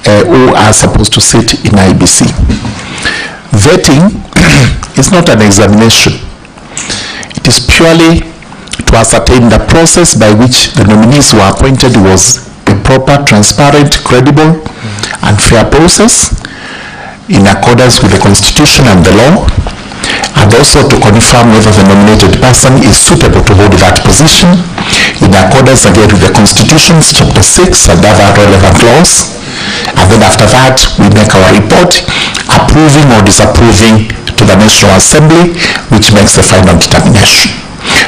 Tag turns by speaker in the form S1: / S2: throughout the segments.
S1: who are supposed to sit in IEBC. Vetting is not an examination. It is purely to ascertain the process by which the nominees were appointed was a proper, transparent, credible, and fair process in accordance with the Constitution and the law, and also to confirm whether the nominated person is suitable to hold that position in accordance again with the Constitution's Chapter 6 and other relevant laws. And then after that, we make our report approving or disapproving to the National Assembly, which makes the final determination.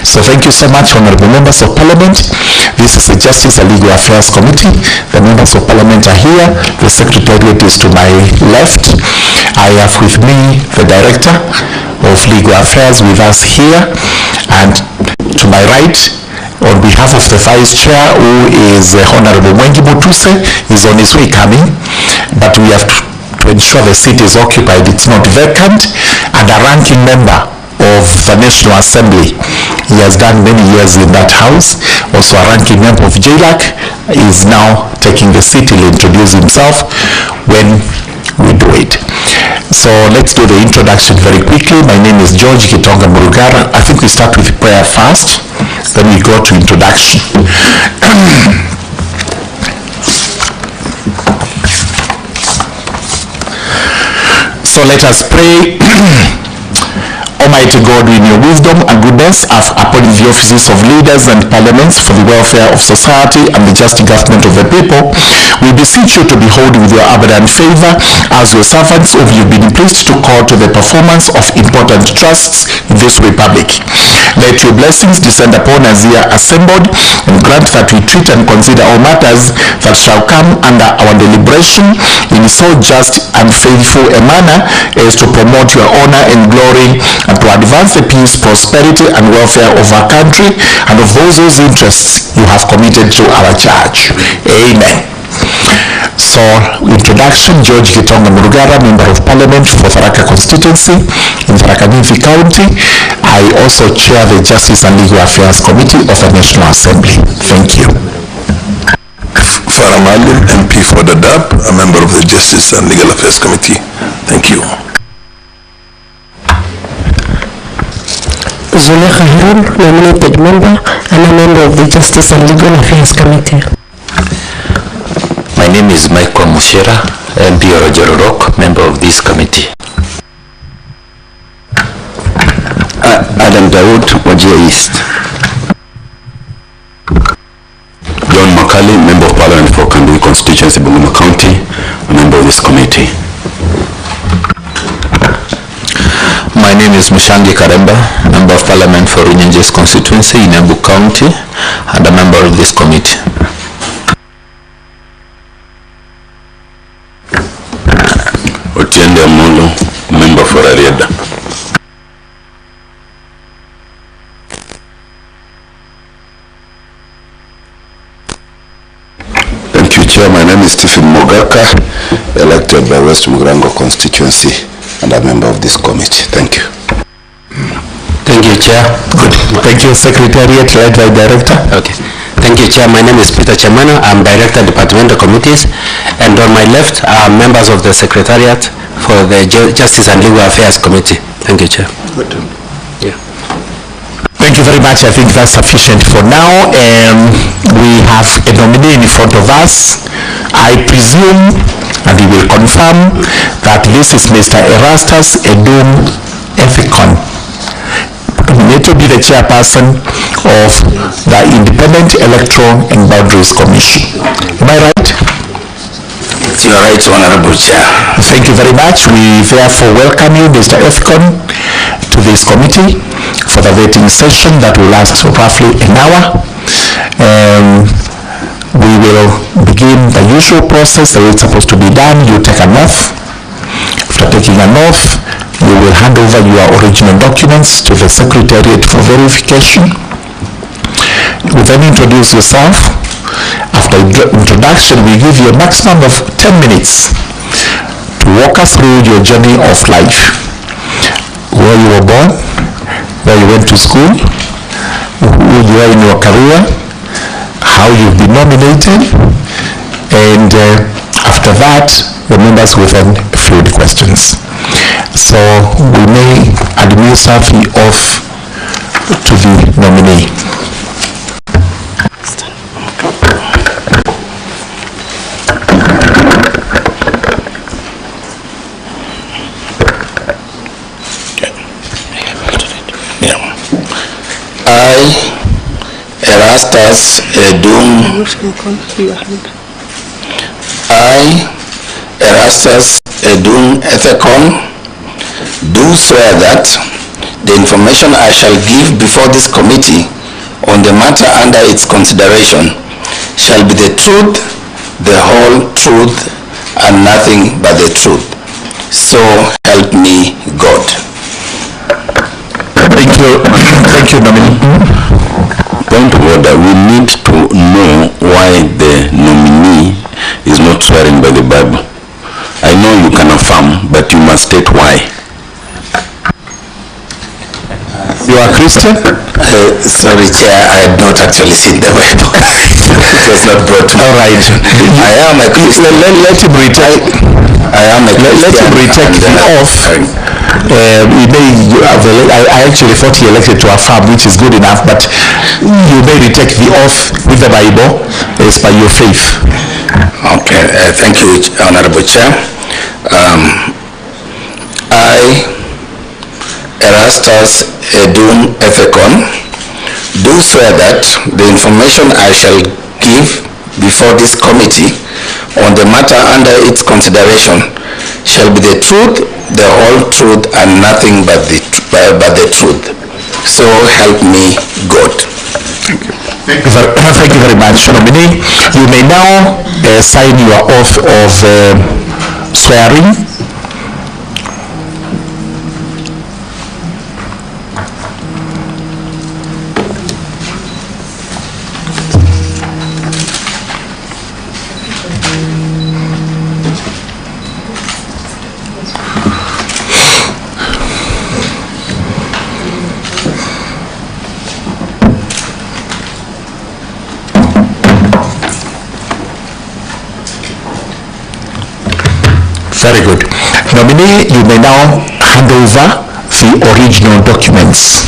S1: So thank you so much, Honorable Members of Parliament. This is the Justice and Legal Affairs Committee. The Members of Parliament are here. The Secretariat is to my left. I have with me the Director of Legal Affairs with us here. And to my right, on behalf of the Vice Chair, who is Honorable Mutuse, is on his way coming. But we have to ensure the seat is occupied, it's not vacant. And a ranking member of the National Assembly. He has done many years in that house. Also a ranking member of JLAC is now taking the seat. He'll introduce himself when we do it. So let's do the introduction very quickly. My name is George Gitonga Murugara. I think we start with prayer first, then we go to introduction. So let us pray. Almighty God, in your wisdom and goodness, have appointed the offices of leaders and parliaments for the welfare of society and the just government of the people. We beseech you to behold with your abundant favor as your servants whom you've been pleased to call to the performance of important trusts in this republic. Let your blessings descend upon us here assembled, and grant that we treat and consider all matters that shall come under our deliberation in so just and faithful a manner as to promote your honor and glory, and to advance the peace, prosperity, and welfare of our country and of those whose interests you have committed to our church. Amen. So, introduction, George Gitonga Murugara, Member of Parliament for Tharaka Constituency in Tharaka Nithi County. I also chair the Justice and Legal Affairs Committee of the National Assembly. Thank you.
S2: Faramali, MP for the DAP, a member of the Justice and Legal Affairs Committee. Thank you.
S3: Zulekha Herman, nominated member and a member of the Justice and Legal Affairs Committee.
S4: My name is Michael Mushera, MP Rock, member of this committee.
S5: Adam Dawood, Wajir East. John Makali, member of Parliament for Kandui Constituency, Bungoma County, a member of this committee.
S4: My name is Mushangi Karemba, Member of Parliament for Runyenjes Constituency in Embu County and a member of this committee.
S5: Otiende Amolo, member for Ariada. Thank you, Chair. My name is Stephen Mogaka, elected by West Mugrango Constituency and a member of this committee. Thank you.
S4: Thank you, Chair.
S1: Good. Thank you, Secretariat, led by Director.
S4: Okay. Thank you, Chair. My name is Peter Chamano. I'm Director, Departmental Committees. And on my left are members of the Secretariat for the Justice and Legal Affairs Committee. Thank you, Chair.
S5: Good.
S4: Yeah.
S1: Thank you very much. I think that's sufficient for now. We have a nominee in front of us. I presume, and we will confirm, that this is Mr. Erastus Edum Ethicon, nominated to be the chairperson of the Independent Electoral and Boundaries Commission. Am I right?
S5: You are right, Honorable Chair.
S1: Thank you very much. We therefore welcome you, Mr. Ethicon, to this committee for the voting session that will last roughly an hour. We will begin the usual process the way it's supposed to be done. You take an oath. After taking an oath, you will hand over your original documents to the Secretariat for verification. You will then introduce yourself. After introduction, we give you a maximum of 10 minutes to walk us through your journey of life. Where you were born, where you went to school, who you are in your career, how you've been nominated, and After that, the members will then field questions. So we may administer the oath to the nominee.
S5: Erastus Edung. I, Erastus Edung Ethekon, do swear that the information I shall give before this committee on the matter under its consideration shall be the truth, the whole truth, and nothing but the truth. So help me God.
S1: Thank you, nominee.
S5: Point of order, we need to know why the nominee is not swearing by the Bible. I know you can affirm, but you must state why.
S1: You are Christian?
S5: Sorry, Chair, I had not actually seen the Bible. It was not brought to me.
S1: All right.
S5: I am a Christian.
S1: Let him retake.
S5: I am a Christian.
S1: Let him retake the oath. I actually thought he elected to affirm, which is good enough, but you may retake the oath with the Bible as per your faith.
S5: Okay, thank you, Honorable Chair. I, Erastus Edung Ethekon, do swear that the information I shall give before this committee on the matter under its consideration shall be the truth, the whole truth, and nothing but the truth. So help me God.
S1: Thank you very much, nominee. You may now sign your oath of swearing. Very good. Nominee, you may now hand over the original documents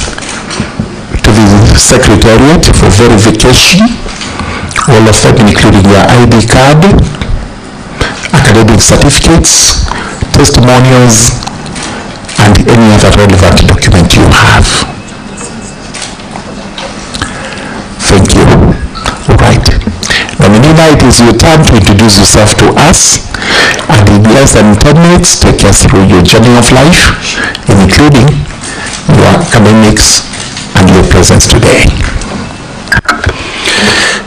S1: to the Secretariat for verification, all of them including your ID card, academic certificates, testimonials, and any other relevant document you have. Thank you. All right. Nominee, now it is your turn to introduce yourself to us, and in less than 10 minutes, take us through your journey of life, including your academics and your presence today.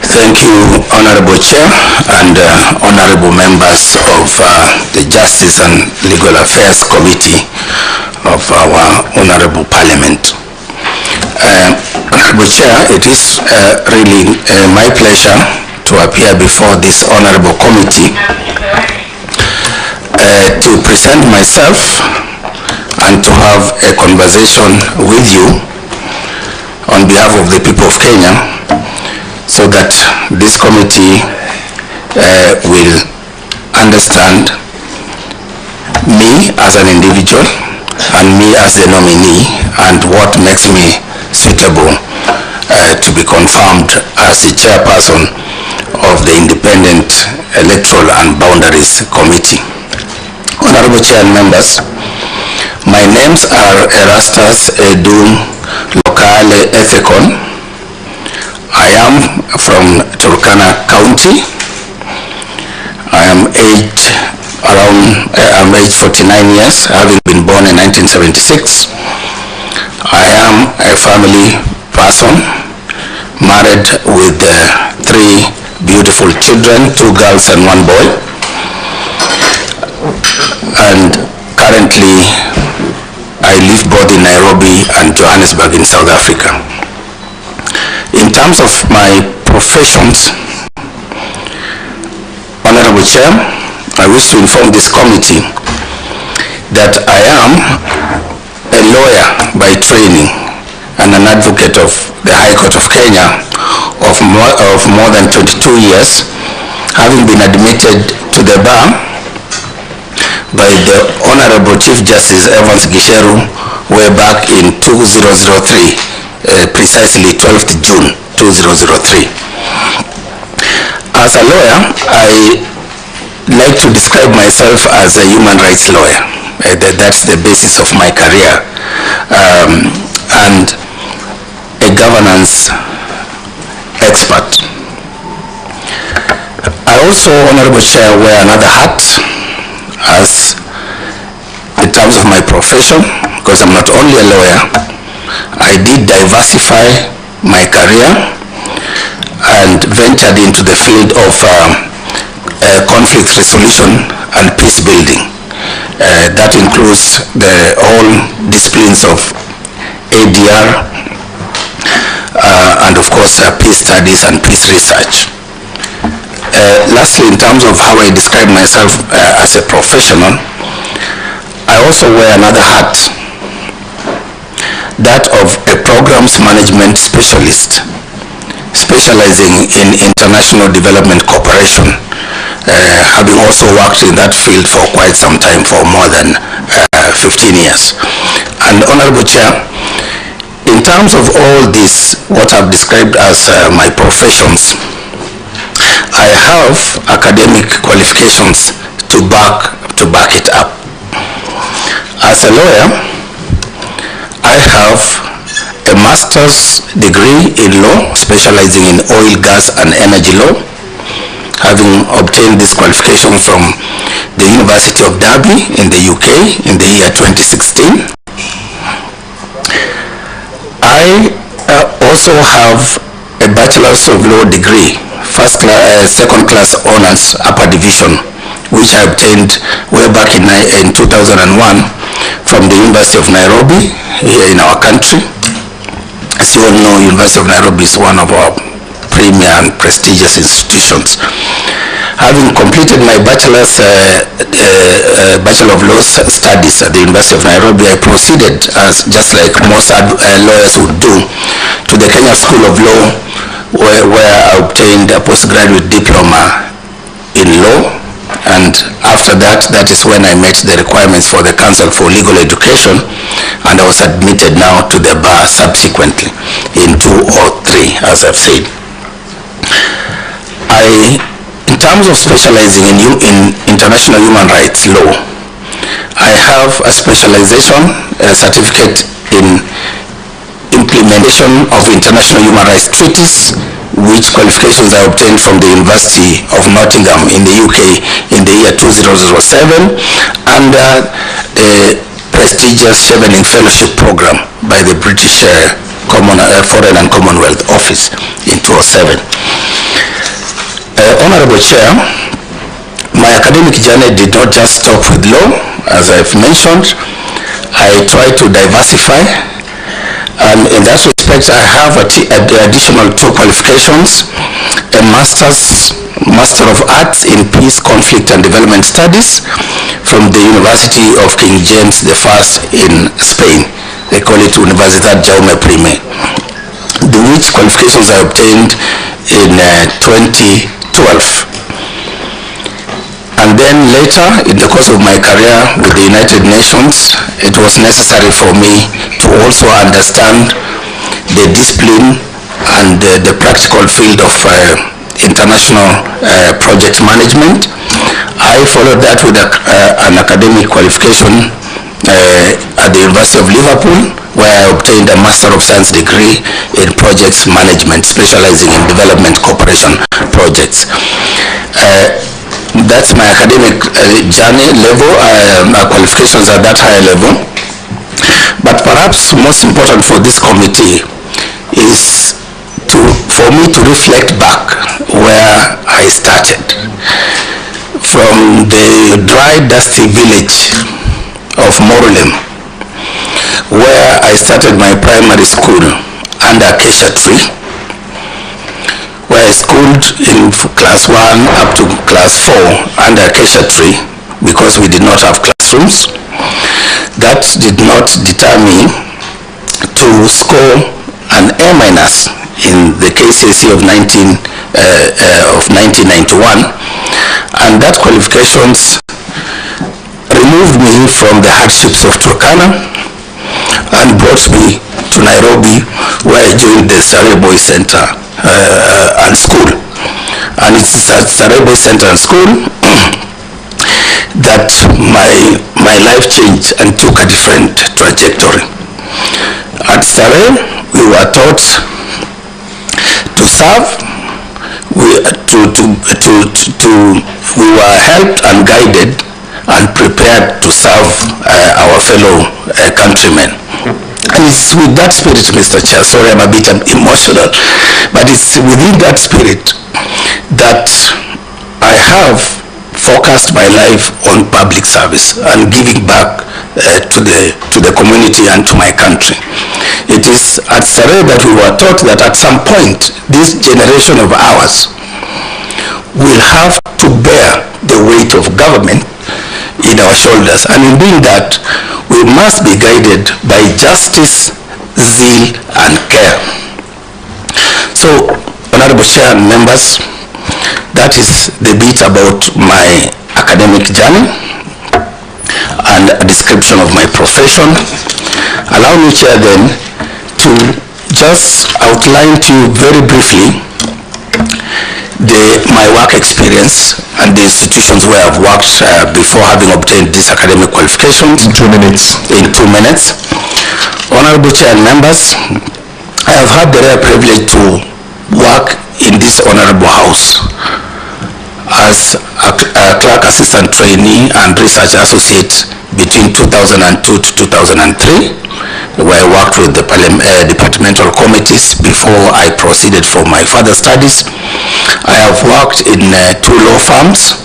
S5: Thank you, Honorable Chair and honorable members of the Justice and Legal Affairs Committee of our Honorable Parliament. Honorable Chair, it is really my pleasure to appear before this honorable committee to present myself and to have a conversation with you on behalf of the people of Kenya, so that this committee will understand me as an individual and me as the nominee and what makes me suitable to be confirmed as the chairperson of the Independent Electoral and Boundaries Committee. Honorable Chair and members, my names are Erastus Edung Lokale Ethekon. I am from Turkana County. I'm aged 49 years, having been born in 1976. I am a family person, married with 3 beautiful children, 2 girls and 1 boy. And currently, I live both in Nairobi and Johannesburg in South Africa. In terms of my professions, Honorable Chair, I wish to inform this committee that I am a lawyer by training and an advocate of the High Court of Kenya of more than 22 years, having been admitted to the bar by the Honorable Chief Justice Evans Gisheru way back in 2003, precisely 12th June 2003. As a lawyer, I like to describe myself as a human rights lawyer. That's the basis of my career, and a governance expert. I also, Honorable Chair, wear another hat as in terms of my profession, because I'm not only a lawyer, I did diversify my career and ventured into the field of conflict resolution and peace building. That includes the all disciplines of ADR and of course peace studies and peace research. Lastly, in terms of how I describe myself as a professional, I also wear another hat, that of a programs management specialist, specializing in international development cooperation, having also worked in that field for quite some time, for more than 15 years. And Honorable Chair, in terms of all this, what I've described as my professions, I have academic qualifications to back it up. As a lawyer, I have a master's degree in law, specializing in oil, gas, and energy law, having obtained this qualification from the University of Derby in the UK in the year 2016. I also have a Bachelor's of Law degree, second class honors, upper division, which I obtained way back in 2001 from the University of Nairobi here in our country. As you all know, University of Nairobi is one of our premier and prestigious institutions. Having completed my Bachelor of Law studies at the University of Nairobi, I proceeded, as just like most lawyers would do, to the Kenya School of Law, where I obtained a postgraduate diploma in law. And after that, that is when I met the requirements for the Council for Legal Education, and I was admitted now to the bar subsequently in 2003, as I've said. In terms of specializing in international human rights law, I have a specialization, a certificate in implementation of international human rights treaties, which qualifications I obtained from the University of Nottingham in the UK in the year 2007, and a prestigious Chevening Fellowship Program by the British Foreign and Commonwealth Office in 2007. Honorable Chair, my academic journey did not just stop with law. As I've mentioned, I tried to diversify. In that respect, I have the additional 2 qualifications, a Master of Arts in Peace, Conflict and Development Studies from the University of King James I in Spain. They call it Universidad Jaume I, which qualifications I obtained in 2012. And then later, in the course of my career with the United Nations, it was necessary for me to also understand the discipline and the practical field of international project management. I followed that with an academic qualification at the University of Liverpool, where I obtained a Master of Science degree in projects management, specializing in development cooperation projects. That's my academic journey level, qualifications at that high level. But perhaps most important for this committee is for me to reflect back where I started. From the dry, dusty village of Morulem, where I started my primary school under Acacia Tree, where I schooled in class 1 up to class 4 under Acacia Tree because we did not have classrooms. That did not deter me to score an A- in the KCSE of 1991, And that qualifications removed me from the hardships of Turkana and brought me to Nairobi, where I joined the Starehe Boys Center and School. And it's at Starehe Boys Center and School that my life changed and took a different trajectory. At Starehe, we were taught to serve. We were helped and guided and prepared to serve our fellow countrymen. And it's with that spirit, Mr. Chair, sorry I'm a bit emotional, but it's within that spirit that I have focused my life on public service and giving back to the community and to my country. It is at Starehe that we were taught that at some point, this generation of ours will have to bear the weight of government in our shoulders. And in doing that, we must be guided by justice, zeal, and care. So, Honorable Chair and members, that is the bit about my academic journey and a description of my profession. Allow me, Chair, then, to just outline to you very briefly my work experience and the institutions where I've worked before having obtained these academic qualifications.
S1: In 2 minutes.
S5: In 2 minutes. Honorable Chair and members, I have had the rare privilege to work in this honorable house as a clerk assistant trainee and research associate between 2002 to 2003, where I worked with the departmental committees before I proceeded for my further studies. I have worked in 2 law firms,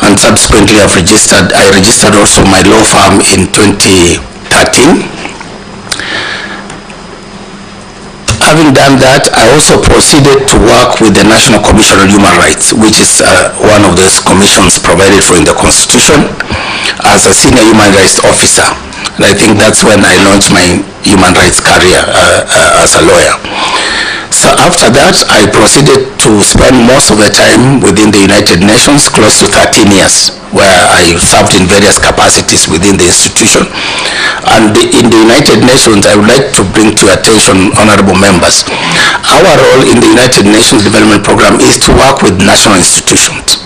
S5: and subsequently I registered also my law firm in 2013. Having done that, I also proceeded to work with the National Commission on Human Rights, which is one of those commissions provided for in the Constitution, as a senior human rights officer. And I think that's when I launched my human rights career as a lawyer. So after that, I proceeded to spend most of the time within the United Nations, close to 13 years, where I served in various capacities within the institution. And in the United Nations, I would like to bring to your attention, honorable members, our role in the United Nations Development Program is to work with national institutions.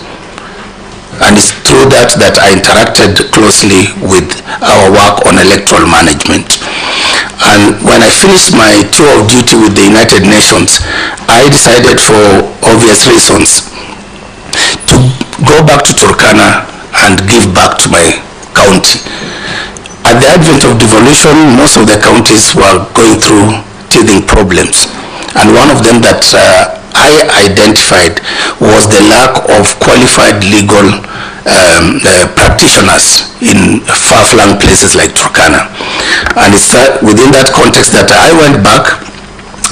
S5: And it's through that I interacted closely with our work on electoral management. And when I finished my tour of duty with the United Nations, I decided, for obvious reasons, to go back to Turkana and give back to my county. At the advent of devolution, most of the counties were going through teething problems. And one of them that I identified was the lack of qualified legal practitioners in far-flung places like Turkana. And it's within that context that I went back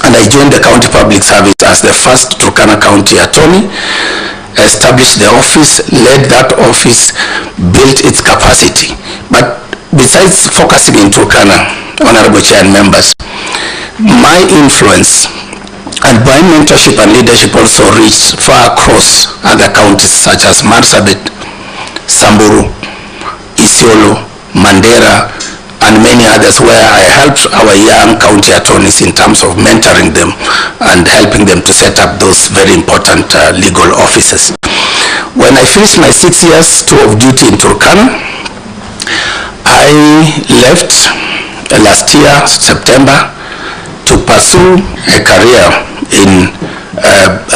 S5: and I joined the county public service as the first Turkana County attorney, established the office, led that office, built its capacity. But besides focusing in Turkana, honorable chair and members, my influence and my mentorship and leadership also reached far across other counties such as Marsabit, Samburu, Isiolo, Mandera, and many others, where I helped our young county attorneys in terms of mentoring them and helping them to set up those very important legal offices. When I finished my 6 years tour of duty in Turkana, I left last year, September, to pursue a career in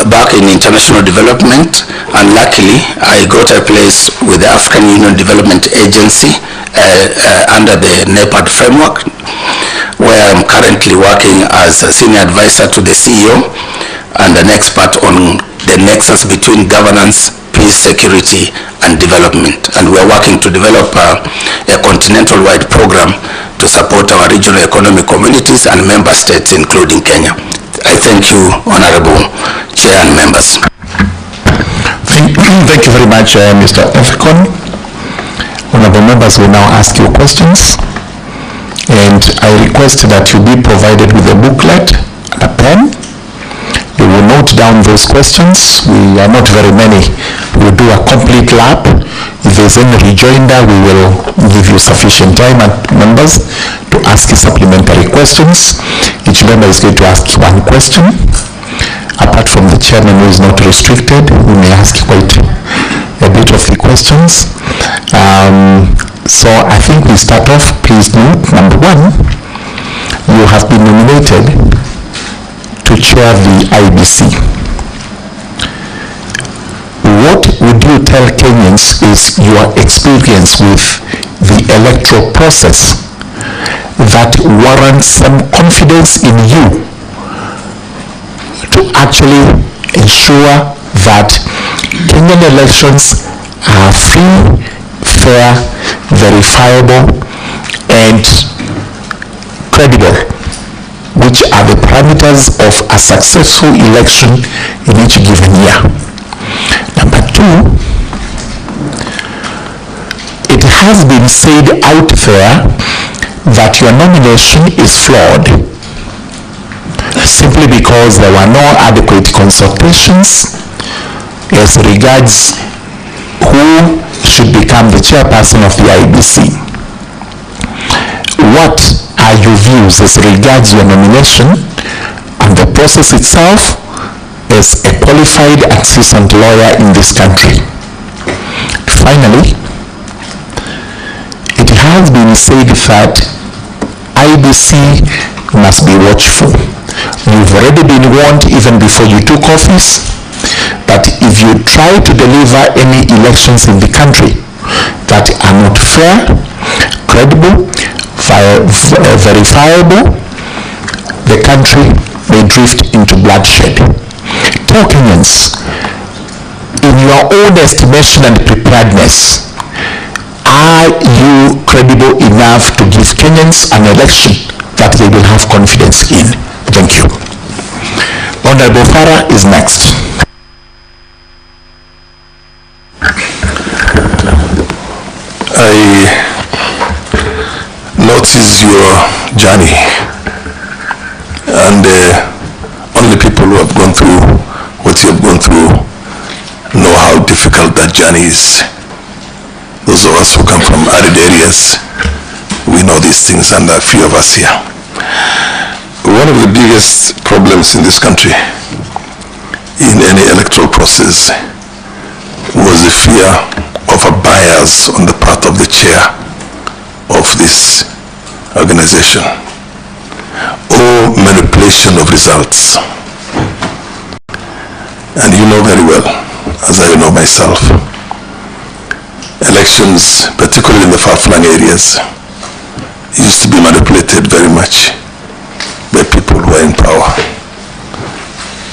S5: back in international development, and luckily I got a place with the African Union Development Agency under the NEPAD framework, where I'm currently working as a senior advisor to the CEO and an expert on the nexus between governance, peace, security, and development. And we're working to develop a continental-wide program to support our regional economic communities and member states, including Kenya. I thank you, Honorable Chair and members.
S1: Thank you very much, Mr. Efcon. Honorable members will now ask you questions. And I request that you be provided with a booklet and a pen. You will note down those questions. We are not very many. We will do a complete lap. If there's any rejoinder, we will give you sufficient time, members, to ask supplementary questions. Each member is going to ask one question. Apart from the chairman, who is not restricted, we may ask quite a bit of the questions. So I think we start off. Please note, number one, you have been nominated to chair the IEBC. What would you tell Kenyans is your experience with the electoral process that warrants some confidence in you to actually ensure that Kenyan elections are free, fair, verifiable, and credible, which are the parameters of a successful election in each given year? Number two, it has been said out there that your nomination is flawed simply because there were no adequate consultations as regards who should become the chairperson of the IEBC. What are your views as regards your nomination and the process itself as a qualified and seasoned lawyer in this country? Finally, it has been said that IEBC must be watchful. You've already been warned even before you took office that if you try to deliver any elections in the country that are not fair, credible, verifiable, the country may drift into bloodshed. Tell Kenyans, in your own estimation and preparedness, are you credible enough to give Kenyans an election that they will have confidence in? Thank you. Honorable Farah is next.
S2: I notice your journey, and only people who have gone through what you have gone through know how difficult that journey is. Those of us who come from arid areas, we know these things, and a few of us here. One of the biggest problems in this country in any electoral process was the fear of a bias on the part of the chair of this organization, or manipulation of results. And you know very well, as I know myself, elections, particularly in the far-flung areas, used to be manipulated very much by people who are in power.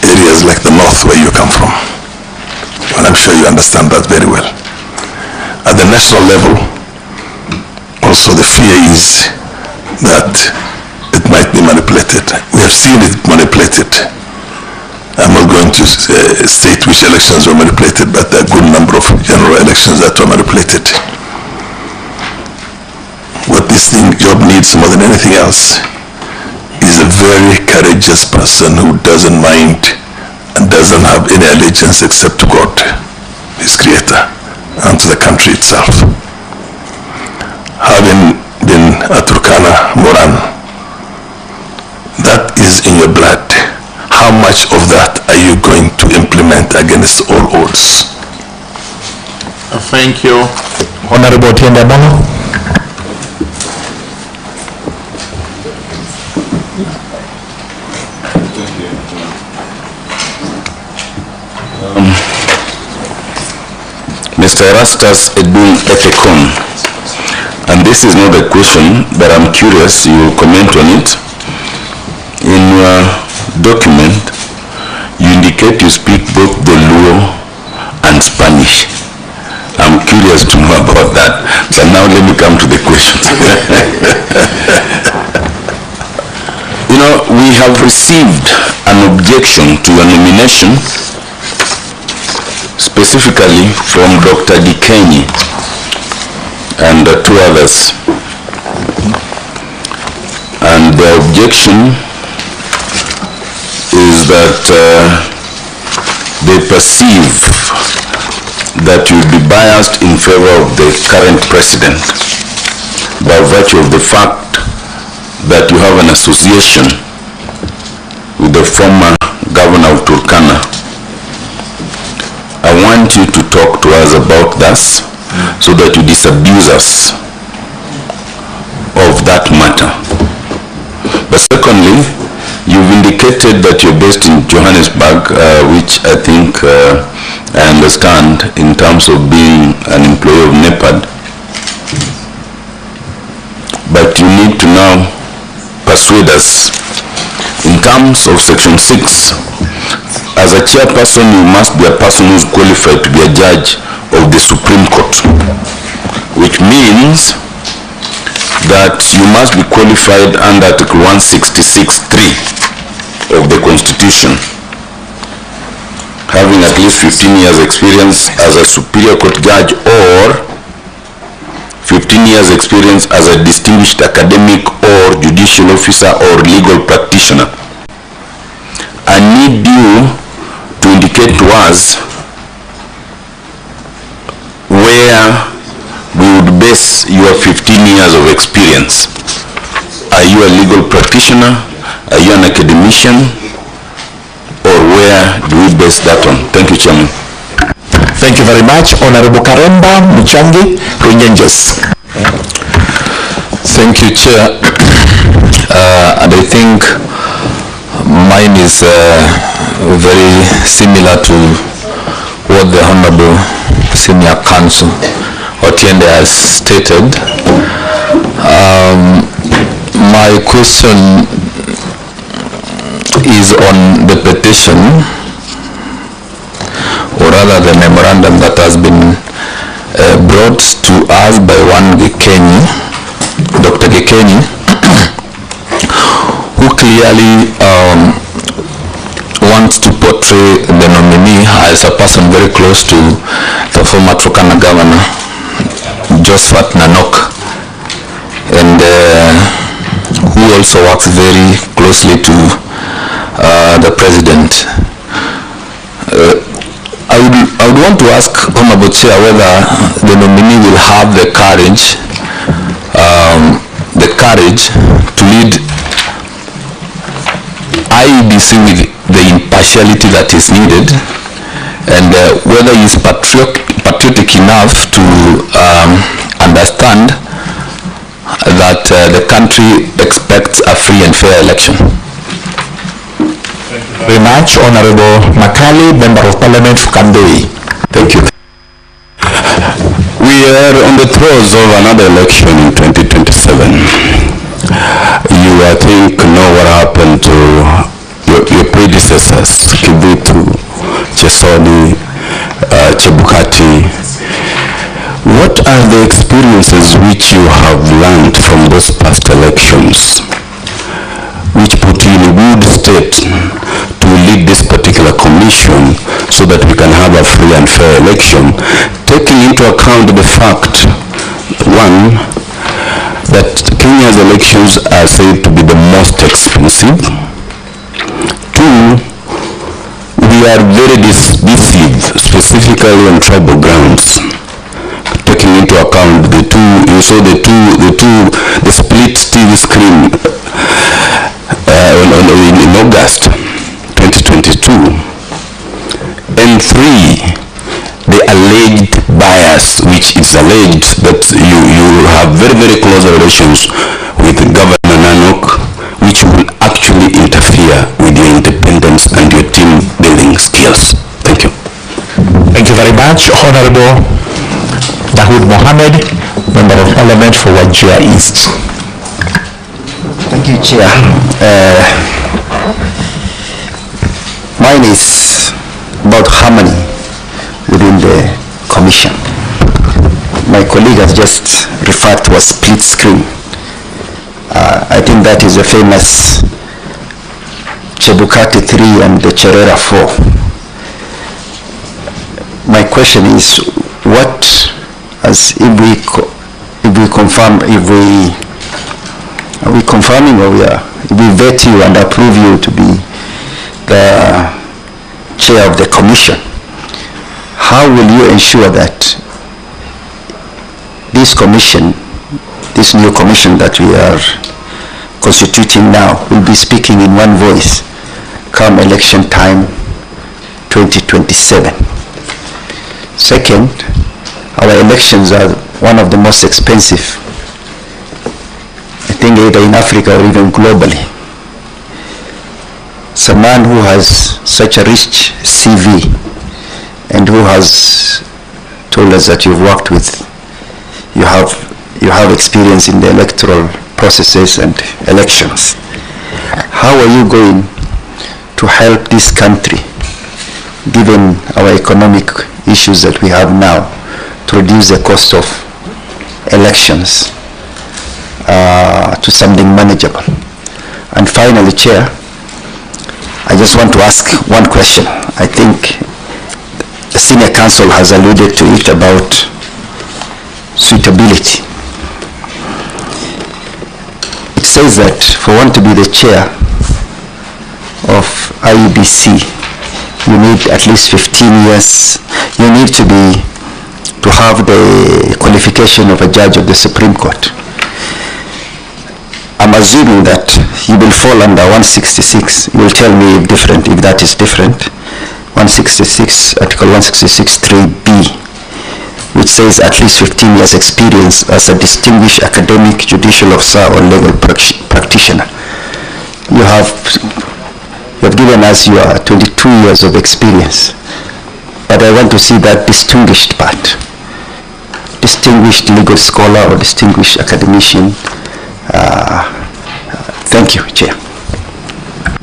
S2: Areas like the north where you come from, and I'm sure you understand that very well. At the national level, also the fear is that it might be manipulated. We have seen it manipulated. I'm not going to state which elections were manipulated, but there are a good number of general elections that were manipulated. What this job needs more than anything else is a very courageous person who doesn't mind and doesn't have any allegiance except to God, his creator, and to the country itself. Having been a Turkana Moran, that is in your blood. How much of that are you going to implement against all odds?
S1: Thank you. Honorable Tienda Bano.
S6: Mr. Erastus Edun Etekon, and this is not a question, but I'm curious, you will comment on it. In your document, you indicate you speak both the Luo and Spanish. I'm curious to know about that, but now let me come to the question. You know, we have received an objection to your nomination, specifically from Dr. Dikenyi and two others. And the objection is that they perceive that you'll be biased in favor of the current president by virtue of the fact that you have an association with the former governor of Turkana. I want you to talk to us about this so that you disabuse us of that matter. But secondly, you've indicated that you're based in Johannesburg, which I think I understand in terms of being an employee of NEPAD. But you need to now persuade us in terms of Section 6. As a chairperson, you must be a person who is qualified to be a judge of the Supreme Court, which means that you must be qualified under Article 166(3) of the Constitution, having at least 15 years experience as a Superior Court judge or 15 years experience as a distinguished academic or judicial officer or legal practitioner. I need you to indicate to us where we would base your 15 years of experience. Are you a legal practitioner? Are you an academician? Or where do we base that on? Thank you, Chairman.
S1: Thank you very much. Honorable Karemba Muchangi Runyenjes.
S7: Thank you, Chair. And I think mine is very similar to what the Honorable Senior Counsel Otiende has stated. My question is on the petition, or rather the memorandum that has been brought to us by one Gikenyi, Dr. Gikenyi, who clearly wants to portray the nominee as a person very close to the former Turkana governor, Josephat Nanok, and who also works very closely to the president. I would want to ask Honorable Chair whether the nominee will have the courage to lead IEBC with the impartiality that is needed, and whether he is patriotic enough to understand that the country expects a free and fair election.
S1: Thank you very much. Honorable Makali, Member of Parliament for Kandoi.
S6: Thank you. We are on the throes of another election in 2027. You, I think, know what happened to your predecessors, Kibutu, Chesoni, Chebukati. What are the experiences which you have learned from those past elections, which put you in a good state to lead this particular commission so that we can have a free and fair election, taking into account the fact, one, that Kenya's elections are said to be the most expensive. Two, we are very divisive, specifically on tribal grounds. Taking into account the two, you saw the split TV screen in August 2022. And three, the alleged bias, which is alleged that you have very, very close relations with Governor Nanok, which will actually interfere with your independence and your team building skills. Thank you.
S1: Thank you very much. Honorable Dahoud Mohammed, Member of Parliament for Wajir East.
S8: Thank you, Chair. Mine is about harmony within the commission. My colleague has just referred to a split screen. I think that is a famous Chebukati 3 and the Cherera 4. My question is, what, as if we confirm, are we confirming, or if we vet you and approve you to be the chair of the commission, how will you ensure that this commission, this new commission that we are constituting now, will be speaking in one voice come election time 2027? Second, our elections are one of the most expensive, I think, either in Africa or even globally. So a man who has such a rich CV and who has told us that you've worked with, you have experience in the electoral processes and elections. How are you going to help this country, given our economic issues that we have now, to reduce the cost of elections to something manageable? And finally, Chair, I just want to ask one question. I think the Senior Counsel has alluded to it about suitability. It says that for one to be the chair of IEBC, you need at least 15 years. You need to have the qualification of a judge of the Supreme Court. I'm assuming that you will fall under 166. You will tell me if that is different. 166, Article 166 3B, which says at least 15 years experience as a distinguished academic, judicial officer or legal practitioner. You have given us your 22 years of experience, but I want to see that distinguished part. Distinguished legal scholar or distinguished academician. Thank you, Chair.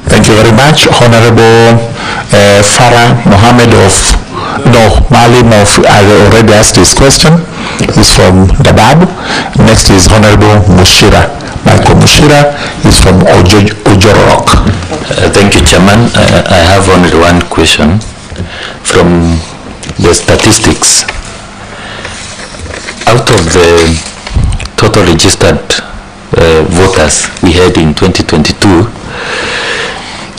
S1: Thank you very much. Honorable Farah Mohammed Malim already asked this question. He's from Dabab. Next is Honorable Mushira. Michael Mushira is from Ojorok.
S7: Thank you, Chairman. I have only one question. From the statistics, out of the total registered voters we had in 2022,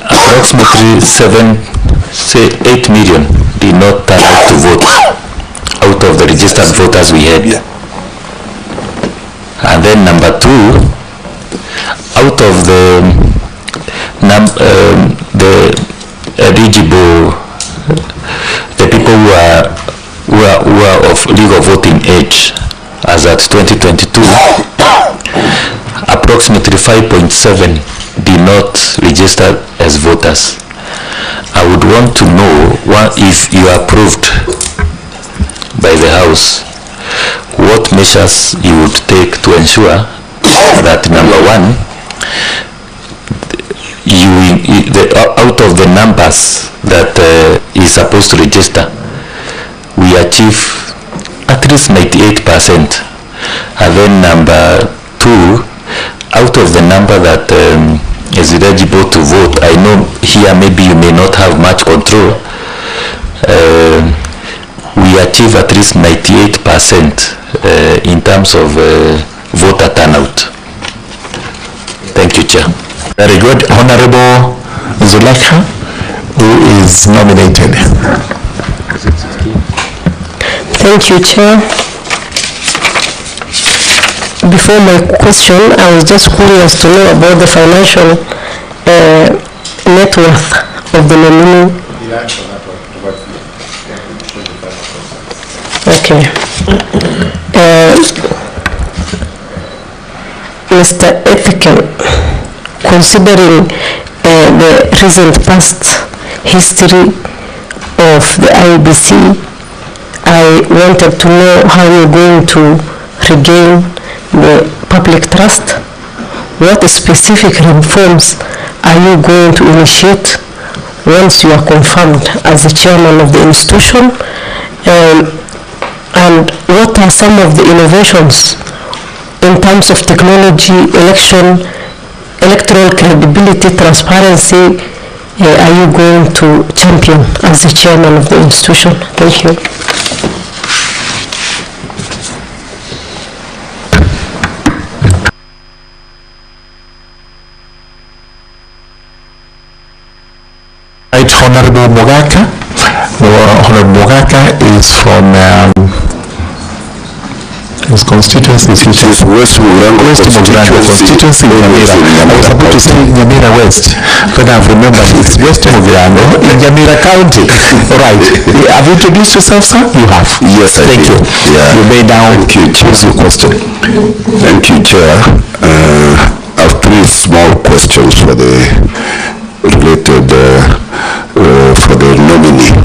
S7: approximately 8 million did not turn out to vote out of the registered voters we had. And then number 2, out of the eligible, the people who are of legal voting age as at 2022, approximately 5.7 did not register as voters. I would want to know if you are approved by the House, what measures you would take to ensure that, number 1, out of the numbers that is supposed to register, we achieve at least 98%. And then number 2, out of the number that is eligible to vote, I know here maybe you may not have much control, we achieve at least 98% in terms of voter turnout. Thank you, Chair.
S1: Very good. Honorable Zulekha, who is nominated.
S3: Thank you, Chair. Before my question, I was just curious to know about the financial net worth of the nominee. Okay. Mr. Ethical, considering the recent past history of the IEBC, I wanted to know how you're going to regain the public trust. What specific reforms are you going to initiate once you are confirmed as the chairman of the institution? And what are some of the innovations in terms of technology, electoral credibility, transparency, are you going to champion as the chairman of the institution? Thank you.
S1: Honorable Mogaka. Honorable Mogaka is from his constituency is
S2: West Mugirango
S1: constituency in Nyamira. I was about to say Nyamira West, but I've remembered it's West Mugirango in Nyamira County. All right. Have you introduced yourself, sir? You have.
S2: Yes,
S1: thank you.
S2: Yeah.
S1: You may now choose your question.
S2: Thank you, Chair. I have three small questions for the related for the nominee.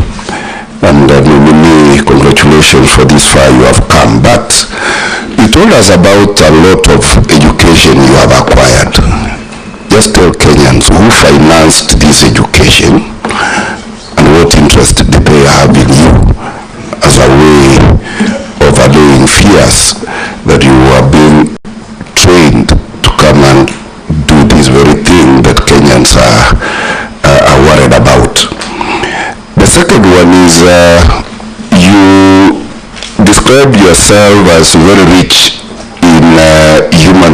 S2: And nominee, congratulations for this far you have come. But you told us about a lot of education you have acquired. Just tell Kenyans who financed this education and what interest did they have in you as a way of allaying fears that you are being trained to come and do this very thing that Kenyans are worried about. The second one is you described yourself as very rich in human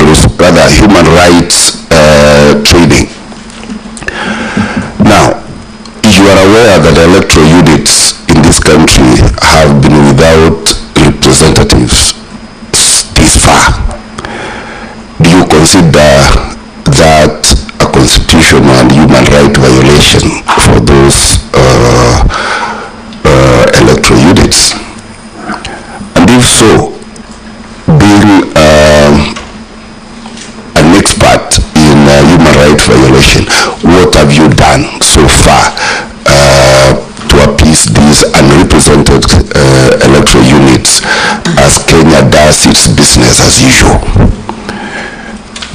S2: rights training. Now, you are aware that electoral units in this country have been without representatives this far. Do you consider that a constitutional and human right violation for those electoral units? And if so, being an expert in human rights violation, what have you done so far to appease these unrepresented electoral units as Kenya does its business as usual?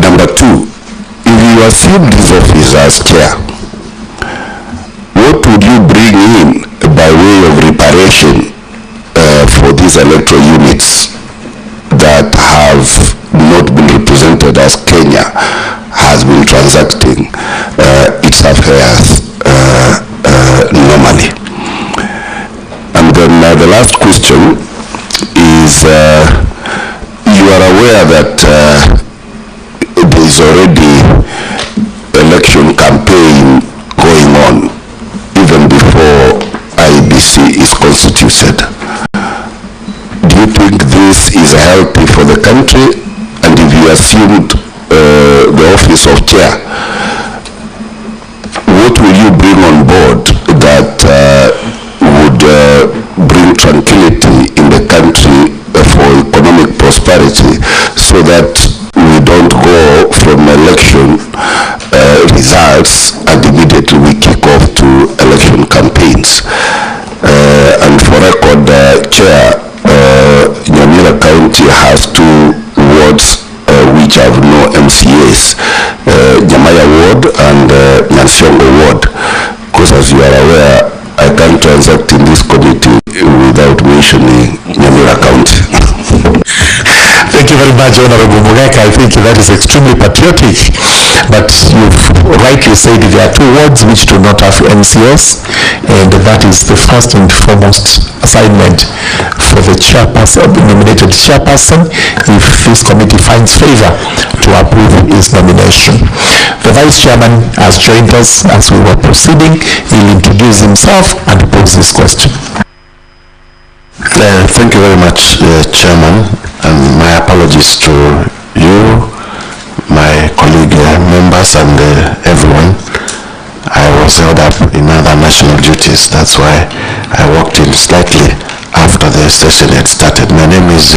S2: Number two, if you assume this office as chair, what would you bring in by way of reparation for these electoral units that have not been represented as Kenya has been transacting its affairs normally? And then the last question is, you are aware that there is already election campaign going on even before IEBC is constituted. Do you think this is healthy for the country? And if you assumed the office of chair, what will you bring on board that would bring tranquility in the country for economic prosperity, so that we don't go from election results and immediately we kick off to election campaigns? And for record, Chair, Nyamira County has 2 wards which have no MCAs, Nyamaya Ward and Nyansiongo Ward, because as you are aware, I can't transact in this committee without mentioning Nyamira County.
S1: Thank you very much, Honorable Mogaka. I think that is extremely patriotic. But you've rightly said there are 2 wards which do not have MCS, and that is the first and foremost assignment for the chairperson, the nominated chairperson, if this committee finds favor to approve his nomination. The vice chairman has joined us as we were proceeding. He'll introduce himself and pose this question.
S2: Thank you very much, Chairman, and my apologies to you, my colleague members, and everyone. I was held up in other national duties. That's why I walked in slightly after the session had started. My name is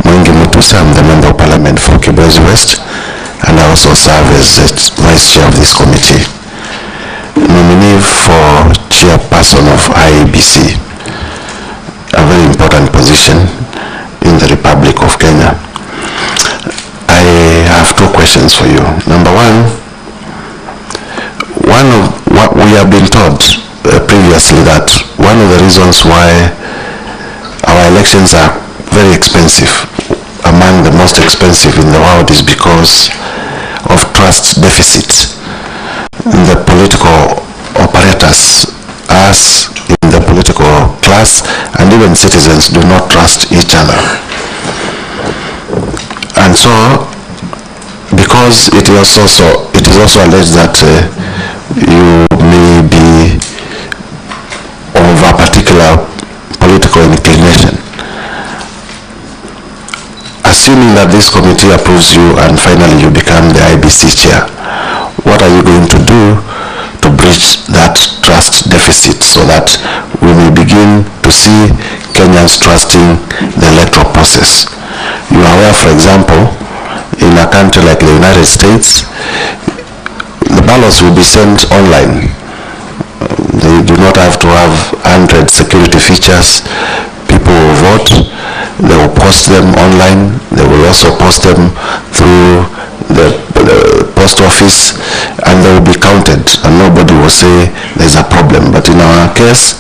S2: Mutembei. I'm the Member of Parliament for Kibwezi West, and I also serve as Vice Chair of this committee. Nominee for Chairperson of IEBC, a very important position in the Republic of Kenya. I have 2 questions for you. Number one of what we have been told previously, that one of the reasons why our elections are very expensive, among the most expensive in the world, is because of trust deficit. The political operators, us in the political class, and even citizens do not trust each other. And so, because it is also alleged that you may be
S9: assuming that this committee approves you and finally you become the IEBC chair, what are you going to do to bridge that trust deficit so that we may begin to see Kenyans trusting the electoral process? You are aware, for example, in a country like the United States, the ballots will be sent online. They do not have to have 100 security features. People will vote. They will post them online. They will also post them through the post office, and they will be counted, and nobody will say there's a problem. But in our case,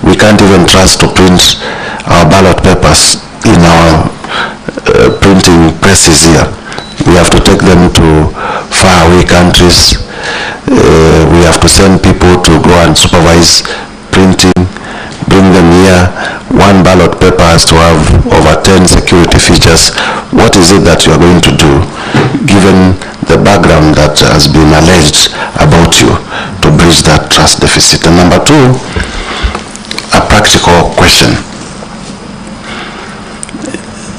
S9: we can't even trust to print our ballot papers in our printing presses here. We have to take them to faraway countries. We have to send people to go and supervise printing, bring them here. One ballot paper has to have over 10 security features. What is it that you are going to do, given the background that has been alleged about you, to bridge that trust deficit? And number two, a practical question.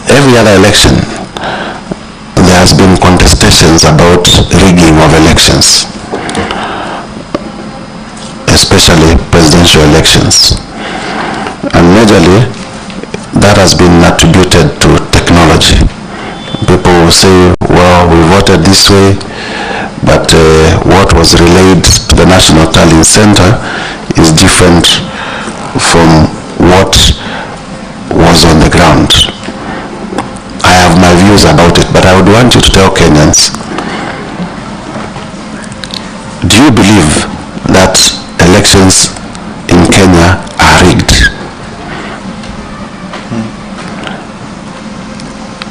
S9: Every other election, there has been contestations about rigging of elections, especially presidential elections. And majorly, that has been attributed to technology. People will say, well, we voted this way, but what was relayed to the National Tallying Center is different from what was on the ground. I have my views about it, but I would want you to tell Kenyans, do you believe that elections in Kenya are rigged?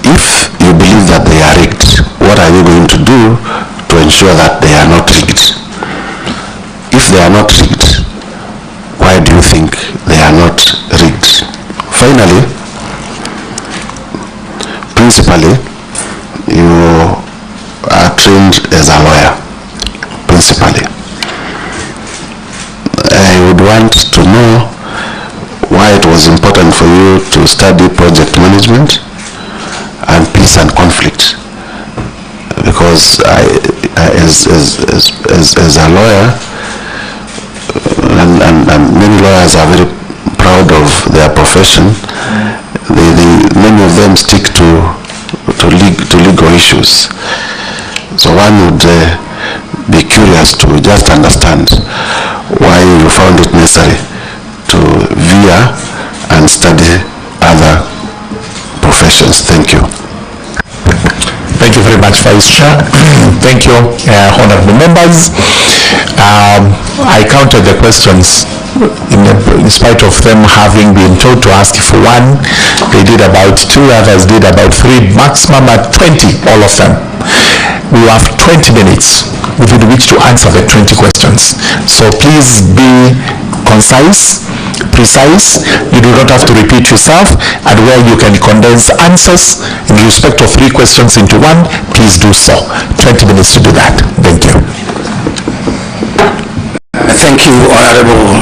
S9: If you believe that they are rigged, what are you going to do to ensure that they are not rigged? If they are not rigged, why do you think they are not rigged? Finally, principally, you are trained as a lawyer, principally. I would want to know why it was important for you to study project management and peace and conflict, because as a lawyer, and many lawyers are very proud of their profession, many of them stick to legal issues. So one would be curious to just understand why you found it necessary to veer and study other professions. Thank you.
S1: Thank you very much, Vice Chair. Thank you, honorable members. I counted the questions in spite of them having been told to ask for one. They did about 2, others did about 3, maximum at 20, all of them. We have 20 minutes within which to answer the 20 questions. So please be concise, precise. You do not have to repeat yourself, and where you can condense answers in respect of 3 questions into 1, please do so. 20 minutes to do that. Thank you.
S5: Thank you, Honorable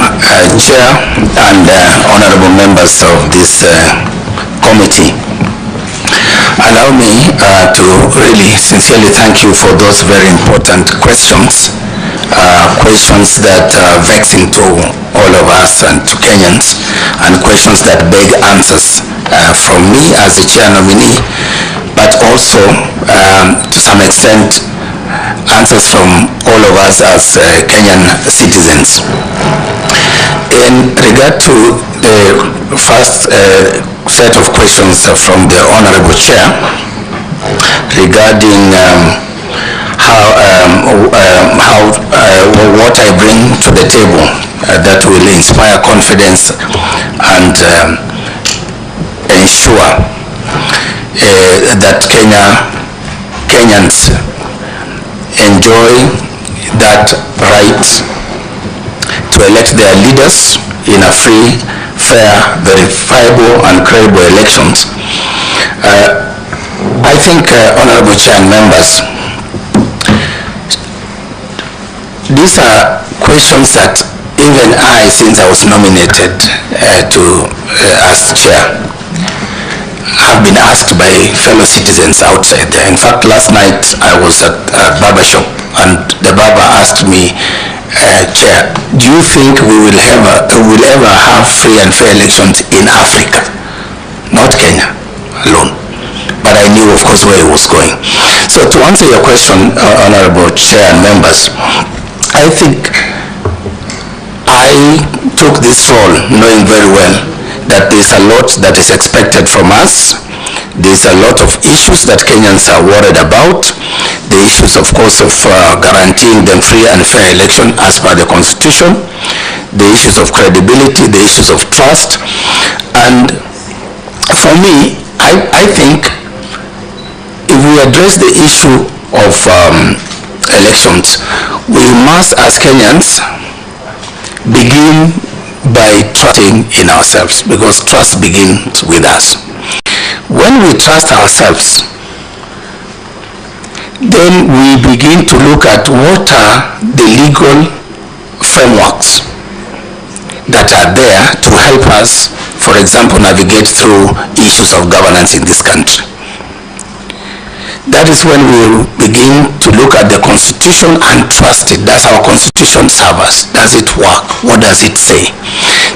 S5: Chair and Honorable members of this committee. Allow me to really sincerely thank you for those very important questions, questions that are vexing to all of us and to Kenyans, and questions that beg answers from me as the chair nominee, but also to some extent answers from all of us as Kenyan citizens. In regard to the first set of questions from the Honorable Chair regarding what I bring to the table that will inspire confidence and ensure that Kenyans enjoy that right to elect their leaders in a free, fair, verifiable and credible elections. I think, Honorable Chair and members, these are questions that even I, since I was nominated as chair, have been asked by fellow citizens outside there. In fact, last night I was at a barber shop and the barber asked me, Chair, do you think we will ever have free and fair elections in Africa? Not Kenya alone. But I knew, of course, where he was going. So to answer your question, Honorable Chair and members, I think I took this role knowing very well that there's a lot that is expected from us. There's a lot of issues that Kenyans are worried about. The issues, of course, of guaranteeing them free and fair election as per the Constitution. The issues of credibility, the issues of trust. And for me, I think if we address the issue of elections, we must, as Kenyans, begin by trusting in ourselves, because trust begins with us. When we trust ourselves, then we begin to look at what are the legal frameworks that are there to help us, for example, navigate through issues of governance in this country. That is when we begin to look at the Constitution and trust it. Does our Constitution serve us? Does it work? What does it say?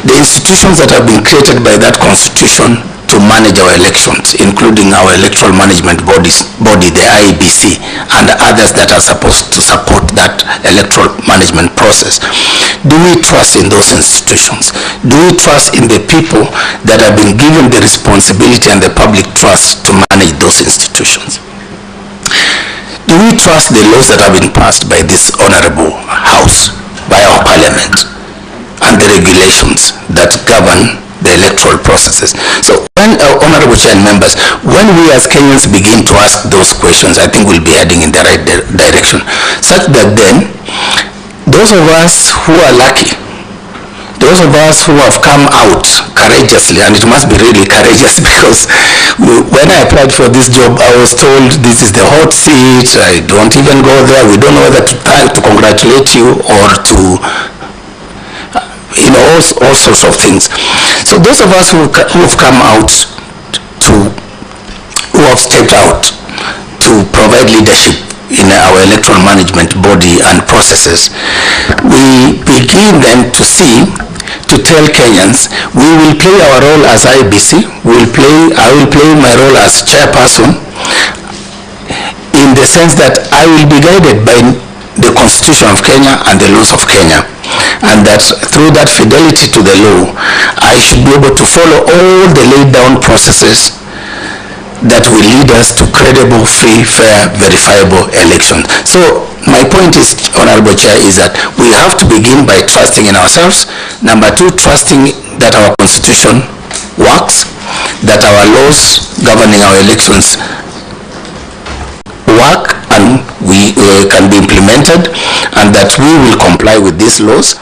S5: The institutions that have been created by that Constitution to manage our elections, including our electoral management body, the IEBC, and others that are supposed to support that electoral management process. Do we trust in those institutions? Do we trust in the people that have been given the responsibility and the public trust to manage those institutions? Do we trust the laws that have been passed by this honorable house, by our parliament, and the regulations that govern the electoral processes? So when, honorable chair and members, when we as Kenyans begin to ask those questions, I think we'll be heading in the right direction, such that then those of us who are lucky, those of us who have come out courageously, and it must be really courageous, because when I applied for this job, I was told this is the hot seat, I don't even go there, we don't know whether to congratulate you or to, you know, all sorts of things. So those of us who have come out who have stepped out to provide leadership in our electoral management body and processes, we begin then to tell Kenyans, we will play our role as IEBC, I will play my role as chairperson, in the sense that I will be guided by the Constitution of Kenya and the laws of Kenya, and that through that fidelity to the law, I should be able to follow all the laid down processes that will lead us to credible, free, fair, verifiable elections. So my point is, Honorable Chair, is that we have to begin by trusting in ourselves. Number two, trusting that our Constitution works, that our laws governing our elections work and we can be implemented, and that we will comply with these laws,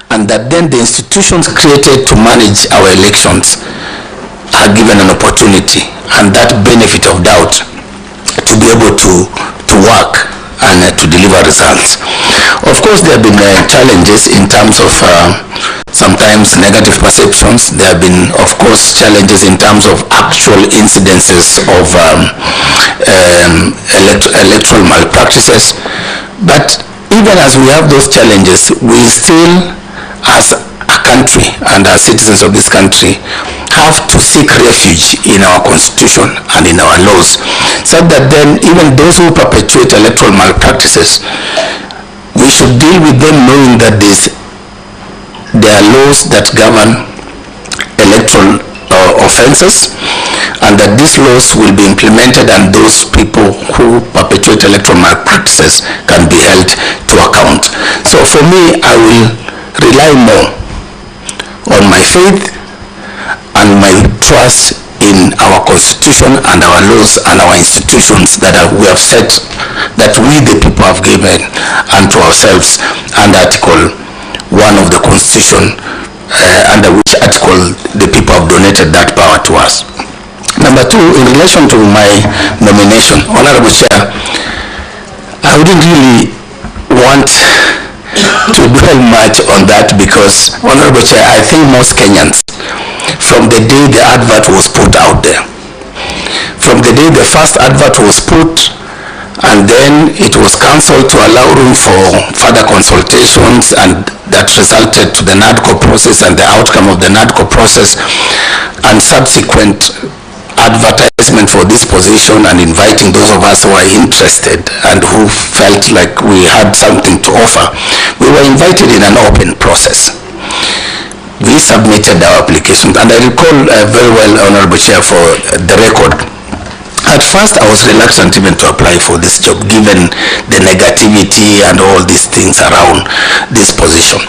S5: and that then the institutions created to manage our elections are given an opportunity and that benefit of doubt to be able to work and to deliver results. Of course, there have been challenges in terms of sometimes negative perceptions. There have been, of course, challenges in terms of actual incidences of electoral malpractices. But even as we have those challenges, we still, as a country and as citizens of this country, have to seek refuge in our Constitution and in our laws, so that then even those who perpetuate electoral malpractices, we should deal with them knowing that there are laws that govern electoral offenses, and that these laws will be implemented, and those people who perpetuate electoral malpractices can be held to account. So for me, I will rely more on my faith and my trust in our Constitution and our laws and our institutions that we have set, that we the people have given unto ourselves under Article 1 of the Constitution, under which article the people have donated that power to us. Number two, in relation to my nomination, Honorable Chair, I wouldn't really want to dwell much on that, because, Honorable Chair, I think most Kenyans, from the day the advert was put out there, Indeed, the first advert was put, and then it was cancelled to allow room for further consultations, and that resulted to the NADCO process and the outcome of the NADCO process and subsequent advertisement for this position, and inviting those of us who are interested and who felt like we had something to offer. We were invited in an open process. We submitted our applications, and I recall very well, Honorable Chair, for the record, at first I was reluctant even to apply for this job given the negativity and all these things around this position.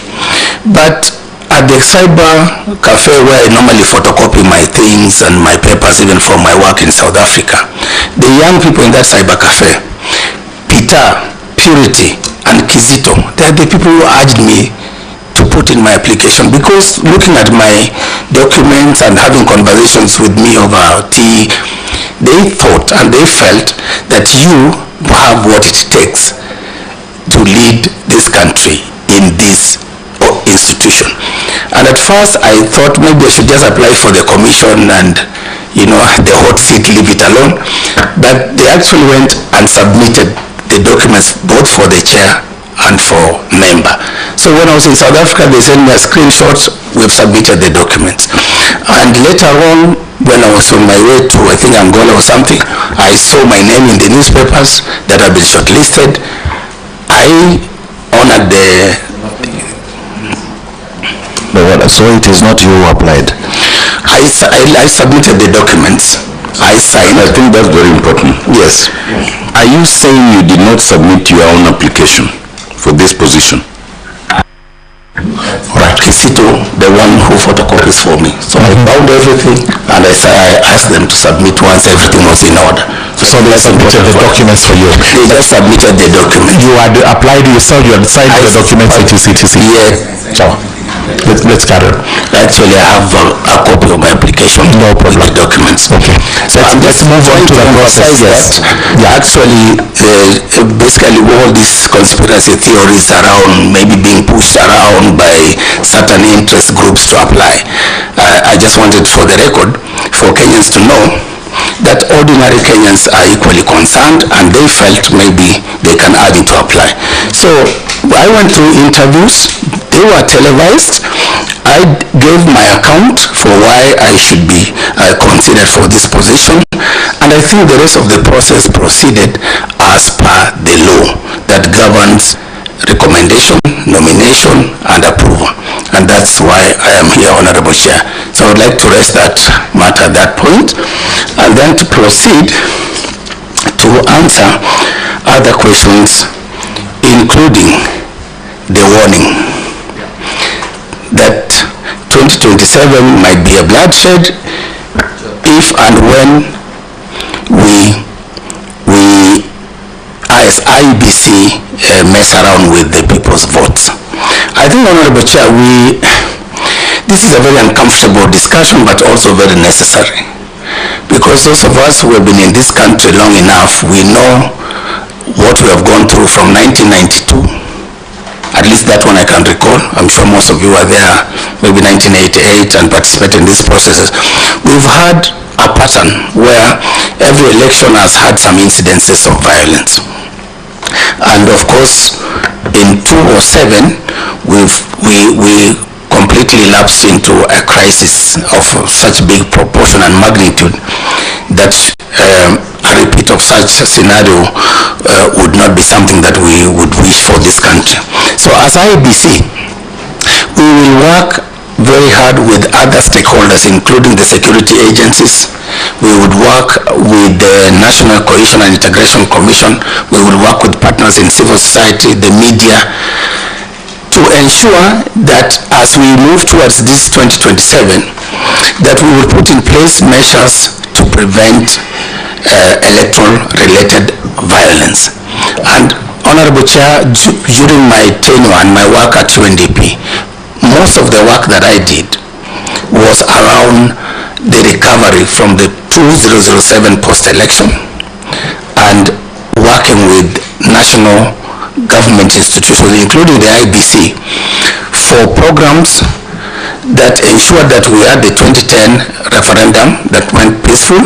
S5: But at the cyber cafe where I normally photocopy my things and my papers even from my work in South Africa, the young people in that cyber cafe, Peter, Purity and Kizito, they are the people who urged me to put in my application, because looking at my documents and having conversations with me over tea, they thought and they felt that you have what it takes to lead this country in this institution. And at first I thought maybe I should just apply for the commission and, you know, the hot seat, leave it alone. But they actually went and submitted the documents both for the chair and for member. So when I was in South Africa, they sent me a screenshot, we've submitted the documents. And later on, when I was on my way to, I think, Angola or something, I saw my name in the newspapers that I've been shortlisted. I honored
S9: so it is not you who applied?
S5: I submitted the documents. I signed.
S6: I think that's very important.
S5: Yes.
S6: Are you saying you did not submit your own application for this position?
S5: Right. Kizito, the one who photocopies for me. So I found everything, and I asked them to submit once everything was in order.
S1: So they submitted the documents for you?
S5: They just submitted the documents.
S1: You had applied yourself, you had signed the documents, etc.
S5: Yes.
S1: So let's carry on.
S5: Actually, I have a copy of my application.
S1: No problem.
S5: With the documents.
S1: Okay.
S5: So
S1: let's move on to the process. Yes.
S5: Actually, basically all these conspiracy theories around maybe being pushed around by certain interest groups to apply. I just wanted, for the record, for Kenyans to know that ordinary Kenyans are equally concerned, and they felt maybe they can add it to apply. So I went through interviews. They were televised. I gave my account for why I should be considered for this position, and I think the rest of the process proceeded as per the law that governs recommendation, nomination, and approval. And that's why I am here, Honorable Chair. So I would like to rest that matter at that point, and then to proceed to answer other questions, including the warning that 2027 might be a bloodshed if and when we as IEBC mess around with the people's votes. I think, Honorable Chair, this is a very uncomfortable discussion, but also very necessary, because those of us who have been in this country long enough, we know what we have gone through from 1992. At least that one I can recall. I'm sure most of you were there, maybe 1988, and participated in these processes. We've had a pattern where every election has had some incidences of violence. And of course, in 2007, we completely lapsed into a crisis of such big proportion and magnitude that a repeat of such a scenario would not be something that we would wish for this country. So as IEBC, we will work very hard with other stakeholders, including the security agencies. We would work with the National Cohesion and Integration Commission. We will work with partners in civil society, the media, to ensure that as we move towards this 2027, that we will put in place measures to prevent electoral-related violence. And Honorable Chair, during my tenure and my work at UNDP, most of the work that I did was around the recovery from the 2007 post-election and working with national government institutions, including the IEBC, for programs that ensured that we had the 2010 referendum that went peaceful,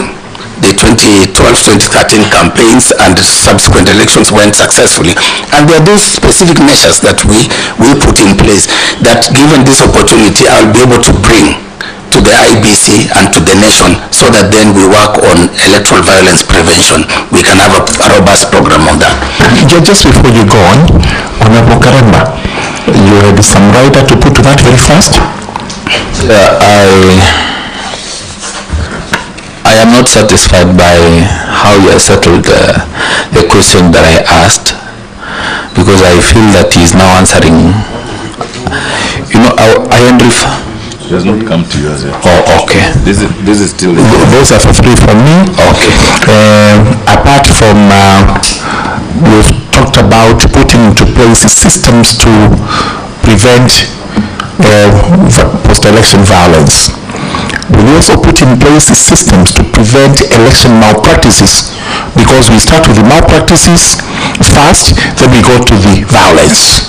S5: the 2012-2013 campaigns and subsequent elections went successfully. And there are those specific measures that we put in place that, given this opportunity, I'll be able to bring to the IEBC and to the nation, so that then we work on electoral violence prevention. We can have a robust program on that.
S1: Just before you go on, Honorable Karemba, you had some writer to put to that very fast?
S7: I am not satisfied by how you have settled the question that I asked, because I feel that he is now answering. You know,
S6: It has not come to you as yet.
S7: Oh, okay.
S6: This is still.
S1: Those are for free from me.
S7: Okay.
S1: Apart from, we've talked about putting into place systems to prevent post-election violence. We also put in place systems to prevent election malpractices, because we start with the malpractices first, then we go to the violence,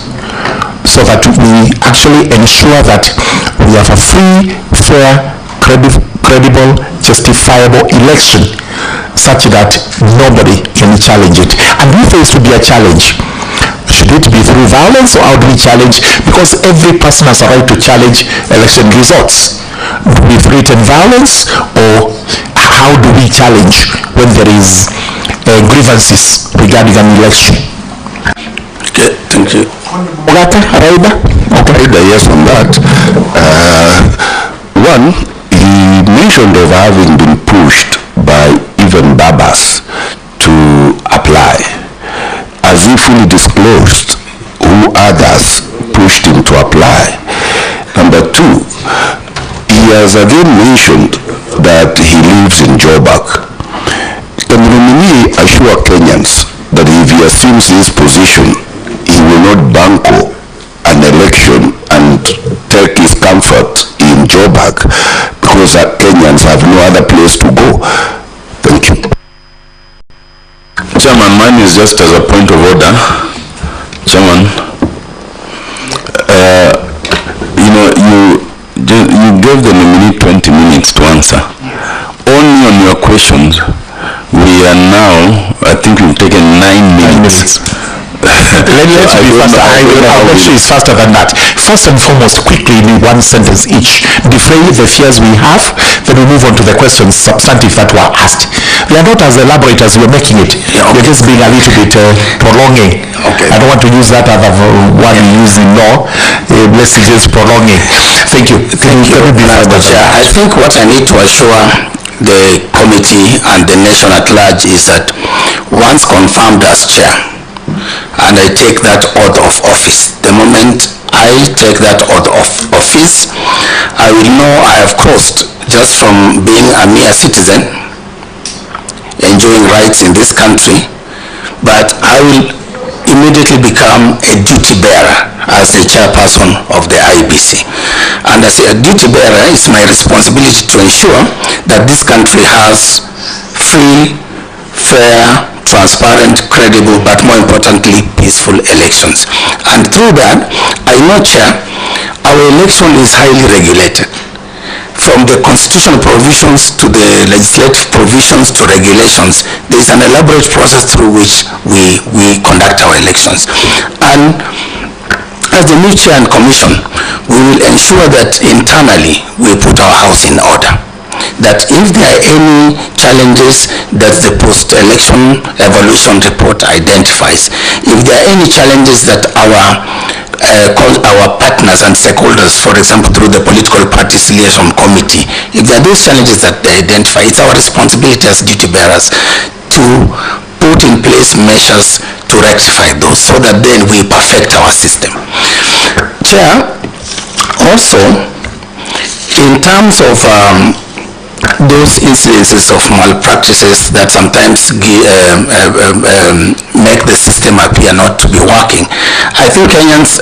S1: so that we actually ensure that we have a free, fair, credible, justifiable election, such that nobody can challenge it. And if there is to be a challenge, should it be through violence, or how do we challenge? Because every person has a right to challenge election results. With written violence, or how do we challenge when there is grievances regarding an election?
S5: Okay, thank you.
S1: Raila?
S2: Okay, yes, on that. One, he mentioned of having been pushed by even Babas to apply, as if he disclosed who others pushed him to apply. Number two, he has again mentioned that he lives in Joburg. Can the nominee assure Kenyans that if he assumes his position, he will not banco an election and take his comfort in Joburg, because Kenyans have no other place to go? Thank you.
S6: Chairman, mine is just as a point of order. Chairman, you gave the nominee 20 minutes to answer. Only on your questions, we are now, I think we've taken 9 minutes.
S1: Let's be faster. I'll bet you it's faster than that. First and foremost, quickly in one sentence each, defray the fears we have, then we move on to the questions substantive that were asked. They are not as elaborate as you're making it. They're just being a little bit prolonging.
S5: Okay.
S1: I don't want to use that other one you use in law. Let's just prolonging. Thank you.
S5: Thank you. I think what I need to assure the committee and the nation at large is that once confirmed as chair, and I take that oath of office, the moment I take that oath of office, I will know I have crossed just from being a mere citizen, enjoying rights in this country, but I will immediately become a duty bearer as the chairperson of the IEBC. And as a duty bearer, it's my responsibility to ensure that this country has free, fair, transparent, credible, but more importantly, peaceful elections. And through that, I know, Chair, our election is highly regulated. From the constitutional provisions to the legislative provisions to regulations, there is an elaborate process through which we conduct our elections. And as the new chair and commission, we will ensure that internally we put our house in order. That if there are any challenges that the post-election evaluation report identifies, if there are any challenges that our partners and stakeholders, for example, through the political parties liaison committee, if there are those challenges that they identify, it's our responsibility as duty bearers to put in place measures to rectify those, so that then we perfect our system. Chair, also, in terms of those incidences of malpractices that sometimes make the system appear not to be working, I think Kenyans,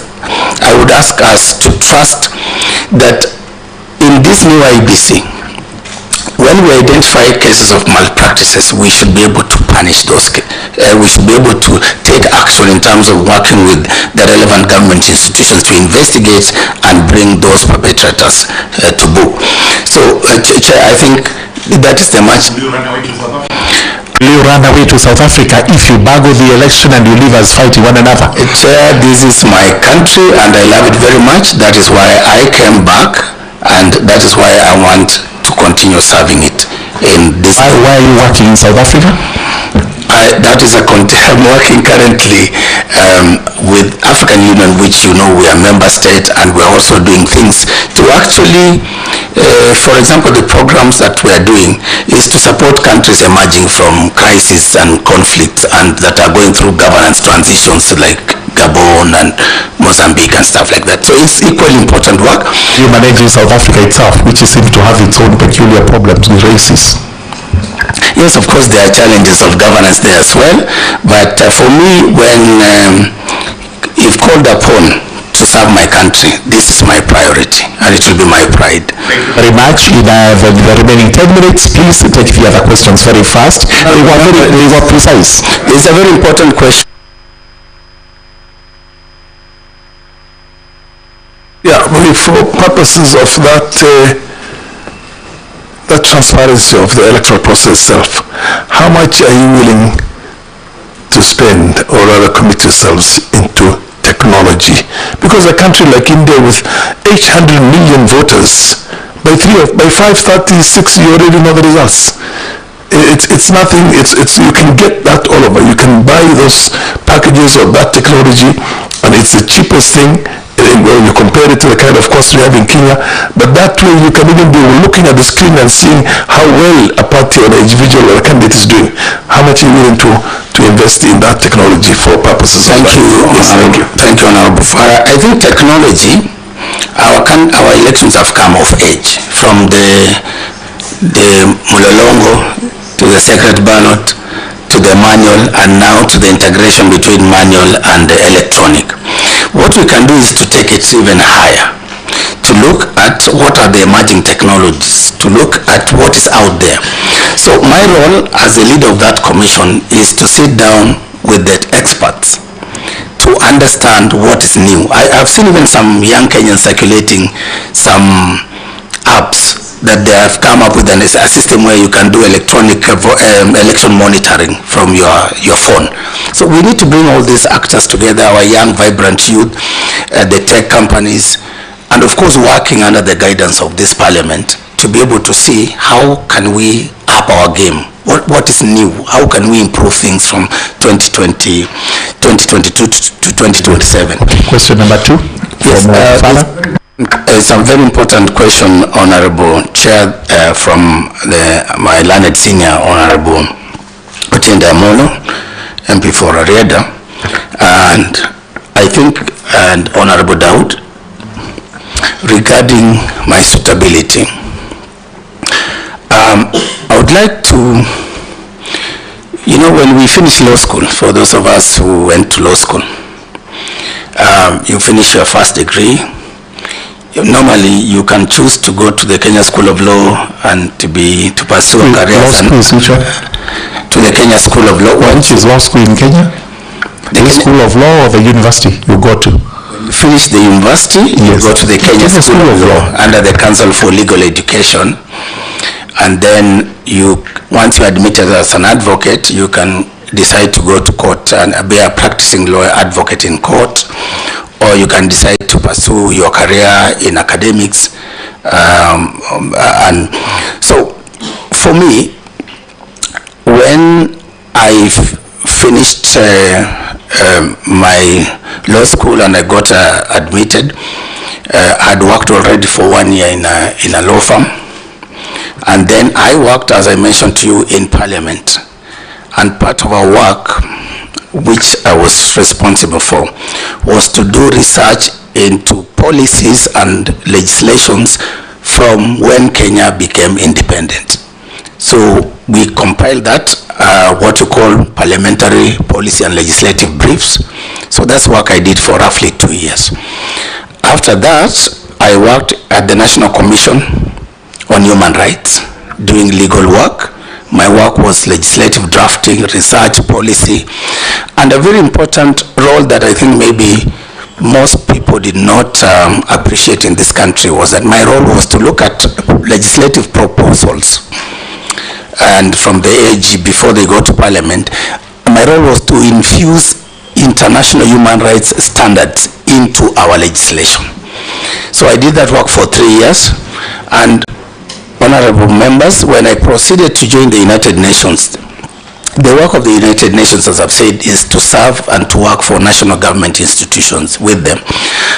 S5: I would ask us to trust that in this new IEBC, when we identify cases of malpractices, we should be able to punish those. We should be able to take action in terms of working with the relevant government institutions to investigate and bring those perpetrators to book. So, Chair, I think That is the match.
S1: Will you run away to South Africa if you bugger the election and you leave us fighting one another?
S5: Chair, this is my country and I love it very much. That is why I came back and that is why I want to continue serving it in this.
S1: Why are you working in South Africa?
S5: That is I'm working currently with African Union, which you know we are member state, and we're also doing things to actually, for example, the programs that we are doing is to support countries emerging from crisis and conflicts and that are going through governance transitions like Gabon and Mozambique and stuff like that. So it's equally important work.
S1: You manage in South Africa itself, which seems to have its own peculiar problems with races.
S5: Yes, of course, there are challenges of governance there as well. But for me, when if called upon to serve my country, this is my priority, and it will be my pride.
S1: Thank you very much. In the remaining 10 minutes, please take the other questions very fast. They were precise.
S5: It's a very important question.
S2: Yeah, for purposes of that the transparency of the electoral process itself, how much are you willing to spend or rather commit yourselves into technology? Because a country like India with 800 million voters, by 5:36 you already know the results. It's nothing, you can get that all over. You can buy those packages of that technology and it's the cheapest thing when you compare it to the kind of cost we have in Kenya. But that way you can even be looking at the screen and seeing how well a party or an individual or a candidate is doing. How much are you willing to invest in that technology for purposes
S5: Thank
S2: of
S5: you,
S2: yes, thank you.
S5: Thank you, Honorable Farah. I think technology, our elections have come of age. From the mulolongo to the secret ballot to the manual and now to the integration between manual and the electronic. What we can do is to take it even higher, to look at what are the emerging technologies, to look at what is out there. So my role as the leader of that commission is to sit down with the experts to understand what is new. I've seen even some young Kenyans circulating some apps that they have come up with a system where you can do electronic election monitoring from your phone. So we need to bring all these actors together, our young, vibrant youth, the tech companies, and of course working under the guidance of this parliament to be able to see how can we up our game. What is new? How can we improve things from 2022 to 2027?
S1: Question number 2.
S5: Yes, it's a very important question, Honorable Chair, from my learned senior, Honorable Otiende Amolo, MP for Arieda, and I think, and Honorable Daud, regarding my suitability. I would like to, you know, when we finish law school, for those of us who went to law school, you finish your first degree. Normally, you can choose to go to the Kenya School of Law and to pursue a career.
S1: Law school,
S5: to the Kenya School of Law.
S1: Which is law school in Kenya? The School of Law or the university you go to?
S5: When you finish the university, yes. You go to the Kenya School of Law under the Council for Legal Education. And then once you're admitted as an advocate, you can decide to go to court and be a practicing lawyer advocate in court. Or you can decide to pursue your career in academics. And so, for me, when I finished my law school and I got admitted, I'd worked already for 1 year in a law firm. And then I worked, as I mentioned to you, in Parliament. And part of our work, which I was responsible for, was to do research into policies and legislations from when Kenya became independent. So we compiled that, what you call parliamentary policy and legislative briefs. So that's work I did for roughly 2 years. After that, I worked at the National Commission on Human Rights, doing legal work. My work was legislative drafting, research, policy, and a very important role that I think maybe most people did not appreciate in this country was that my role was to look at legislative proposals and from the AG before they go to Parliament, my role was to infuse international human rights standards into our legislation. So I did that work for 3 years, and honorable members, when I proceeded to join the United Nations, the work of the United Nations, as I've said, is to serve and to work for national government institutions with them.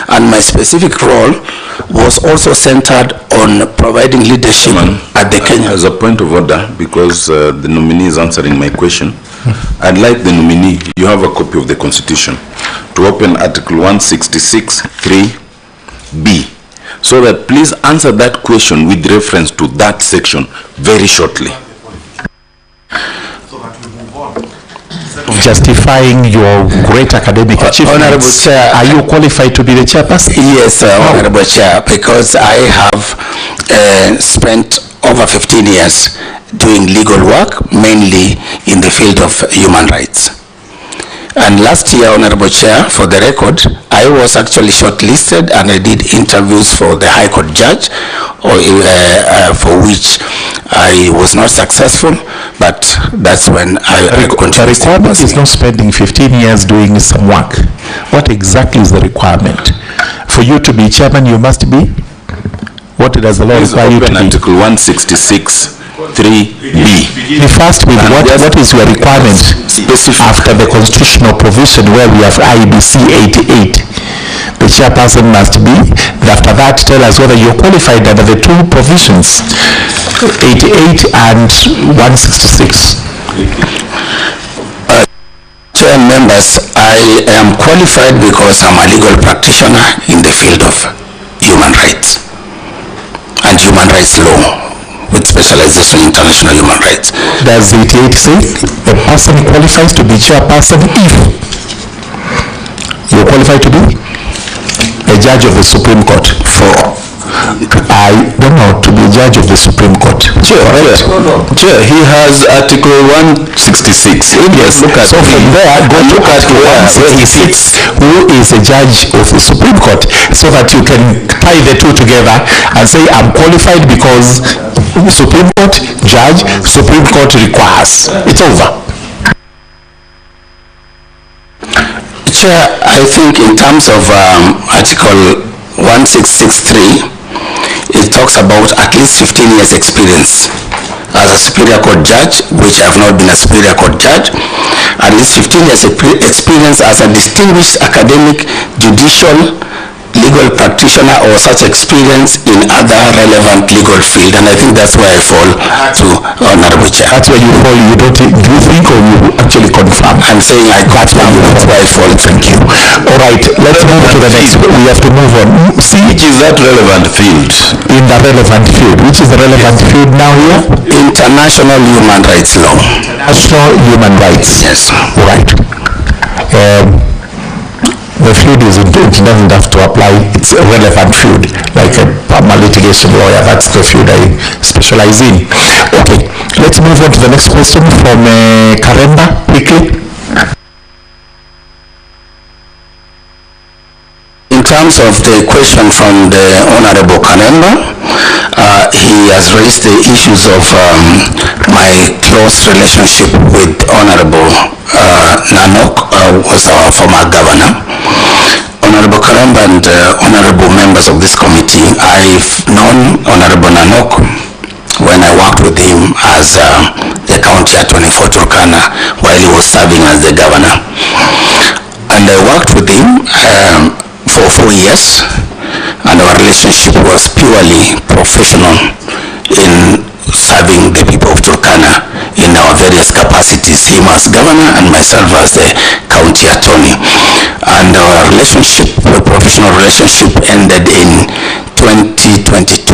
S5: And my specific role was also centered on providing leadership at the Kenya.
S6: As a point of order, because the nominee is answering my question, I'd like the nominee, you have a copy of the Constitution, to open Article 166, 3B, so that please answer that question with reference to that section very shortly.
S1: Justifying your great academic achievements.
S5: Honorable Chair,
S1: are you qualified to be the chairperson?
S5: Yes, Honorable Chair, because I have spent over 15 years doing legal work, mainly in the field of human rights. And last year, Honorable Chair, for the record, I was actually shortlisted and I did interviews for the High Court judge, for which I was not successful, but that's when I continued.
S1: The requirement is not spending 15 years doing some work. What exactly is the requirement? For you to be chairman, you must be? What does the law require you to be?
S6: Article 166, 3B.
S1: The first with what is your requirement after the constitutional provision where we have IEBC 88? The chairperson must be. After that, tell us whether you're qualified under the two provisions, 88 and 166.
S5: Chair and members, I am qualified because I'm a legal practitioner in the field of human rights and human rights law, with specialization in international human rights.
S1: Does 88 say the person qualifies to be chairperson if you're qualified to be a judge of the Supreme Court? I don't know, to be a judge of the Supreme Court.
S6: Chair, he has Article 166.
S1: Yes, so from there, go to Article 166, who is a judge of the Supreme Court, so that you can tie the two together and say, I'm qualified because Supreme Court, judge, Supreme Court requires. It's over.
S5: Chair, I think in terms of Article 1663, it talks about at least 15 years experience as a Superior Court judge, which I have not been a Superior Court judge, at least 15 years experience as a distinguished academic, judicial, legal practitioner, or such experience in other relevant legal field. And I think that's where I fall to Honorable Chair.
S1: That's where you fall. You don't think, do you think, or you actually confirm?
S5: I'm saying I confirm. That's where I fall. Thank you.
S1: All right, let's move to the next. We have to move on.
S6: See, which is that relevant field?
S1: In the relevant field. Which is the relevant field now here?
S5: International human rights law.
S1: International human rights.
S5: Yes.
S1: All right. The field is, it doesn't have to apply. It's a relevant field, like a litigation lawyer. That's the field I specialize in. Okay, let's move on to the next question from Karemba, quickly.
S5: In terms of the question from the Honorable Karemba, he has raised the issues of my close relationship with Honorable Nanok, was our former governor. Honorable Karemba and honorable members of this committee, I've known Honorable Nanok when I worked with him as the county attorney for Turkana while he was serving as the governor. And I worked with him for 4 years, and our relationship was purely professional in serving the people of Turkana in our various capacities, him as governor and myself as the county attorney. And our relationship, the professional relationship, ended in 2022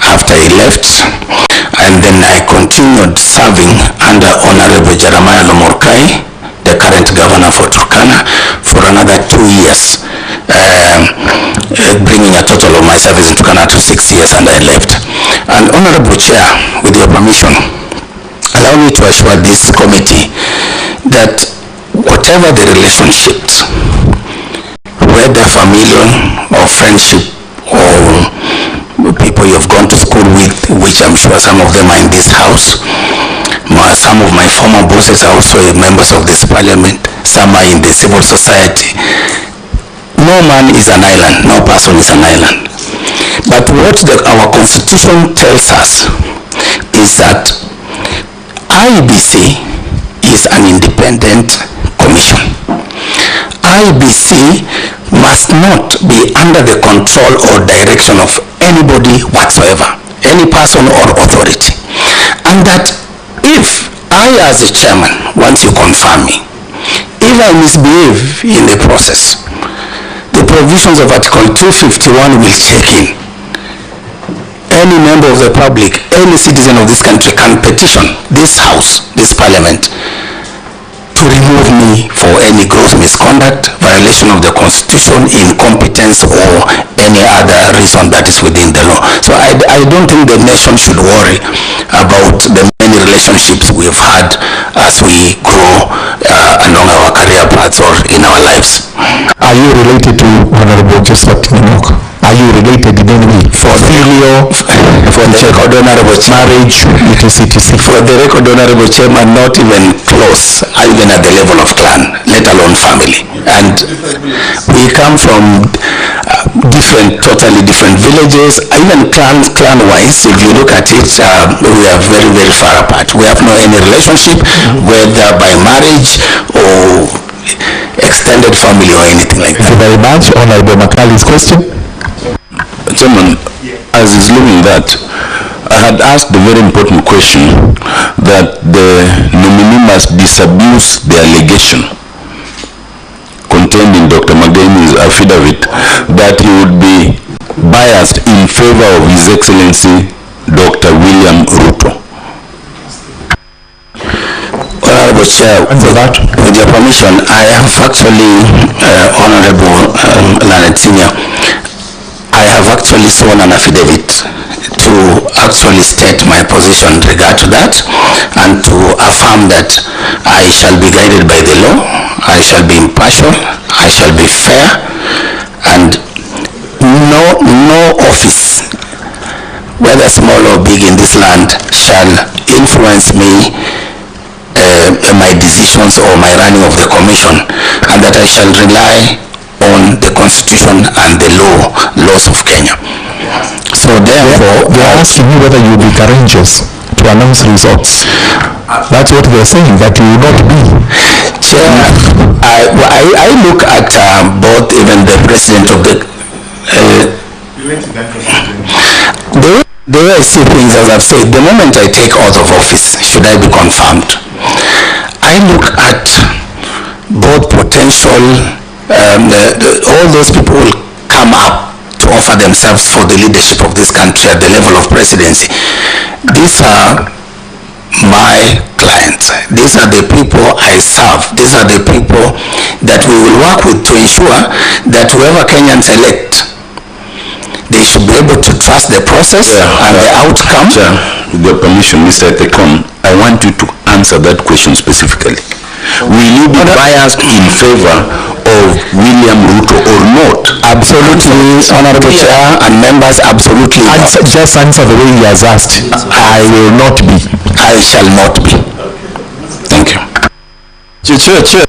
S5: after he left, and then I continued serving under Honorable Jeremiah Lomorkai, the current governor for Turkana, for another 2 years, bringing a total of my service in Turkana to 6 years, and I left. And Honorable Chair, with your permission, allow me to assure this committee that whatever the relationships, whether familial or friendship or people you have gone to school with, which I'm sure some of them are in this house. Some of my former bosses are also members of this parliament. Some are in the civil society. No man is an island, no person is an island. But what our constitution tells us is that IEBC is an independent commission. IEBC must not be under the control or direction of anybody whatsoever, any person or authority. And that if I as a chairman, once you confirm me, if I misbehave in the process, the provisions of Article 251 will check in. Any member of the public, any citizen of this country can petition this house, this parliament, to remove me for any gross misconduct, violation of the constitution, incompetence, or any other reason that is within the law. So I don't think the nation should worry about the many relationships we've had as we grow along our career paths or in our lives.
S1: Are you related to Honorable Joseph Tinok? Are you related in any way? For filial, for the record, Honorable marriage, etc.
S5: For the record, Honorable Chairman, not even close, even at the level of clan, let alone family. And we come from totally different villages, even clan-wise. If you look at it, we are very, very far apart. We have no any relationship, whether by marriage or extended family or anything like that.
S1: Thank you very much. Honorable Makali's question.
S6: Chairman, as is looking that, I had asked the very important question that the nominee must disabuse the allegation contained in Dr. Magdaleni's affidavit that he would be biased in favor of His Excellency Dr. William Ruto.
S5: Honorable Chair, with your permission, I have actually, Honorable Leonard Senior, I have actually sworn an affidavit to actually state my position in regard to that and to affirm that I shall be guided by the law, I shall be impartial, I shall be fair, and no office, whether small or big in this land, shall influence me, my decisions or my running of the commission, and that I shall rely on the constitution and the laws of Kenya. So therefore,
S1: they are asking you whether you will be courageous to announce results. That's what they're saying, that you will not be.
S5: Chair, I look at both, even the president of the way I see things, as I've said, the moment I take oath of office, should I be confirmed, I look at both potential, all those people will come up to offer themselves for the leadership of this country at the level of presidency. These are my clients. These are the people I serve. These are the people that we will work with to ensure that whoever Kenyans elect, they should be able to trust the process and the outcome.
S6: With your permission, Mr. Tekon, I want you to answer that question specifically. Will you be biased in favor of William Ruto or not?
S5: Absolutely, Honorable Chair and members, absolutely not.
S1: Just answer the way he has asked. I will not be.
S5: I shall not be. Thank you.
S6: Chair.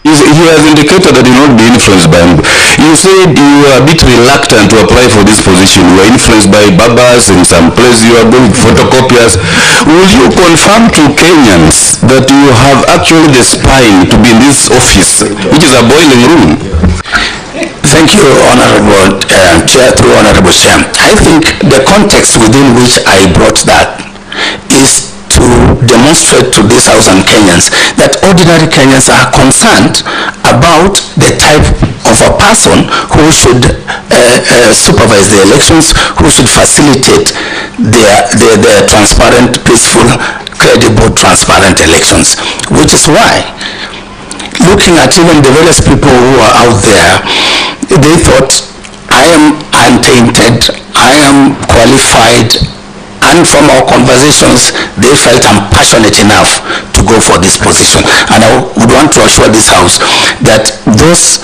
S6: He has indicated that he will not be influenced by him. You said you were a bit reluctant to apply for this position. You were influenced by Babas in some place. You are going photocopiers. Will you confirm to Kenyans that you have actually the spine to be in this office, which is a boiling room?
S5: Thank you, Honorable Chair, through Honorable Chair. I think the context within which I brought that is to demonstrate to this House and Kenyans that ordinary Kenyans are concerned about the type of a person who should supervise the elections, who should facilitate their transparent, peaceful, credible, transparent elections. Which is why, looking at even the various people who are out there, they thought, I am untainted, I am qualified, and from our conversations, they felt I'm passionate enough to go for this position. And I would want to assure this House that those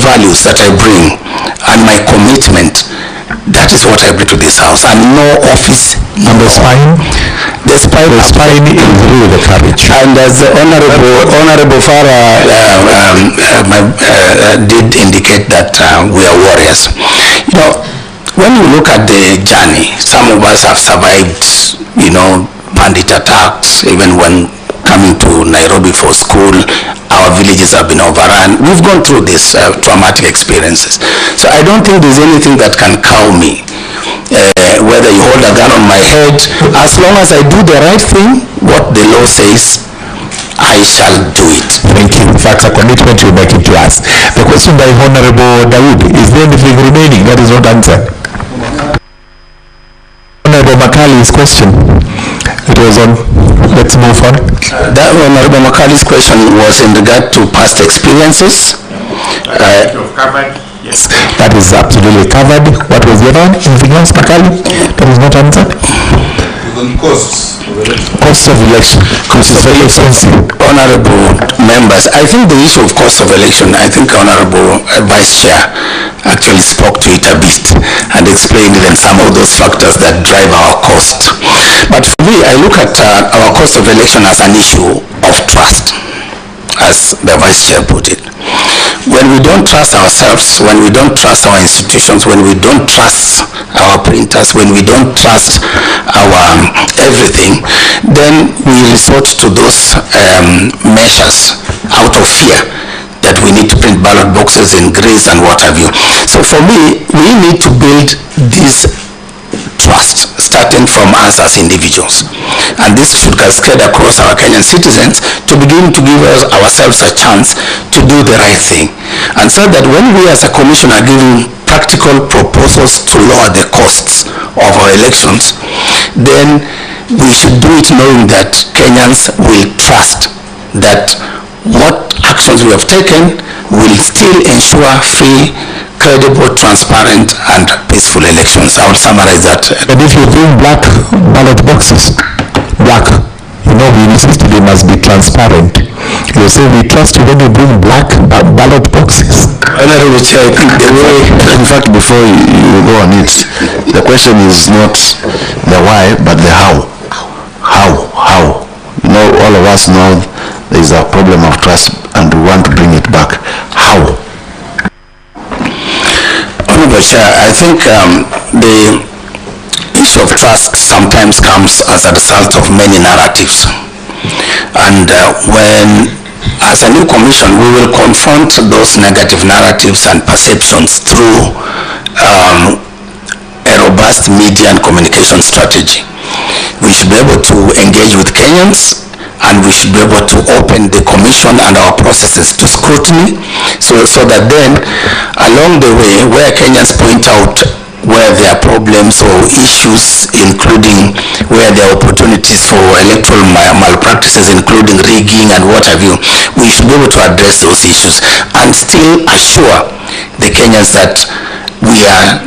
S5: values that I bring and my commitment That is what I bring to this house, and no office.
S1: And the spine?
S5: The spine
S1: is really the courage.
S5: And as the Honorable Farah did indicate that we are warriors. You know, when you look at the journey, some of us have survived, you know, bandit attacks, even when coming to Nairobi for school, our villages have been overrun. We've gone through these traumatic experiences. So I don't think there's anything that can cow me. Whether you hold a gun on my head, as long as I do the right thing, what the law says, I shall do it.
S1: Thank you. That's a commitment you're making to us. The question by Honorable Dawood, is there anything remaining that is not answered? Honorable Makali's question. It was on. Let's move on.
S5: That Honorable Makali's question was in regard to past experiences.
S1: Yes, that is absolutely covered. What was the other one? Anything else, Makali? That is not answered?
S6: Costs
S1: of election. Cost of election.
S5: Honorable members, I think the issue of cost of election, I think Honorable Vice Chair actually spoke to it a bit and explained even some of those factors that drive our cost. But for me, I look at our cost of election as an issue of trust, as the Vice Chair put it. When we don't trust ourselves, when we don't trust our institutions, when we don't trust our printers, when we don't trust our everything, then we resort to those measures out of fear that we need to print ballot boxes in grays and what have you. So for me, we need to build this trust starting from us as individuals, and this should cascade across our Kenyan citizens to begin to give ourselves a chance to do the right thing, and so that when we as a commission are giving practical proposals to lower the costs of our elections, then we should do it knowing that Kenyans will trust that what actions we have taken will still ensure free, credible, transparent, and peaceful elections. I will summarize that.
S1: And if you bring black ballot boxes, black, you know, we insist they must be transparent. You say we trust you when you bring black ballot boxes.
S8: Honorable Chair, I think the way, in fact, before you go on it, the question is not the why, but the how. How? You know, all of us know there is a problem of trust and we want to bring it back. How?
S5: Honorable Chair, I think the issue of trust sometimes comes as a result of many narratives. And when, as a new commission, we will confront those negative narratives and perceptions through a robust media and communication strategy. We should be able to engage with Kenyans, and we should be able to open the commission and our processes to scrutiny, so that then along the way where Kenyans point out where there are problems or issues, including where there are opportunities for electoral malpractices, including rigging and what have you, we should be able to address those issues and still assure the Kenyans that we are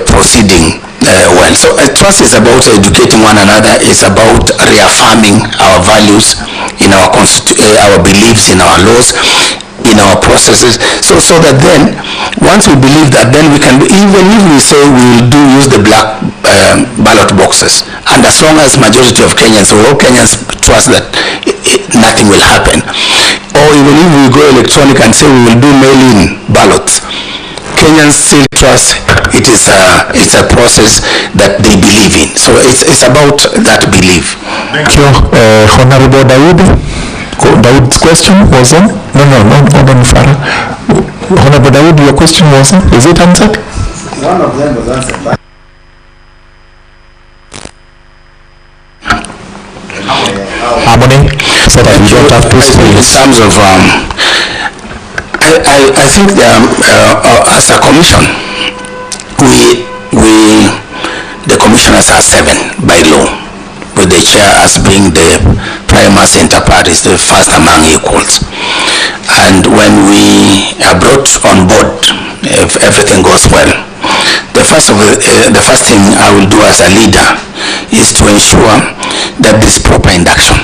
S5: proceeding well. So trust is about educating one another, it's about reaffirming our values in our beliefs in our laws, in our processes, so that then once we believe that, then we can, even if we say we will use the black ballot boxes, and as long as majority of Kenyans or all Kenyans trust that nothing will happen, or even if we go electronic and say we will do mail-in ballots, Kenyans still trust it is a process that they believe in. So it's about that belief.
S1: Thank you. Honorable Dawood. Dawood's question was on? No, Farah. Honorable Dawood, your question was on? Is it answered?
S8: One of them was answered.
S1: Harmony, so that we don't have to speak.
S5: In terms of I think as a commission, the commissioners are 7 by law, with the chair as being the primus inter pares, the first among equals. And when we are brought on board, if everything goes well, the first thing I will do as a leader is to ensure that there is proper induction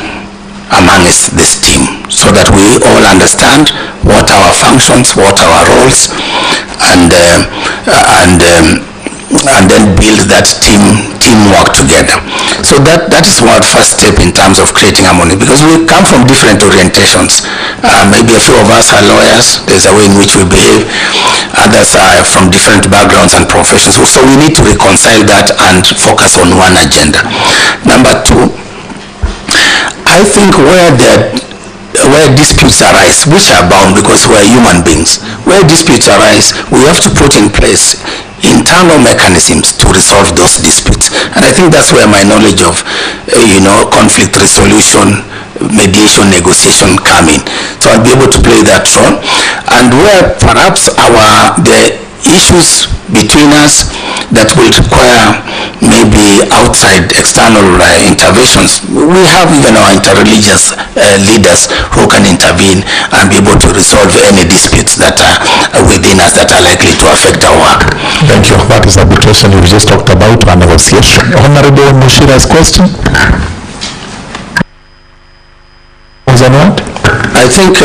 S5: amongst this team, so that we all understand what our functions, what our roles, and and then build that teamwork together. So that is one first step in terms of creating harmony, because we come from different orientations. Maybe a few of us are lawyers, there's a way in which we behave, others are from different backgrounds and professions, so we need to reconcile that and focus on one agenda. Number two, I think where disputes arise, which are bound because we are human beings, where disputes arise, we have to put in place internal mechanisms to resolve those disputes. And I think that's where my knowledge of conflict resolution, mediation, negotiation come in. So I'll be able to play that role. And where perhaps the issues between us that will require maybe outside external interventions, we have even our interreligious leaders who can intervene and be able to resolve any disputes that are within us that are likely to affect our work.
S1: Thank you. That is arbitration you just talked about, and negotiation. Honorable Mushira's question was on what?
S5: I think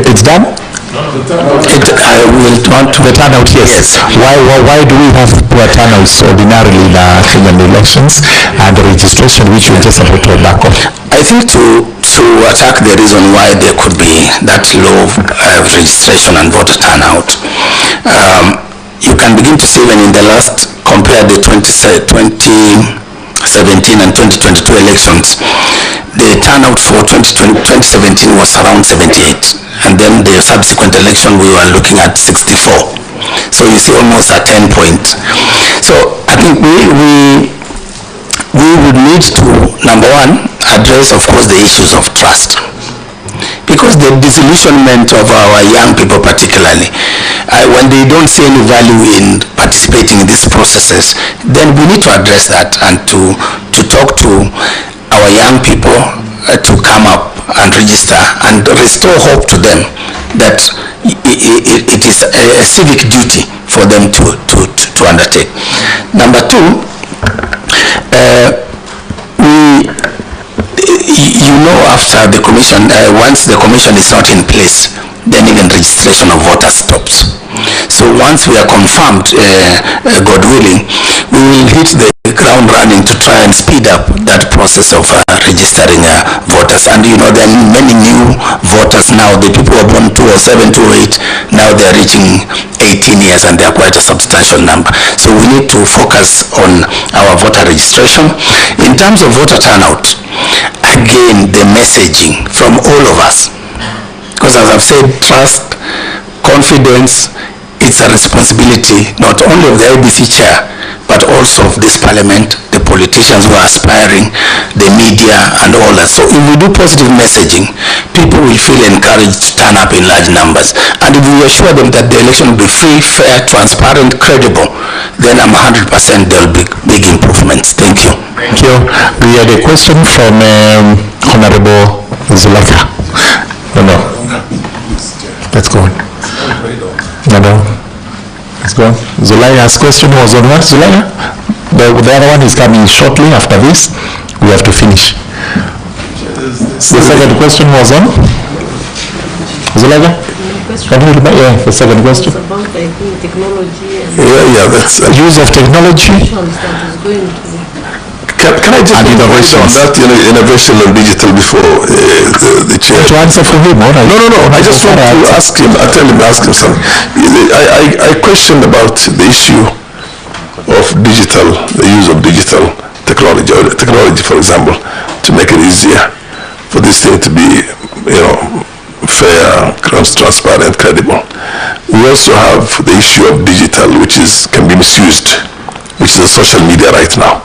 S1: it's done.
S5: I will want to
S1: the turnout, yes. Why do we have poor turnouts ordinarily in Kenyan elections, and the registration which you just about to back off?
S5: I think to attack the reason why there could be that low registration and voter turnout, you can begin to see when in the last, compare the 2017 and 2022 elections, the turnout for 2017 was around 78, and then the subsequent election we were looking at 64. So you see almost a 10 point. So I think we would need to, number one, address of course the issues of trust, because the disillusionment of our young people particularly, when they don't see any value in participating in these processes, then we need to address that and to talk to our young people to come up and register and restore hope to them that it is a civic duty for them to undertake. Number two, after the commission, once the commission is not in place, then even registration of voters stops. So once we are confirmed, God willing, we will hit the ground running to try and speed up that process of registering voters. And there are many new voters now. The people who are born 2007, 2008, now they are reaching 18 years and they are quite a substantial number. So we need to focus on our voter registration. In terms of voter turnout, again, the messaging from all of us, because as I've said, trust, confidence, it's a responsibility not only of the IEBC chair, but also of this parliament, the politicians who are aspiring, the media and all that. So if we do positive messaging, people will feel encouraged to turn up in large numbers. And if we assure them that the election will be free, fair, transparent, credible, then I'm 100% there will be big improvements. Thank you.
S1: Thank you. We had a question from Honorable Zulaka. No. Let's go on. No. Let's go on. Zulaya's question was on what? Zulaya? The other one is coming shortly after this. We have to finish. The second question was on? Zulaya? Can you remember? Yeah, the second question.
S3: It's about, I think, technology.
S1: Yeah, that's use of technology.
S2: Can I just innovation on that, innovation on digital before the chair?
S1: To answer for him, or
S2: No. I just want to ask him, ask him something. I questioned about the issue of digital, the use of digital technology, or technology, for example, to make it easier for this thing to be, fair, transparent, credible. We also have the issue of digital, which can be misused, which is the social media right now.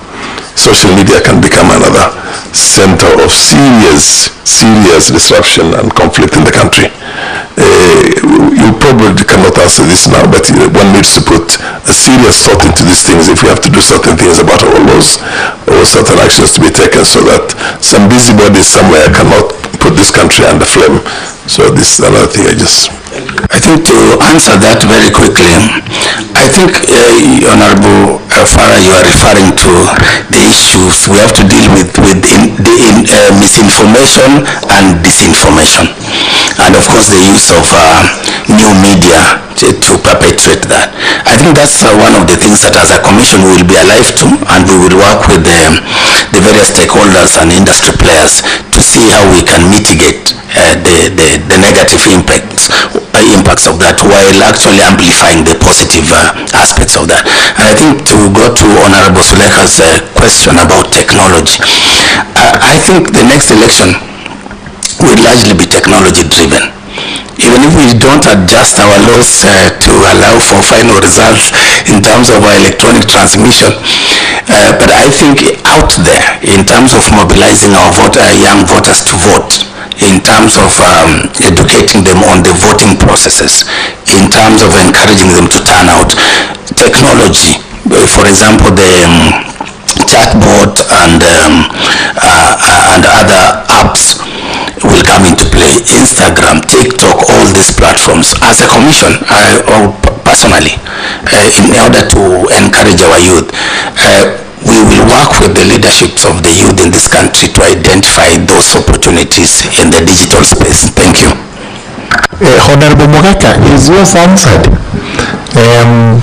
S2: Social media can become another center of serious disruption and conflict in the country. You probably cannot answer this now, but one needs to put a serious thought into these things if we have to do certain things about all those, or certain actions to be taken, so that some busybodies somewhere cannot put this country under flame. So this is another thing I think to answer that very quickly, I think Honorable Farah, you are referring to the issues we have to deal with misinformation and disinformation, and of course the use of new media to perpetrate that.
S5: I think that's one of the things that as a commission we will be alive to, and we will work with the various stakeholders and industry players to see how we can mitigate the negative impacts of that, while actually amplifying the positive aspects of that. And I think to go to Honorable Suleka's question about technology, I think the next election will largely be technology driven. Even if we don't adjust our laws to allow for final results in terms of our electronic transmission, but I think out there, in terms of mobilizing our young voters to vote, in terms of educating them on the voting processes, in terms of encouraging them to turn out, technology, for example, the chatbot and other apps will come into play. Instagram, TikTok, all these platforms. As a commission, or personally, in order to encourage our youth, we will work with the leaderships of the youth in this country to identify those opportunities in the digital space. Thank you.
S1: Honorable Mogaka, is yours answered?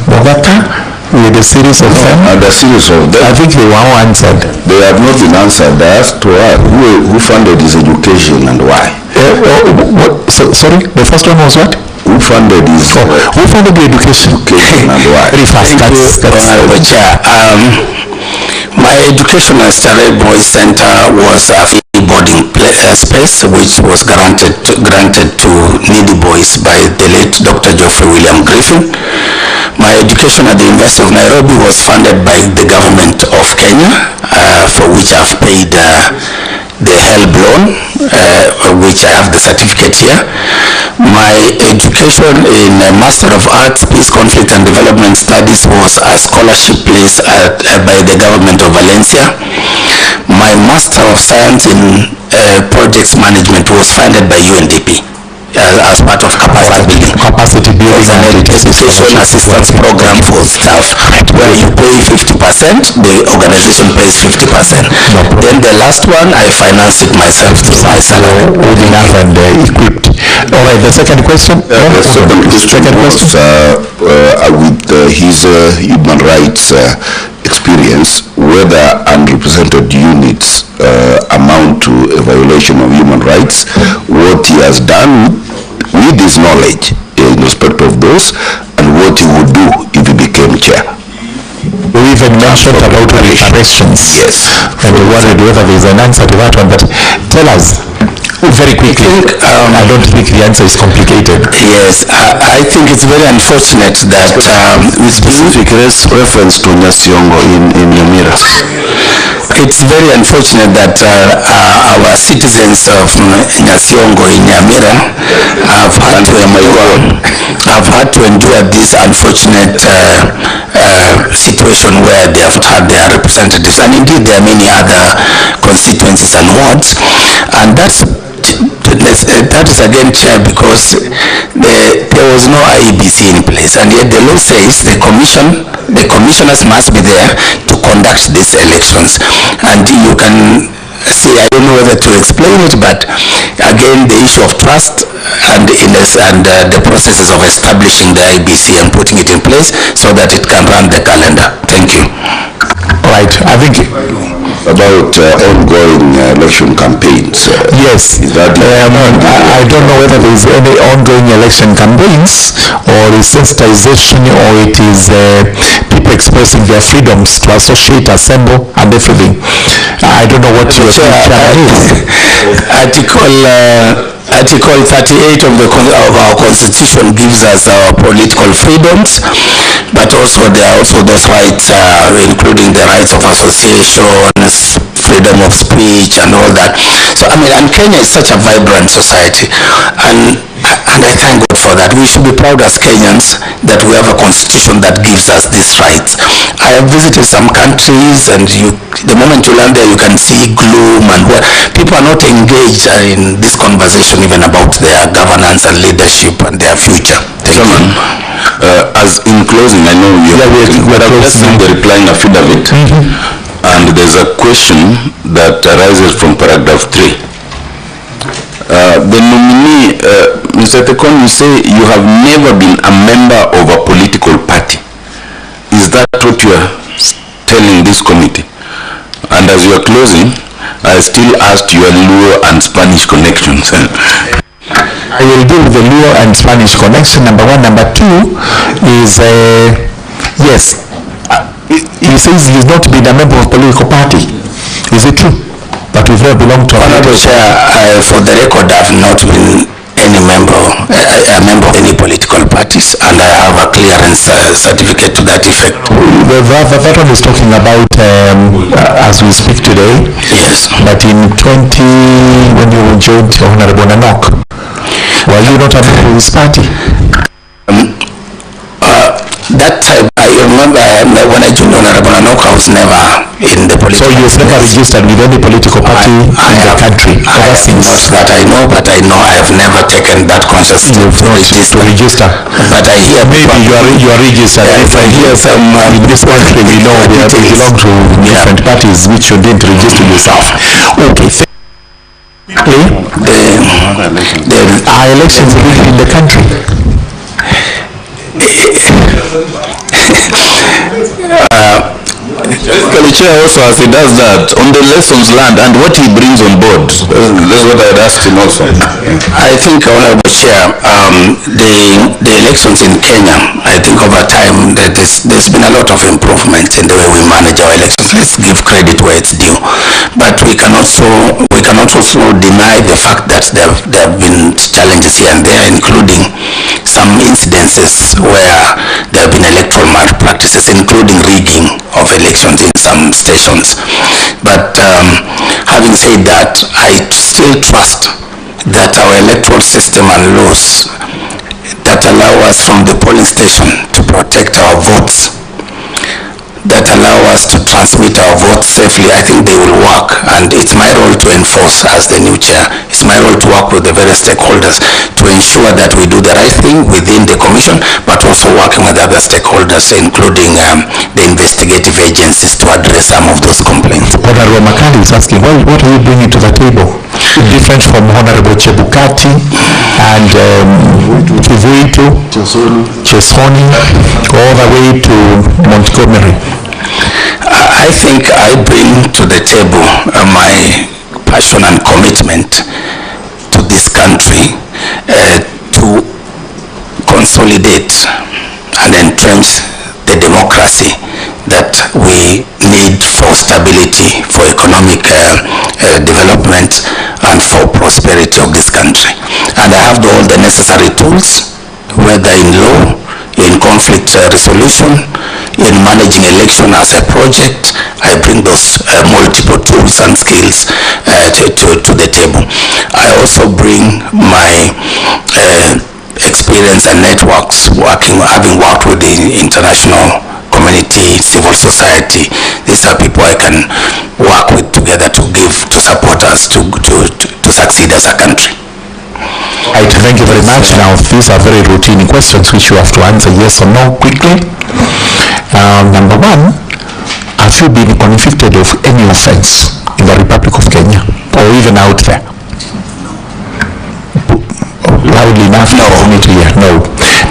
S1: Mogaka, with a series of them?
S6: And a series of them.
S1: I think they were all answered.
S6: They have not been answered. They asked who funded his education and why.
S1: Sorry, the first one was what?
S6: Who funded his
S1: who funded the education?
S6: And why?
S1: Very fast.
S5: Honorable Chair. My education at Starry Boys Center was a free boarding space which was granted to needy boys by the late Dr. Geoffrey William Griffin. My education at the University of Nairobi was funded by the government of Kenya, for which I've paid the HELB loan, which I have the certificate here. My education in Master of Arts, Peace, Conflict and Development Studies was a scholarship placed by the government of Valencia. My Master of Science in Projects Management was funded by UNDP. As part of capacity building and education assistance program for staff, where you pay 50%, the organization pays 50%. Then the last one, I financed it myself through my salary.
S1: Good enough and equipped. All right, the second question.
S6: The second question was with his human rights experience, whether unrepresented units amount to a violation of human rights, what he has done with his knowledge in respect of those, and what he would do if he became chair.
S1: We even mentioned about reparations.
S6: Yes.
S1: And we wondered whether there is an answer to that one, but tell us very quickly. I don't think the answer is complicated.
S5: Yes, I think it's very unfortunate that
S6: with specific reference to Nyasiongo in Nyamira.
S5: It's very unfortunate that our citizens of Nyasiongo in Nyamira have had to endure this unfortunate situation where they have had their representatives, and indeed there are many other constituencies and wards, and that is again, Chair, because there was no IEBC in place, and yet the law says the commissioners must be there to conduct these elections. And you can see, I don't know whether to explain it, but again, the issue of trust and the processes of establishing the IEBC and putting it in place so that it can run the calendar. Thank you.
S1: Right, I think
S6: about ongoing election campaigns.
S1: Yes, I don't know whether there is any ongoing election campaigns, or is sensitization, or it is people expressing their freedoms to associate, assemble, and everything. I don't know what your plan is.
S5: Article 38 of our Constitution gives us our political freedoms, but also there are also those rights, including the rights of association, freedom of speech, and all that. So, I mean, and Kenya is such a vibrant society, and I thank God for that. We should be proud as Kenyans that we have a constitution that gives us these rights. I have visited some countries, and the moment you land there, you can see gloom, and people are not engaged in this conversation even about their governance and leadership and their future. Thank you.
S6: As in closing, I know we're just seeing the replying affidavit, and there's a question that arises from paragraph 3. The nominee, Mr. Tekon, you say you have never been a member of a political party. that what you are telling this committee? And as you are closing, I still asked your Luo and Spanish connections.
S1: I will deal with the Luo and Spanish connection, number one. Number two is, yes, he says he's not been a member of political party. Is it true? But we've never belonged to a
S5: Honorable Chair, for the record, I've not been any member, a member of any political parties, and I have a clearance certificate to that effect.
S1: That one is talking about as we speak today.
S5: Yes.
S1: But in when you joined Honorable Nanok, were you not a member of this party?
S5: That time, I remember when I joined Honorable Nanok, I was never in the political.
S1: So you've never registered with any political party in the country?
S5: Not that I know, but I know I have never taken that conscious step to register. But I hear
S1: maybe you are registered.
S5: Yeah,
S1: if I hear some in this country, we know we belong to different parties which you didn't register yourself. Okay. Are elections in the country?
S6: The chair also, as he does that, on the lessons learned and what he brings on board. That's what I had asked him also.
S5: I think, Honorable Chair, the elections in Kenya, I think over time there's been a lot of improvement in the way we manage our elections. Let's give credit where it's due. But we cannot also deny the fact that there have been challenges here and there, including some incidences where there have been electoral malpractices, including rigging of elections in some stations. But having said that, I still trust that our electoral system and laws that allow us from the polling station to protect our votes, that allow us to transmit our votes safely, I think they will work. And it's my role to enforce as the new chair. It's my role to work with the various stakeholders to ensure that we do the right thing within the commission, but also working with other stakeholders, including the investigative agencies, to address some of those complaints.
S1: Honorable Makali is asking, what are you bringing to the table? Different from Honorable Chebukati and Kivuito, Chesoni, all the way to Montgomery.
S5: I think I bring to the table my passion and commitment to this country to consolidate and entrench the democracy that we need for stability, for economic development, and for prosperity of this country. And I have all the necessary tools, whether in law, in conflict resolution, in managing election as a project. I bring those multiple tools and skills to the table. I also bring my experience and networks, having worked with the international community, civil society. These are people I can work with together to support us to succeed as a country.
S1: Right, thank you very much. Now, these are very routine questions which you have to answer yes or no quickly. Number one, have you been convicted of any offense in the Republic of Kenya or even out there? Loudly enough for me to hear. No.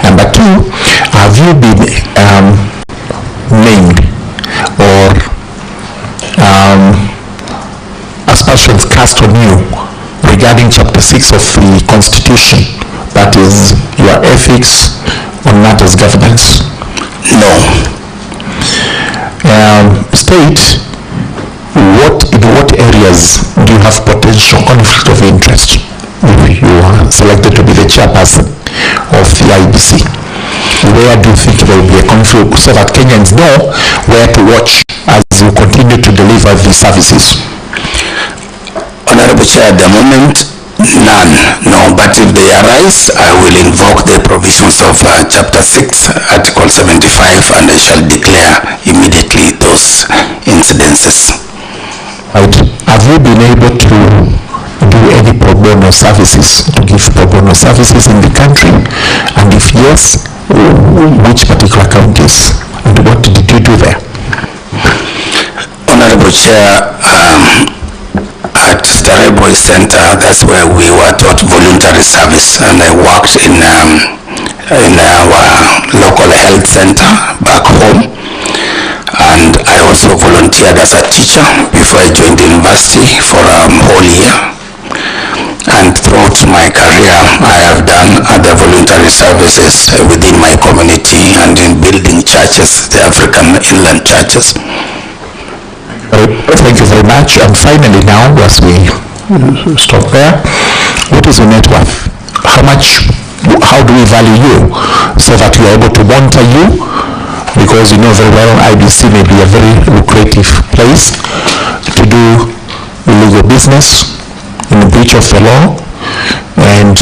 S1: Number two, have you been named or aspersions cast on you regarding chapter 6 of the Constitution, that is your ethics on matters governance?
S5: No.
S1: State, in what areas do you have potential conflict of interest if you are selected to be the chairperson of the IEBC? Where do you think there will be a conflict so that Kenyans know where to watch as you continue to deliver these services?
S5: Honorable Chair, at the moment, none. No, but if they arise, I will invoke the provisions of Chapter 6, Article 75, and I shall declare immediately those incidences.
S1: Right. Have you been able to do any pro bono services, to give pro bono services in the country? And if yes, which particular counties? And what did you do there?
S5: Honorable Chair, at Starehe Boys Center, that's where we were taught voluntary service, and I worked in our local health center back home. also volunteered as a teacher before I joined the university for a whole year. And throughout my career, I have done other voluntary services within my community and in building churches, the African inland churches.
S1: Thank you very much. And finally now, as we stop there, what is your net worth? How do we value you so that we are able to monitor you? Because you know very well IBC may be a very lucrative place to do illegal business in the breach of the law and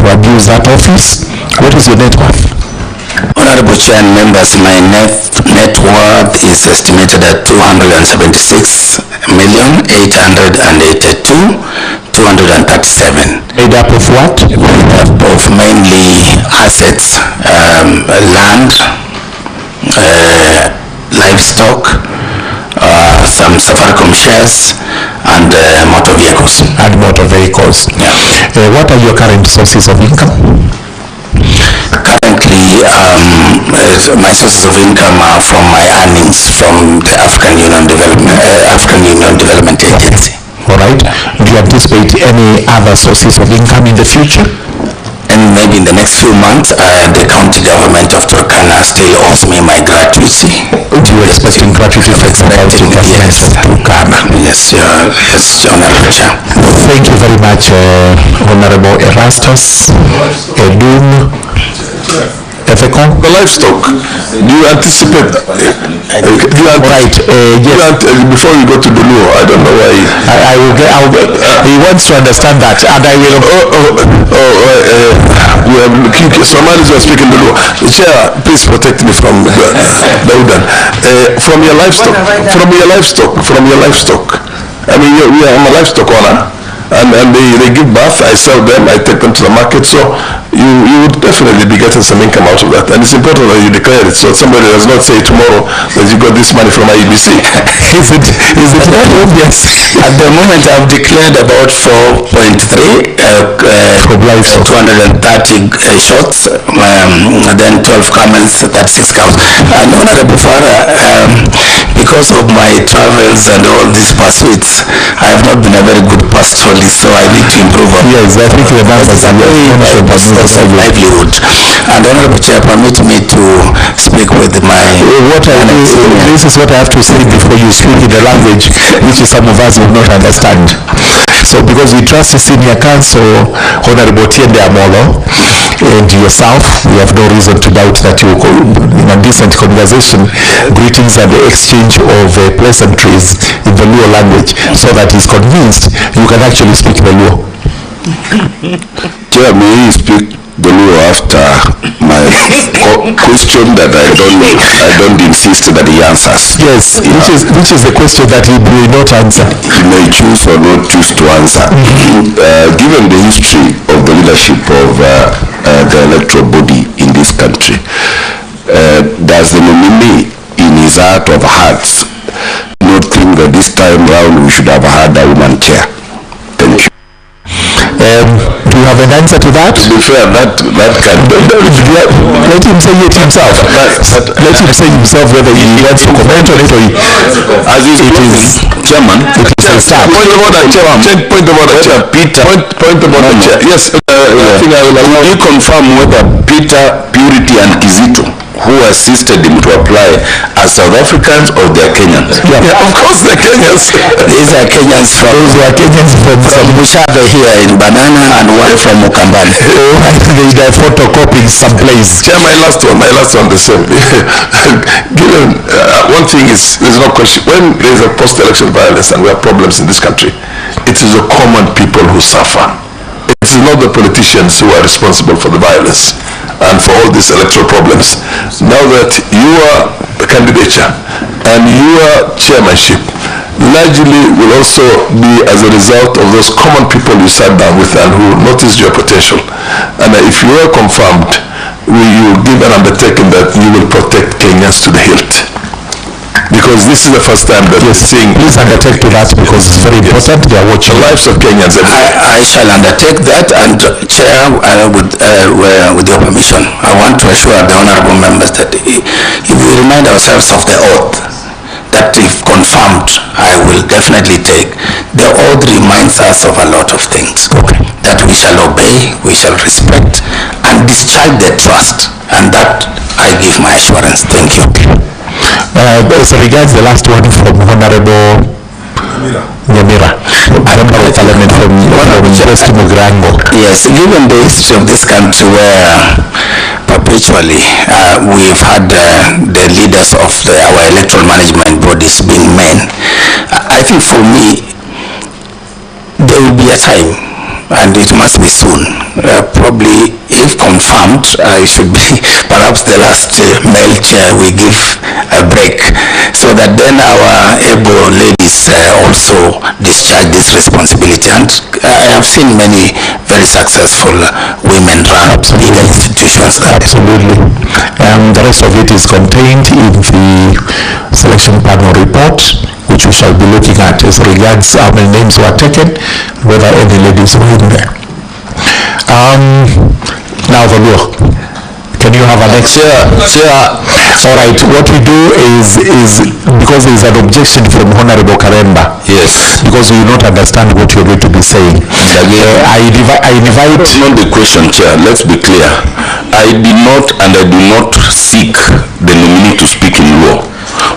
S1: to abuse that office. What is your net worth?
S5: Honorable Chair and members, my net worth is estimated at 276,882,237.
S1: Made up of what?
S5: Made up of mainly assets, land, livestock, some Safaricom shares, and motor vehicles.
S1: And motor vehicles.
S5: Yeah.
S1: What are your current sources of income?
S5: Currently, my sources of income are from my earnings from the African Union Development Agency.
S1: All right. Do you anticipate any other sources of income in the future?
S5: And maybe in the next few months, the county government of Turkana still owes me my gratuity.
S1: You were expecting gratuity from the county government of Turkana?
S5: Yes, Honorable Chair.
S1: Thank you very much, Honorable Erastus Edum.
S2: The livestock, do you anticipate? Before you go to the law, I don't know why.
S1: I will get. He wants to understand that, and I will.
S2: Somebody is speaking the law. Chair, please protect me from Daudan. From your livestock. I mean, I'm a livestock owner. And they give birth, I sell them, I take them to the market, so you would definitely be getting some income out of that. And it's important that you declare it, so somebody does not say tomorrow that you got this money from IEBC.
S1: Is it not obvious?
S5: At the moment, I've declared about 4.3 from livestock, 230 shots, then 12 camels, 36 cows. And Honorable Farah, because of my travels and all these pursuits, I have not been a very good pastoralist, so I need to improve on.
S1: Yes, I think the numbers are
S5: source of livelihood. And Honorable Chair, permit me to speak with my...
S1: This is what I have to say before you speak in the language which some of us will not understand. So because we trust the senior counsel, Honorable Tiende Amolo, and yourself, we have no reason to doubt that you, in a decent conversation, greetings and the exchange of pleasantries in the Luo language, so that he's convinced you can actually speak the Luo.
S6: Chair, may he speak the Luo after my question that I don't insist that he answers.
S1: Yes, which is the question that he will not answer.
S6: He may choose or not choose to answer. Given the history of the leadership of the electoral body in this country, does the nominee in his heart of hearts not think that this time round we should have had a woman chair? Thank you.
S1: Do you have an answer to that?
S6: To be fair, that can...
S1: Let him say it himself. Let him say himself whether he wants to comment on it or he...
S6: As it is, Chairman,
S1: it is a start.
S2: Point of order, Chair. Point of order, Chair.
S6: Peter.
S2: Point of order, Chair. Yes, I think I will allow...
S6: Will you confirm whether Peter, Purity and Kizito, who assisted him to apply, are South Africans or they are Kenyans?
S2: Yeah, of course they're Kenyans.
S5: These are Kenyans from...
S1: Those are Kenyans from
S5: Mushabe here in Banana and one from Mukambani.
S1: They are photocopying someplace.
S2: Chair, my last one the same. Given, one thing is, there's no question, when there is a post-election violence and we have problems in this country, it is the common people who suffer. It is not the politicians who are responsible for the violence and for all these electoral problems. Now that your candidature and your chairmanship largely will also be as a result of those common people you sat down with and who noticed your potential. And if you are confirmed, you give an undertaking that you will protect Kenyans to the hilt. Because this is the first time that we're seeing...
S1: Please undertake to that because it's very important. They are watching
S2: the lives of Kenyans.
S5: I shall undertake that, and Chair, with your permission, I want to assure the honorable members that if we remind ourselves of the oath that if confirmed, I will definitely take. The oath reminds us of a lot of things. That we shall obey, we shall respect, and discharge the trust. And that I give my assurance. Thank you.
S1: As regards the last one from Honorable Nyamira, Member of Parliament from West Mugrango.
S5: Yes, given the history of this country where perpetually we've had the leaders of our electoral management bodies being men, I think for me there will be a time, and it must be soon, probably if confirmed, I should be perhaps the last male chair we give a break, so that then our able ladies also discharge this responsibility. And I have seen many very successful women run legal institutions.
S1: Absolutely. The rest of it is contained in the selection panel report, which we shall be looking at as regards how many names were taken, whether any ladies were in there. Now the law. Can you have an next? All right. What we do is because there is an objection from Honorable Karemba.
S6: Yes.
S1: Because we do not understand what you're going to be saying. I invite.
S6: That's not the question, Chair. Let's be clear. I did not and I do not seek the nominee to speak in law.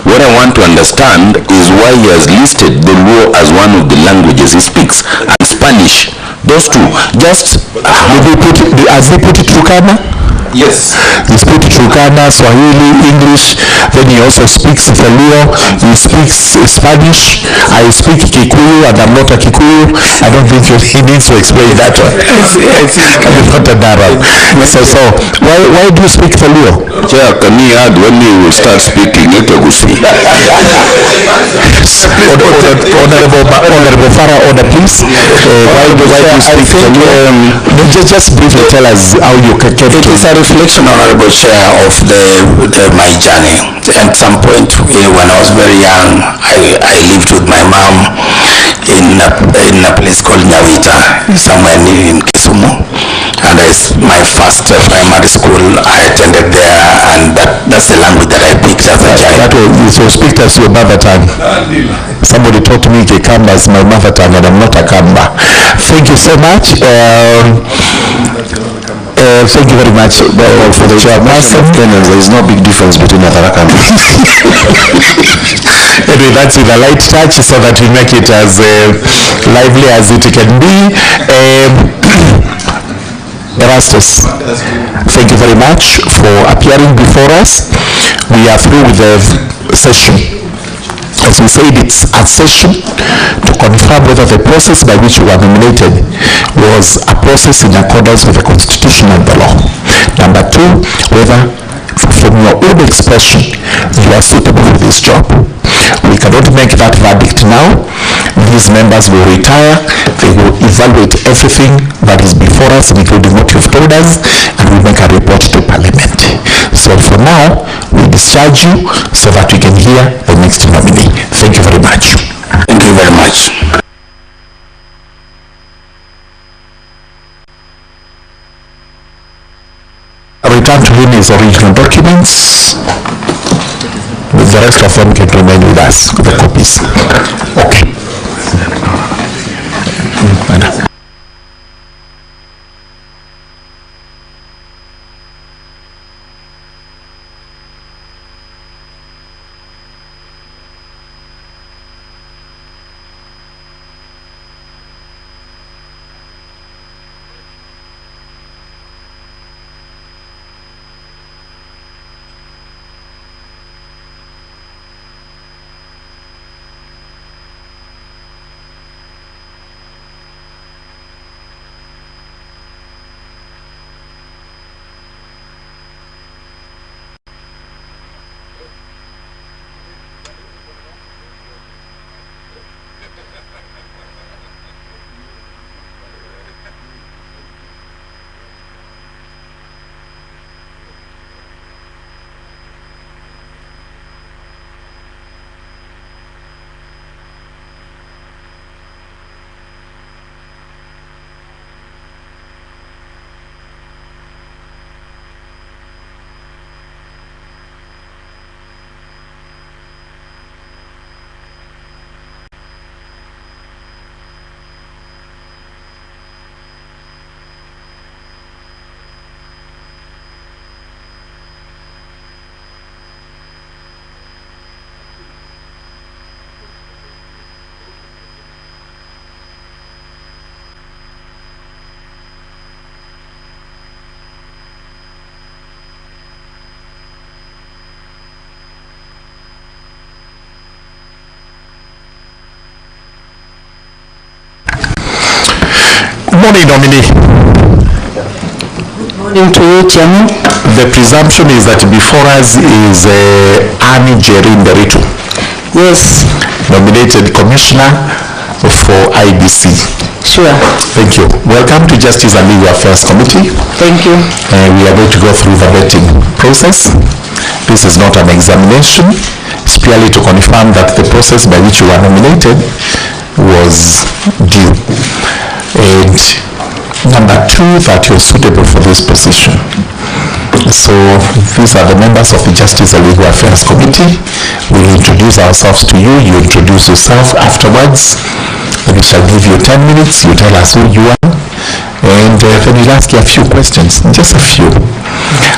S6: What I want to understand is why he has listed the law as one of the languages he speaks, and Spanish. Those two. Just
S1: has he put it Turkana?
S6: yes.
S1: He speaks Turkana, Swahili, English. Then he also speaks Luo. He speaks Spanish. I speak Kikuyu, and I'm not a Kikuyu. I don't think he needs to explain that one. I'm not an Arab. So why do you speak Luo?
S6: Chair, can he add when he will start speaking?
S1: Honorable Farah, order please. Why do you speak just briefly tell us how you came to.
S5: It is a reflection, Honorable Chair, of my journey. At some point when I was very young, I lived with my mom in a place called Nyawita, somewhere in Kisumu. And my first primary school, I attended there, and that's the language that I picked as a child.
S1: So speak as your mother tongue. Somebody taught me Kikamba as my mother tongue, and I'm not a Kamba. Thank you so much. Thank you very much for the chairperson of Kenyans. There is no big difference between other countries. Anyway, that's with a light touch so that we make it as lively as it can be. Erastus, thank you very much for appearing before us. We are through with the session. As we said, it's a session to confirm whether the process by which you were nominated was a process in accordance with the Constitution and the law. Number two, whether from your own expression you are suitable for this job. We cannot make that verdict now. These members will retire. They will evaluate everything that is before us, including what you've told us, and we'll make a report to Parliament. So for now, we discharge you so that we can hear the next nominee. Thank you very much.
S5: Thank you very much.
S1: I return to him his original documents. The rest of them can remain with us, the copies. Okay. morning, nominee.
S3: Good morning to you, Chairman.
S1: The presumption is that before us is Annie Nderitu.
S3: Yes.
S1: Nominated Commissioner for IEBC.
S3: Sure.
S1: Thank you. Welcome to Justice and Legal Affairs Committee.
S3: Thank you.
S1: We are going to go through the vetting process. This is not an examination. It's purely to confirm that the process by which you were nominated was due. And number two, that you're suitable for this position. So these are the members of the Justice and Legal Affairs Committee. We'll introduce ourselves to you. You introduce yourself afterwards. We shall give you 10 minutes. You tell us who you are. And then we'll ask you a few questions, just a few.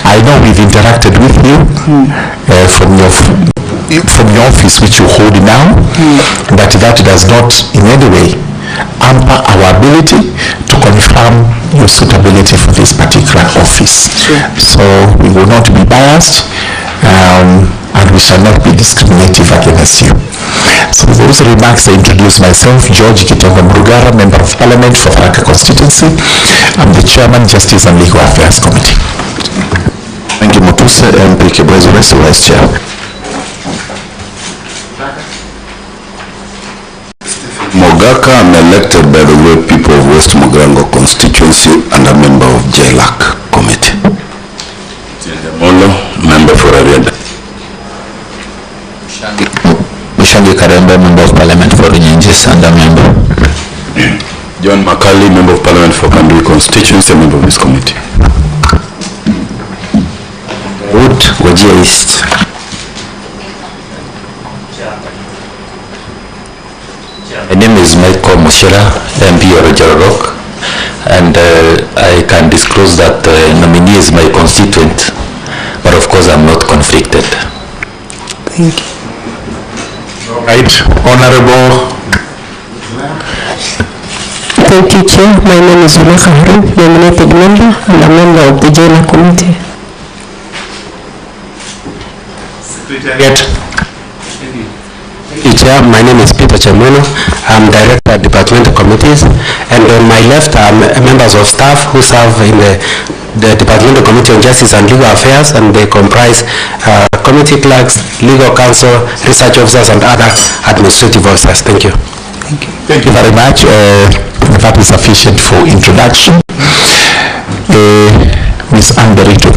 S1: I know we've interacted with you from your office, which you hold now, but that does not in any way hamper our ability to confirm your suitability for this particular office.
S3: Sure.
S1: So we will not be biased, and we shall not be discriminative against you. So those remarks, I introduce myself, George Kitonga Mrugara, Member of Parliament for Tharaka Constituency. I'm the Chairman, Justice and Legal Affairs Committee.
S9: Thank you, Mutuse, MP Kibwezi, Vice Chair.
S6: Mogaka, I'm elected by the way people of West Mogrango constituency and a member of JLAC committee. Molo, member for Ariada.
S7: Mushangi Karembe, Member of Parliament for Runyenjes and a member.
S6: John Makali, Member of Parliament for Kandui constituency, a member of this committee.
S8: Wood, Wajir East.
S7: My name is Michael Mushira, MP of Jarok, and I can disclose that the nominee is my constituent, but of course I'm not conflicted.
S3: Thank you.
S1: Right, Honorable.
S3: Thank you, Chair. My name is Uhuru, nominated member and a member of the JLAC committee.
S1: Secretariat.
S4: Chair, my name is Peter Chamano. I'm Director at Departmental Committees, and on my left are members of staff who serve in the Departmental Committee on Justice and Legal Affairs, and they comprise committee clerks, legal counsel, research officers, and other administrative officers. Thank you.
S1: Thank you very much. That is sufficient for introduction. Ms. Nderitu.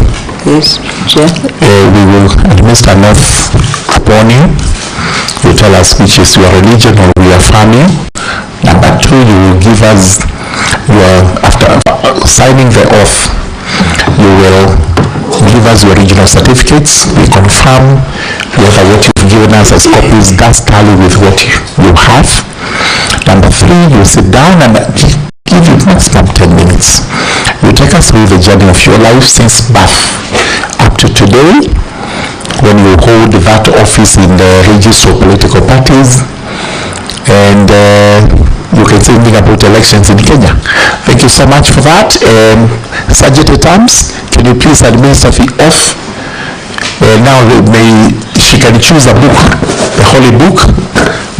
S3: Yes, Chair.
S1: We will administer an oath upon you. You tell us which is your religion or we affirm you. Number two, you will give us after signing the oath, you will give us your original certificates. We confirm whether what you've given us as copies does tally with what you have. Number three, you sit down and give you maximum 10 minutes. You take us through the journey of your life since birth up to today, when you hold that office in the register of political parties, and you can say anything about elections in Kenya. Thank you so much for that. Sergeant at Arms, can you please administer the oath? Now she can choose a book, the Holy Book,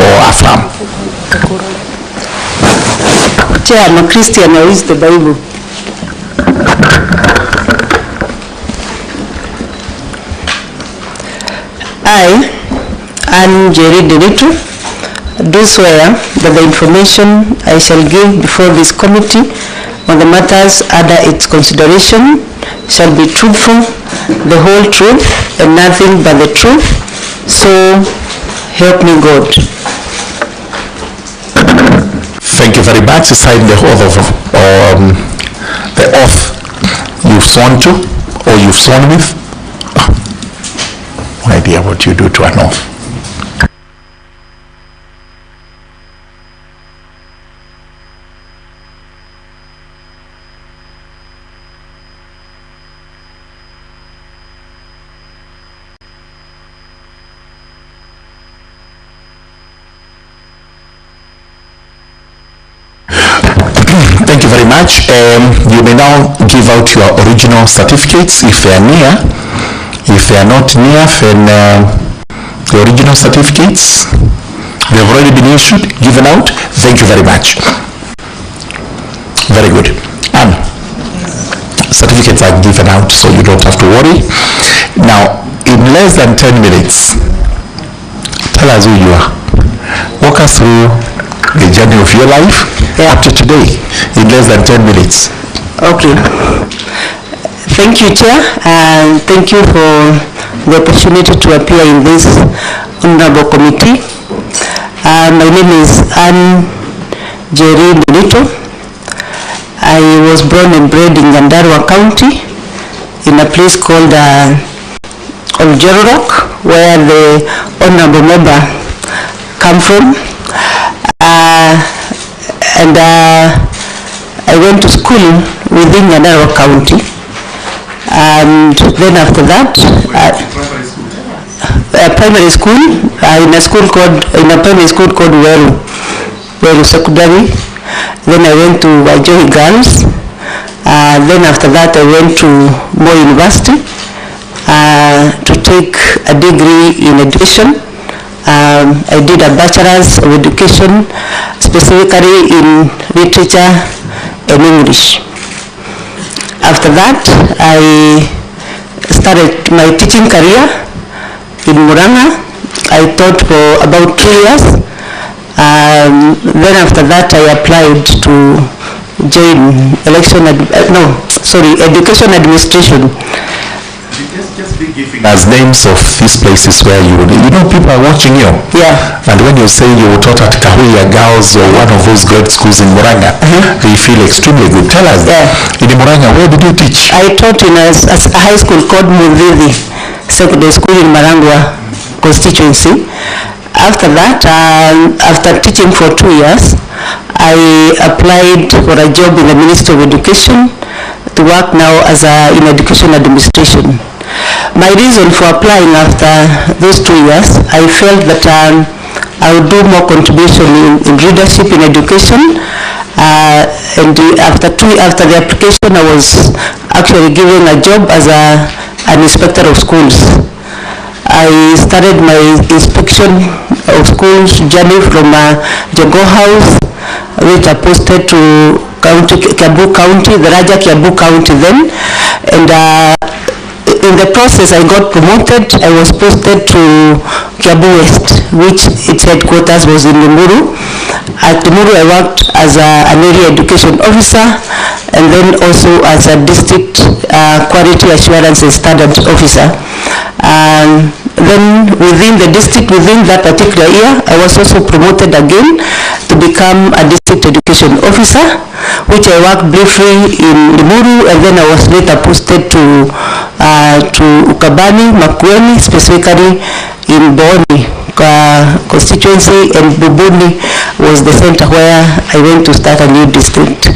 S1: or affirm.
S3: Chair, I'm a Christian, I use the Bible. I, Anne Nderitu, do swear that the information I shall give before this committee on the matters under its consideration shall be truthful, the whole truth, and nothing but the truth. So help me God.
S1: Thank you very much. Sign the oath you've sworn to or you've sworn with. No idea what you do to an oath. Thank you very much. You may now give out your original certificates if they are near. If they are not near, then the original certificates, they have already been issued, given out. Thank you very much. Very good. And certificates are given out, so you don't have to worry. Now, in less than 10 minutes, tell us who you are. Walk us through the journey of your life up to today in less than 10 minutes.
S10: Okay. Thank you, Chair, and thank you for the opportunity to appear in this honorable committee. My name is Ann Jerry Bonito. I was born and bred in Nyandarua County in a place called Rock, where the honorable member come from. And I went to school within Nyandarua County. And then after that, primary school, in a primary school called Welu Secondary. Then I went to Wajohi Girls. Then after that I went to Moi University to take a degree in education. I did a bachelor's of education, specifically in literature and English. After that, I started my teaching career in Muranga. I taught for about 2 years. Then after that, I applied to join education administration.
S1: Just be giving us names of these places where you know people are watching you.
S10: Yeah.
S1: And when you say you taught at Kahuya Girls or one of those great schools in Muranga, they feel extremely good. Tell us, in Muranga, where did you teach?
S10: I taught in a high school called Mutembei Secondary School in Marangwa constituency. After that, after teaching for 2 years, I applied for a job in the Ministry of Education to work now as in education administration. My reason for applying after those 2 years, I felt that I would do more contribution in leadership in education. And after the application, I was actually given a job as an inspector of schools. I started my inspection of schools journey from Jago House, which I posted to Kiambu County, the Raja Kiambu County then. And in the process, I got promoted. I was posted to Kiambu West, which its headquarters was in Limuru. At Limuru, I worked as an area education officer, and then also as a district quality assurance and standards officer. Then within the district, within that particular year, I was also promoted again to become a district education officer, which I worked briefly in Limuru, and then I was later posted to Ukabani, Makwiny, specifically in Boni constituency, and Bubuni was the center where I went to start a new district.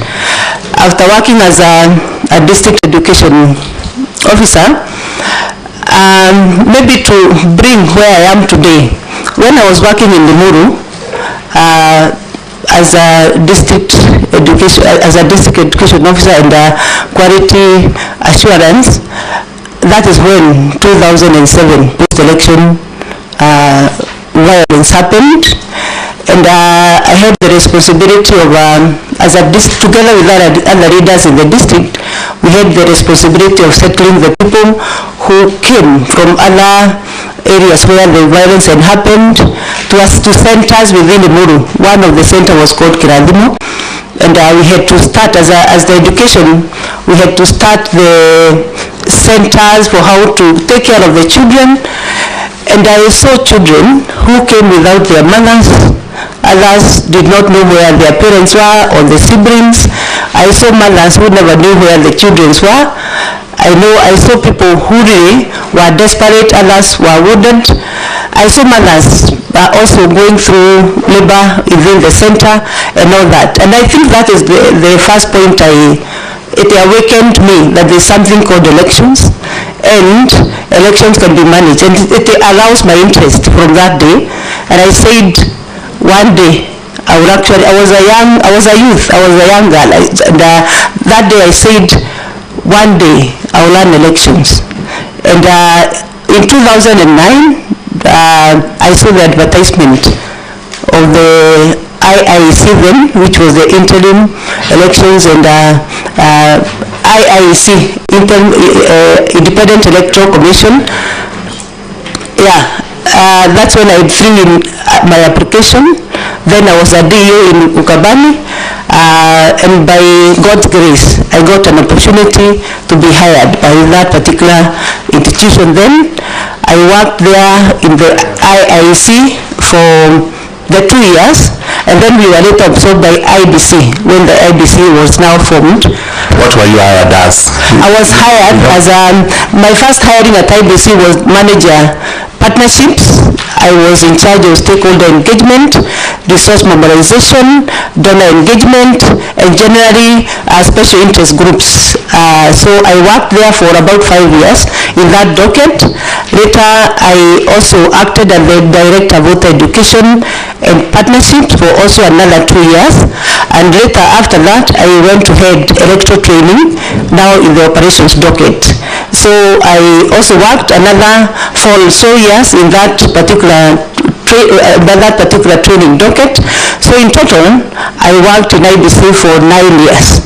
S10: After working as a district education officer, maybe to bring where I am today, when I was working in Limuru as a district education officer and quality assurance, that is when 2007 post-election violence happened, and I had the responsibility of, together with other leaders in the district, we had the responsibility of settling the people who came from other areas where the violence had happened to centers within Limuru. One of the centers was called Kiradimo, and we had to start as the education, we had to start the centers for how to take care of the children. And I saw children who came without their mothers. Others did not know where their parents were or the siblings. I saw mothers who never knew where the children were. I saw people who really were desperate, others were wounded. I saw mothers also going through labor within the center and all that. And I think that is the first point it awakened me that there's something called elections, and elections can be managed, and it aroused my interest from that day. And I said, one day I was a young girl, and that day I said, one day I will run elections. And in 2009, I saw the advertisement of the IEBC then, which was the interim elections, and IEBC, Independent Electoral Commission. Yeah, that's when I threw in my application. Then I was a DO in Ukabani, and by God's grace, I got an opportunity to be hired by that particular institution. Then I worked there in the IEBC for the 2 years, and then we were later absorbed by IEBC when the IEBC was now formed.
S1: What were you hired as?
S10: I was hired as my first hiring at IEBC was manager partnerships. I was in charge of stakeholder engagement, resource mobilization, donor engagement, and generally special interest groups. So I worked there for about 5 years in that docket. Later, I also acted as the director of voter education and partnerships for also another 2 years. And later, after that, I went to head electoral training, now in the operations docket. So I also worked another 4 or so years in that particular training docket. So in total, I worked in IEBC for 9 years.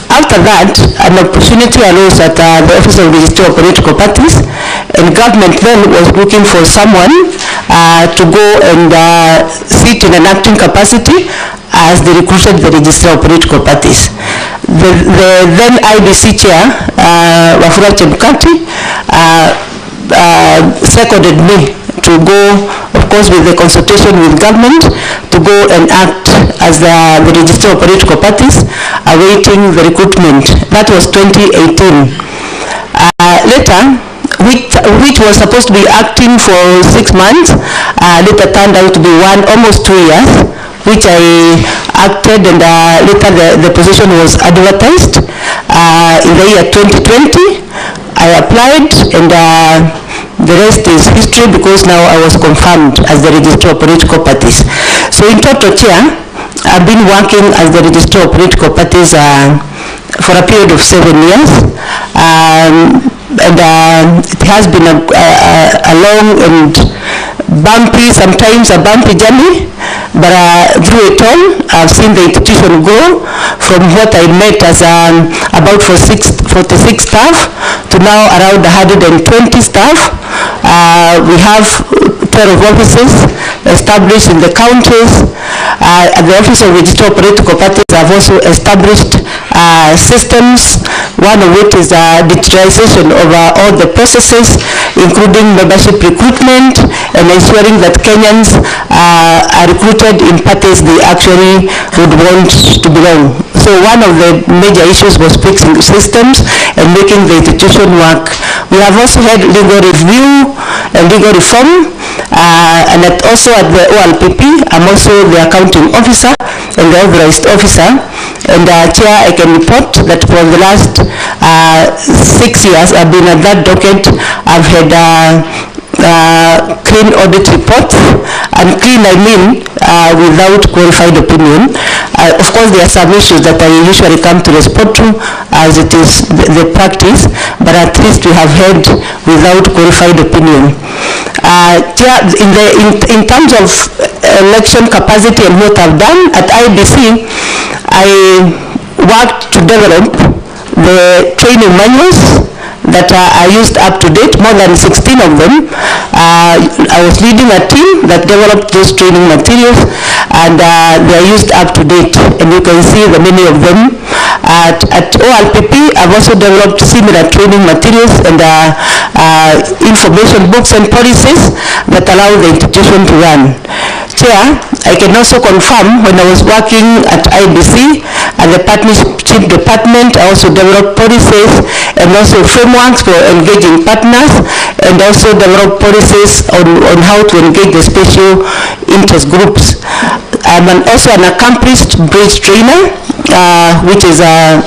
S10: After that, an opportunity arose at the Office of Registrar of Political Parties, and government then was looking for someone to go and sit in an acting capacity as they recruited the Registrar of Political Parties. The then IEBC chair, Wafula Chebukati, seconded me to go, of course with the consultation with government, to go and act as the Registrar of Political Parties, awaiting the recruitment. That was 2018. Later, which was supposed to be acting for 6 months, later turned out to be almost 2 years, which I acted, and later the position was advertised. In the year 2020, I applied, and the rest is history, because now I was confirmed as the Registrar of Political Parties. So in total, Chair, I've been working as the Registrar of Political Parties for a period of 7 years. And it has been a long and bumpy, sometimes a bumpy journey, but through it all, I've seen the institution grow from what I met as about 46 staff to now around 120 staff. We have 12 offices established in the counties. At the Office of Registrar of Political Parties, I've also established systems. One of it is digitalization of all the processes, including membership recruitment and ensuring that Kenyans are recruited in parties they actually would want to belong. So one of the major issues was fixing systems and making the institution work. We have also had legal review and legal reform, and also at the OLPP, I'm also the accounting officer and the authorized officer. And Chair, I can report that for the last 6 years I've been at that docket. I've had clean audit reports, and clean I mean without qualified opinion. Of course, there are some issues that I usually come to respond to, as it is the practice, but at least we have had without qualified opinion. Chair, in terms of election capacity and what I've done at IEBC, I worked to develop the training manuals that are used up to date, more than 16 of them. I was leading a team that developed those training materials, and they are used up to date, and you can see the many of them. At OLPP, I've also developed similar training materials and information books and policies that allow the institution to run. Chair, I can also confirm when I was working at IEBC and the partnership department, I also developed policies and also frameworks for engaging partners, and also developed policies on how to engage the special interest groups. I'm also an accomplished bridge trainer, which is a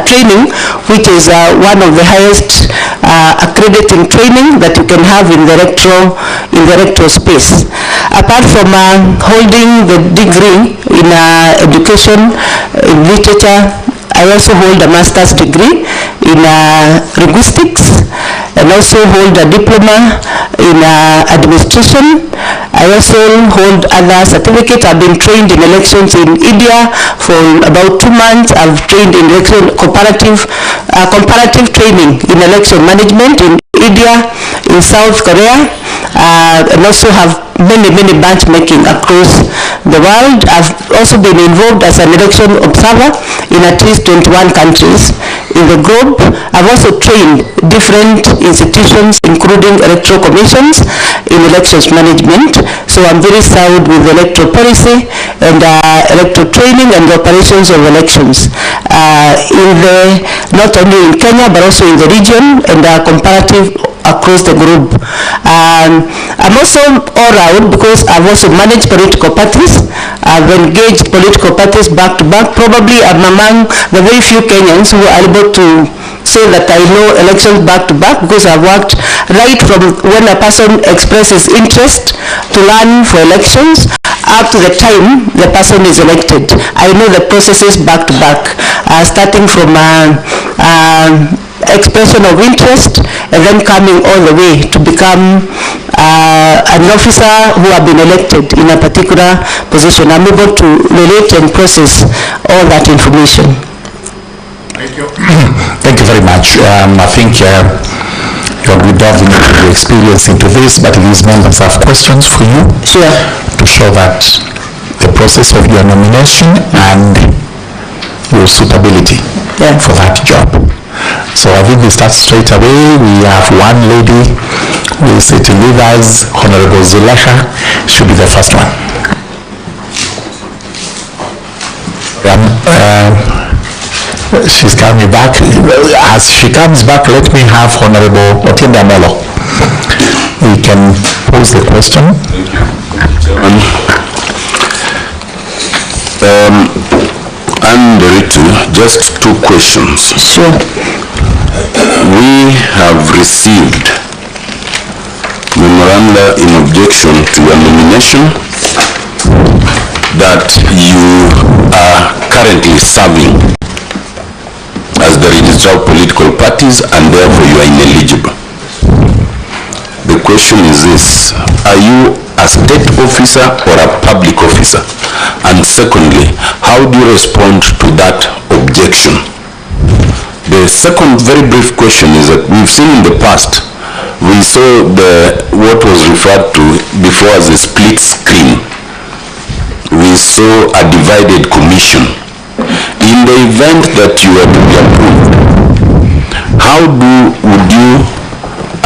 S10: training which is one of the highest accrediting training that you can have in the electoral space. Apart from holding the degree in education, in literature, I also hold a master's degree in linguistics, and also hold a diploma in administration, I also hold other certificates. I've been trained in elections in India for about 2 months. I've trained in election comparative training in election management in India, in South Korea, and also have many bench making across the world. I've also been involved as an election observer in at least 21 countries in the globe. I've also trained different institutions, including electoral commissions, in elections management. So I'm very sound with electoral policy and electoral training and the operations of elections not only in Kenya but also in the region and comparative across the globe. I'm also all round because I've also managed political parties. I've engaged political parties back to back. Probably I'm among the very few Kenyans who are able to say that I know elections back to back because I've worked right from when a person expresses interest to learn for elections up to the time the person is elected. I know the processes back to back, starting from expression of interest and then coming all the way to become an officer who have been elected in a particular position. I'm able to relate and process all that information.
S1: Thank you. Thank you very much. I think you will be delving into your experience into this, but these members have questions for you.
S10: Sure.
S1: To show that the process of your nomination and your suitability for that job. So I think we start straight away. We have one lady who is sitting with us, Honorable Zulekha, should be the first one. She's coming back. As she comes back, let me have Honorable Otinda Melo. We can pose the question.
S6: I'm ready to just 2 questions.
S10: Sure.
S6: We have received memoranda in objection to your nomination that you are currently serving as the registrar of political parties and therefore you are ineligible. The question is this: are you a state officer or a public officer? And secondly, how do you respond to that objection? The second very brief question is that we've seen in the past, we saw what was referred to before as a split screen. We saw a divided commission. In the event that you are to be approved, how would you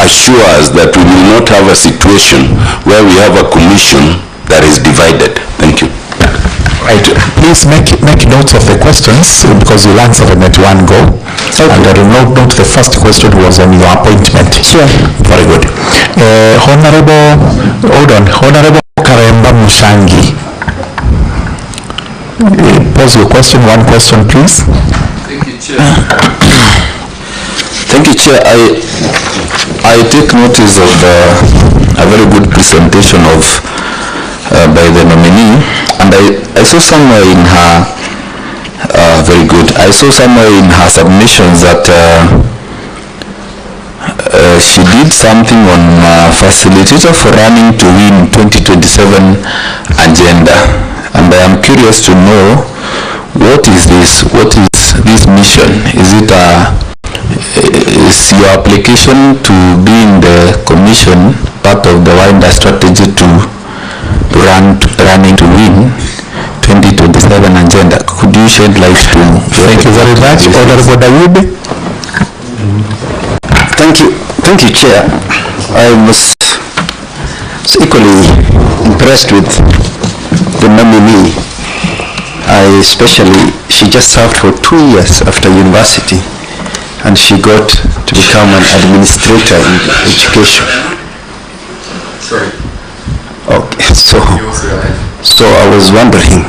S6: assure us that we will not have a situation where we have a commission that is divided? Thank you.
S1: Right. Please make notes of the questions because you'll answer them at one go. Okay. And I will note the first question was on your appointment.
S10: Sure.
S1: Very good. Honorable Karemba Mushangi. Pose your question. One question, please.
S7: Thank you, Chair. Thank you, Chair. I take notice of a very good presentation by the nominee, and I saw somewhere in her very good. I saw somewhere in her submissions that she did something on facilitator for running to win 2027 agenda, and I am curious to know what is this? What is this mission? Is it is your application to be in the commission part of the wider strategy to running to win 2027 agenda? Could you shed light to?
S1: Thank you very much. Honorable Dawudi.
S8: Thank you, Chair. I was equally impressed with the nominee. She just served for 2 years after university, and she got to become an administrator in education.
S7: Sorry.
S8: Okay, so I was wondering,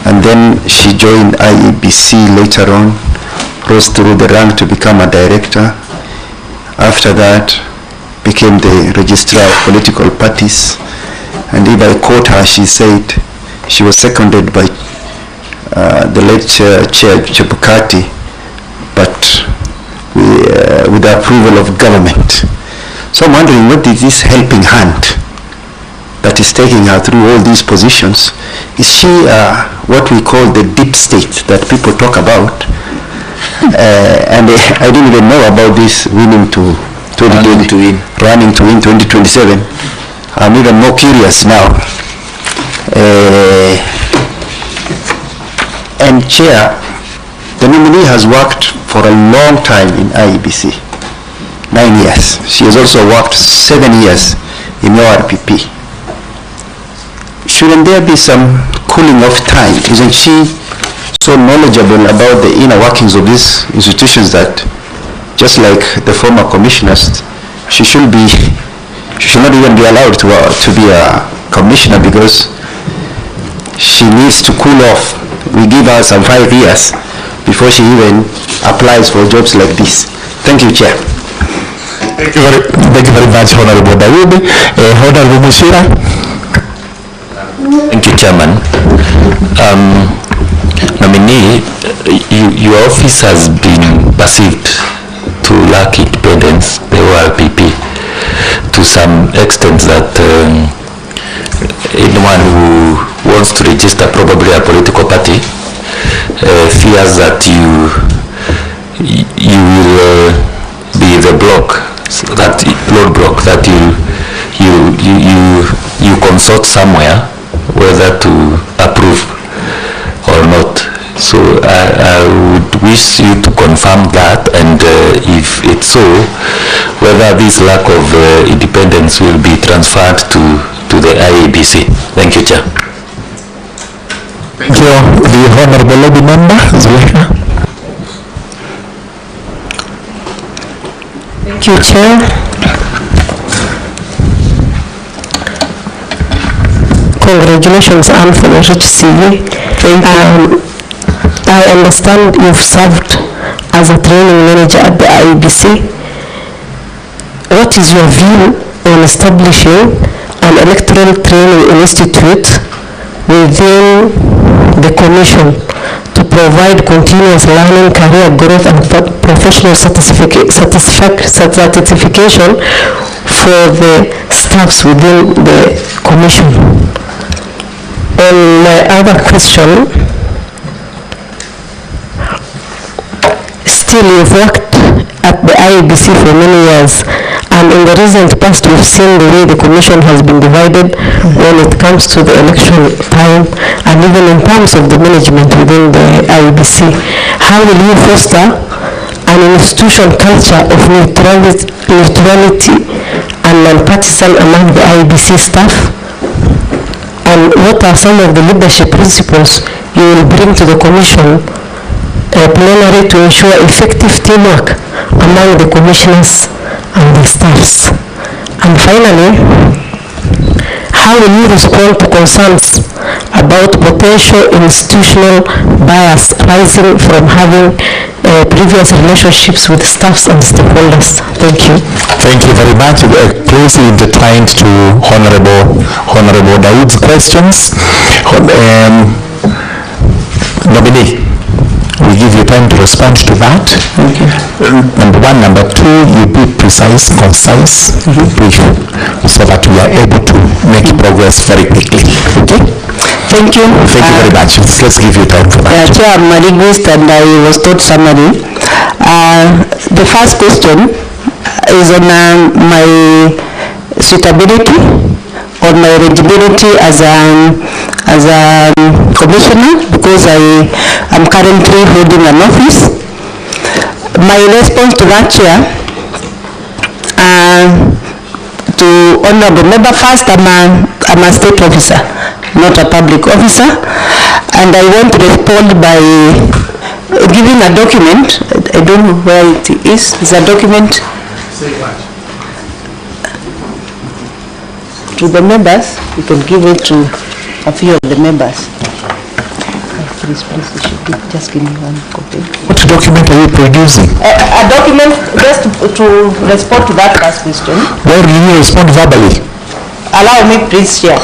S8: and then she joined IEBC later on, rose through the rank to become a director. After that, became the registrar of political parties, and if I quote her, she said she was seconded by the late Chair Chebukati, but with the approval of government. So I'm wondering, what is this helping hand that is taking her through all these positions, is she what we call the deep state that people talk about? And I didn't even know about this winning to 2020, running to win 2027. I'm even more curious now. And Chair, the nominee has worked for a long time in IEBC, 9 years. She has also worked 7 years in ORPP. Shouldn't there be some cooling off time? Isn't she so knowledgeable about the inner workings of these institutions that, just like the former commissioners, she should not even be allowed to be a commissioner, because she needs to cool off. We give her some 5 years before she even applies for jobs like this. Thank you, Chair.
S1: Thank you very much, Honorable Dawood. Honorable Mushira.
S7: Thank you, Chairman. Nominee, your office has been perceived to lack independence, the ORPP, to some extent that anyone who wants to register probably a political party fears that you will be the block, that roadblock that you consult somewhere whether to approve or not. So I would wish you to confirm that, and if it's so, whether this lack of independence will be transferred to the IEBC. Thank you, Chair.
S1: Thank you. The Honorable Lady Member, Zuleika.
S3: Thank you, Chair. Congratulations, Anne, for the rich CV. Thank you. I understand you've served as a training manager at the IEBC. What is your view on establishing an electoral training institute within the Commission to provide continuous learning, career growth, and professional certification for the staffs within the Commission? On my other question, still you've worked at the IEBC for many years, and in the recent past we've seen the way the Commission has been divided when it comes to the election time, and even in terms of the management within the IEBC. How will you foster an institutional culture of neutrality and non-partisan among the IEBC staff? And what are some of the leadership principles you will bring to the Commission plenary to ensure effective teamwork among the commissioners and the staffs? And finally, how will you respond to concerns about potential institutional bias arising from having previous relationships with staffs and stakeholders? Thank you.
S1: Thank you very much. Closely intertwined to Honorable Dawood's questions. Nominee, we give you time to respond to that. Okay. Number one. Number two, you be precise, concise, brief, so that we are able to make progress very quickly. Okay?
S10: Thank you.
S1: Thank you very much. Let's give you time for that.
S10: Chair, I'm a linguist and I was taught summary. The first question is on my suitability or my eligibility as a commissioner, because I am currently holding an office. My response to that, Chair, to honorable member, first, I'm a state officer, not a public officer, and I want to respond by giving a document. I don't know where it is. It's a document to the members. You can give it to a few of the members. Please, just give me one copy.
S1: What document are you producing?
S10: A document just to respond to that last question.
S1: Where will you respond verbally?
S10: Allow me, please, Chair.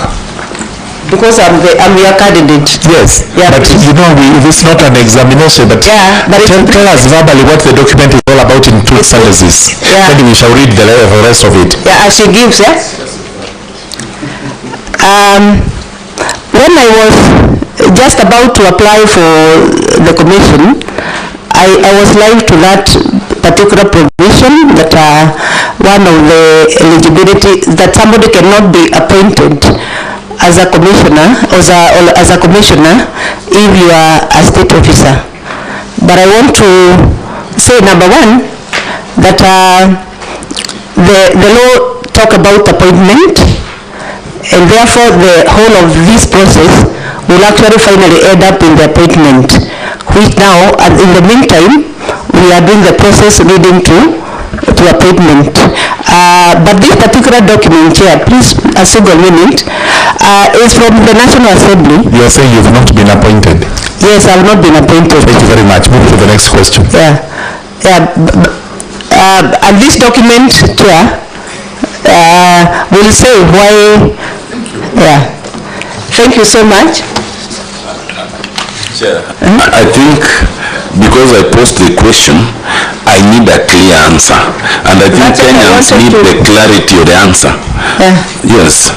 S10: Because I'm your candidate.
S1: Yes, yeah, but you know, it's not an examination, but, yeah, but tell us verbally what the document is all about in 2 sentences. Yeah. Then we shall read the rest of it.
S10: Yeah, as she gives, yes? When I was just about to apply for the commission, I was live to that particular provision that one of the eligibility that somebody cannot be appointed as a commissioner or as a commissioner if you are a state officer. But I want to say, number one, that the law talk about appointment, and therefore the whole of this process will actually finally end up in the appointment, which now, in the meantime, we are doing the process leading to appointment. But this particular document here, please a single minute, is from the National Assembly.
S1: You are saying you have not been appointed?
S10: Yes, I have not been appointed.
S1: Thank you very much. Move to the next question.
S10: And this document here will say why. Thank you so much.
S6: I think because I posed the question, I need a clear answer, and I think Kenyans need the clarity of the answer. Yes.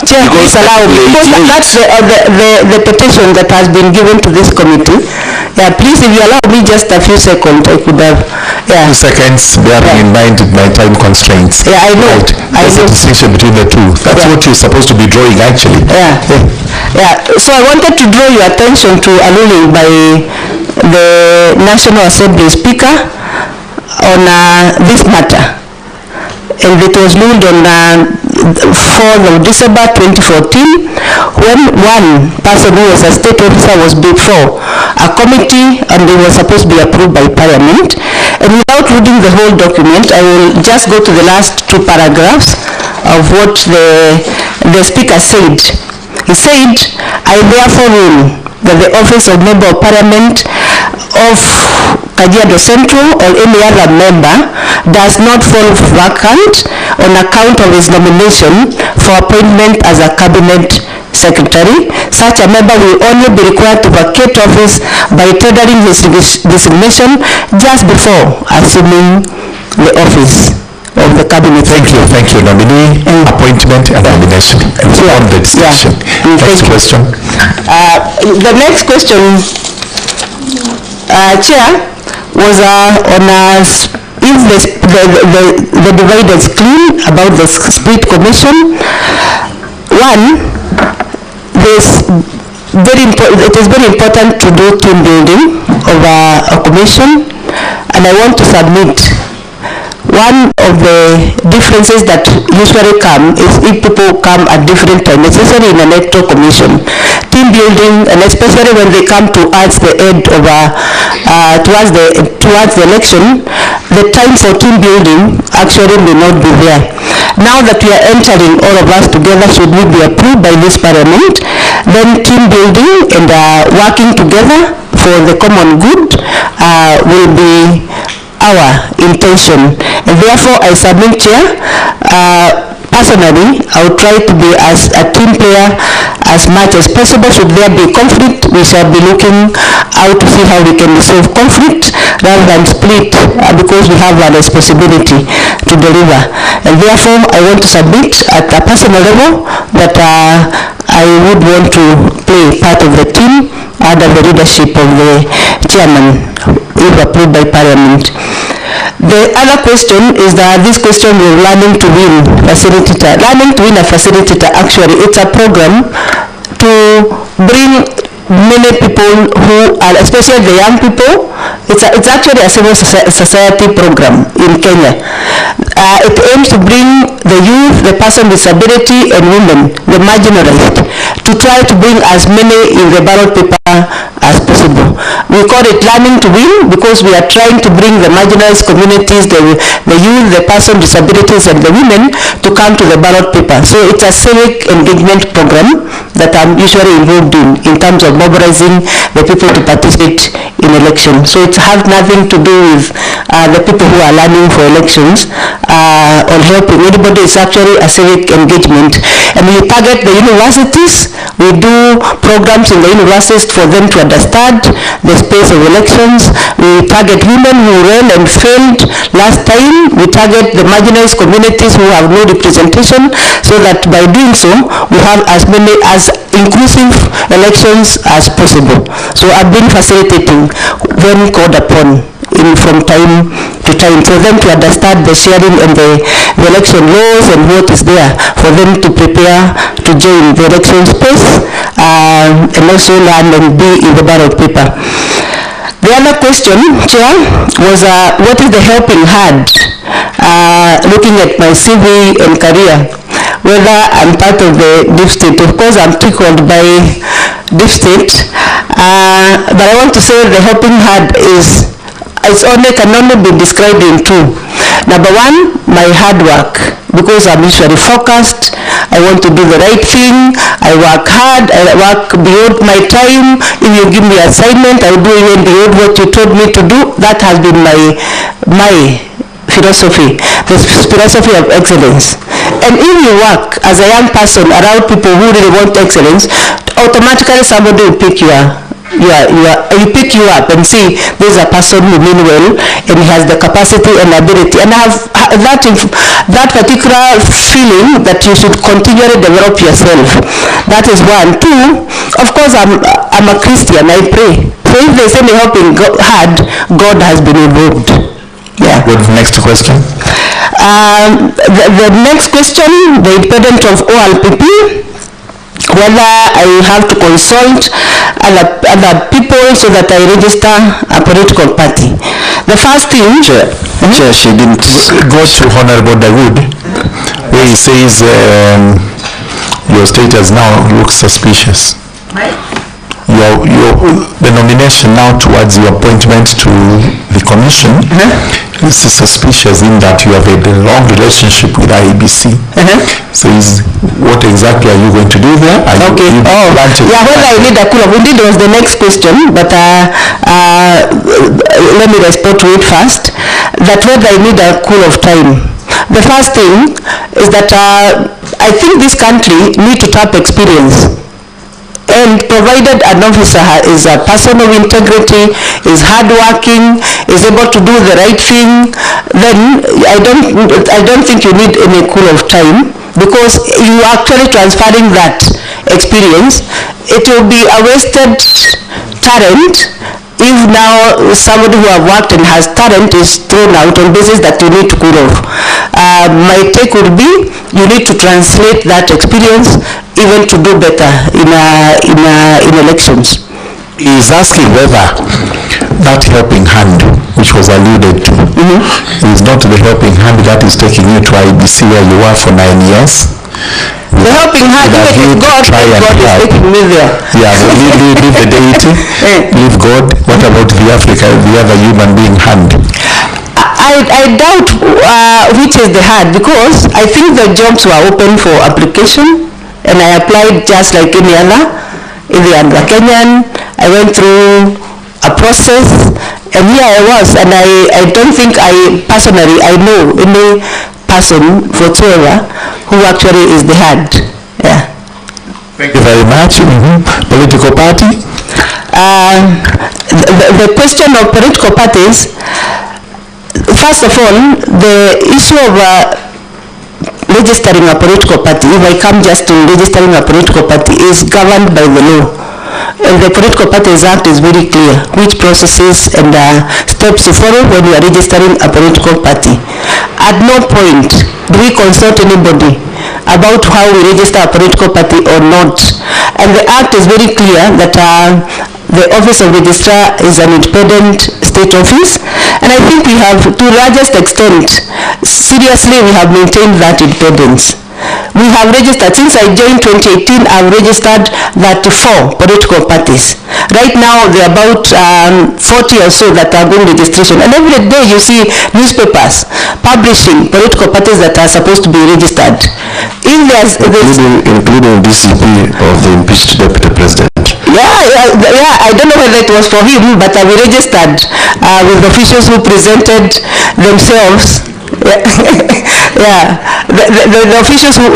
S10: Chair, please allow me, because that's the petition that has been given to this committee. Please, if you allow me just a few seconds, I could have.
S1: 2 seconds, bearing in mind my time constraints.
S10: I know.
S1: Right. There's a distinction between the two. That's what you're supposed to be drawing, actually.
S10: So I wanted to draw your attention to a ruling by the National Assembly Speaker on this matter. And it was ruled on 4th of December 2014, when one person who was a state officer was before a committee and they were supposed to be approved by Parliament. And without reading the whole document, I will just go to the last 2 paragraphs of what the Speaker said. He said, I therefore rule that the office of Member of Parliament of Kajiado Central or any other member does not fall vacant on account of his nomination for appointment as a cabinet secretary. Such a member will only be required to vacate office by tendering his resignation just before assuming the office of the cabinet.
S1: Thank you. Nominee, appointment and nomination. On the discussion. Next question.
S10: The next question, Chair, was on if the divide is clean about the split commission. One, it is very important to do team building of a commission, and I want to submit one of the differences that usually come is if people come at different times, especially in an electoral commission. Team building, and especially when they come towards the end of towards the election, the time for team building actually may not be there. Now that we are entering all of us together, should we be approved by this Parliament, then team building and working together for the common good will be our intention. And therefore I submit, Chair, personally I will try to be as a team player as much as possible. Should there be conflict, we shall be looking out to see how we can resolve conflict rather than split, because we have a responsibility to deliver. And therefore I want to submit at a personal level that I would want to play part of the team under the leadership of the chairman, if approved by Parliament. The other question is that this question of learning to win facilitator. Learning to win a facilitator, actually, it's a program to bring many people who are, especially the young people. It's actually a civil society program in Kenya. It aims to bring the youth, the person with disability, and women, the marginalized, to try to bring as many in the ballot paper as possible. We call it learning to win because we are trying to bring the marginalized communities, the youth, the person with disabilities, and the women to come to the ballot paper. So it's a civic engagement program that I'm usually involved in terms of mobilizing the people to participate in elections. So it has nothing to do with the people who are learning for elections. on helping anybody. Is actually a civic engagement. And we target the universities. We do programs in the universities for them to understand the space of elections. We target women who ran and failed last time. We target the marginalized communities who have no representation, so that by doing so, we have as many as inclusive elections as possible. So I've been facilitating when called upon from time to time for them to understand the sharing and the election laws and what is there for them to prepare to join the election space and also learn and be in the ballot paper. The other question, Chair, was what is the helping hand? Looking at my CV and career, whether I'm part of the deep state. Of course, I'm tickled by deep state, but I want to say the helping hand can only be described in two. Number one, my hard work, because I'm usually focused. I want to do the right thing. I work hard. I work beyond my time. If you give me an assignment, I'll do even beyond what you told me to do. That has been my philosophy, the philosophy of excellence. And if you work as a young person around people who really want excellence, automatically somebody will pick you up. You pick you up and see there's a person who means well and he has the capacity and ability, and I have that particular feeling that you should continually develop yourself. That is one. Two, of course, I'm a Christian. I pray. So if there's any helping hand, God has been involved. Yeah.
S1: Good. Next question.
S10: The next question, the independent of OLPP, whether I have to consult other people so that I register a political party. The first thing...
S1: Chair, she didn't go to Honorable Dawood, where he says your status now looks suspicious. The nomination now towards your appointment to the commission is suspicious in that you have a long relationship with IEBC. So what exactly are you going to do there?
S10: Whether I need a cool of, indeed was the next question, but let me respond to it first. That whether I need a cool of time. The first thing is that I think this country needs to tap experience. And provided an officer is a person of integrity, is hardworking, is able to do the right thing, then I don't think you need any cool of time, because you are actually transferring that experience. It will be a wasted talent if now somebody who have worked and has talent is thrown out on basis that you need to cool off. My take would be you need to translate that experience even to do better in elections.
S1: He is asking whether that helping hand, which was alluded to, is not the helping hand that is taking you to IEBC where you were for 9 years.
S10: The helping hand, even if God is taking me there.
S1: Yeah, leave the deity, leave God. What about the other human being hand?
S10: I doubt which is the hand, because I think the jobs were open for application, and I applied just like any other. If they are Kenyan, I went through a process, and here I was, and I don't think I know any person whatsoever who actually is the hand. Yeah.
S1: Thank you very much. Political party?
S10: The question of political parties, first of all, the issue of registering a political party, if I come just to registering a political party, is governed by the law. And the Political Parties Act is very clear which processes and steps to follow when you are registering a political party. At no point do we consult anybody about how we register a political party or not. And the Act is very clear that the Office of Registrar is an independent state office, and I think we have, to the largest extent, seriously, we have maintained that independence. We have registered, since I joined 2018, I've registered 34 political parties. Right now, there are about 40 or so that are going registration. And every day you see newspapers publishing political parties that are supposed to be registered.
S9: Including DCP of the impeached deputy president.
S10: Yeah, I don't know whether it was for him, but we registered with officials who presented themselves Yeah, the officials who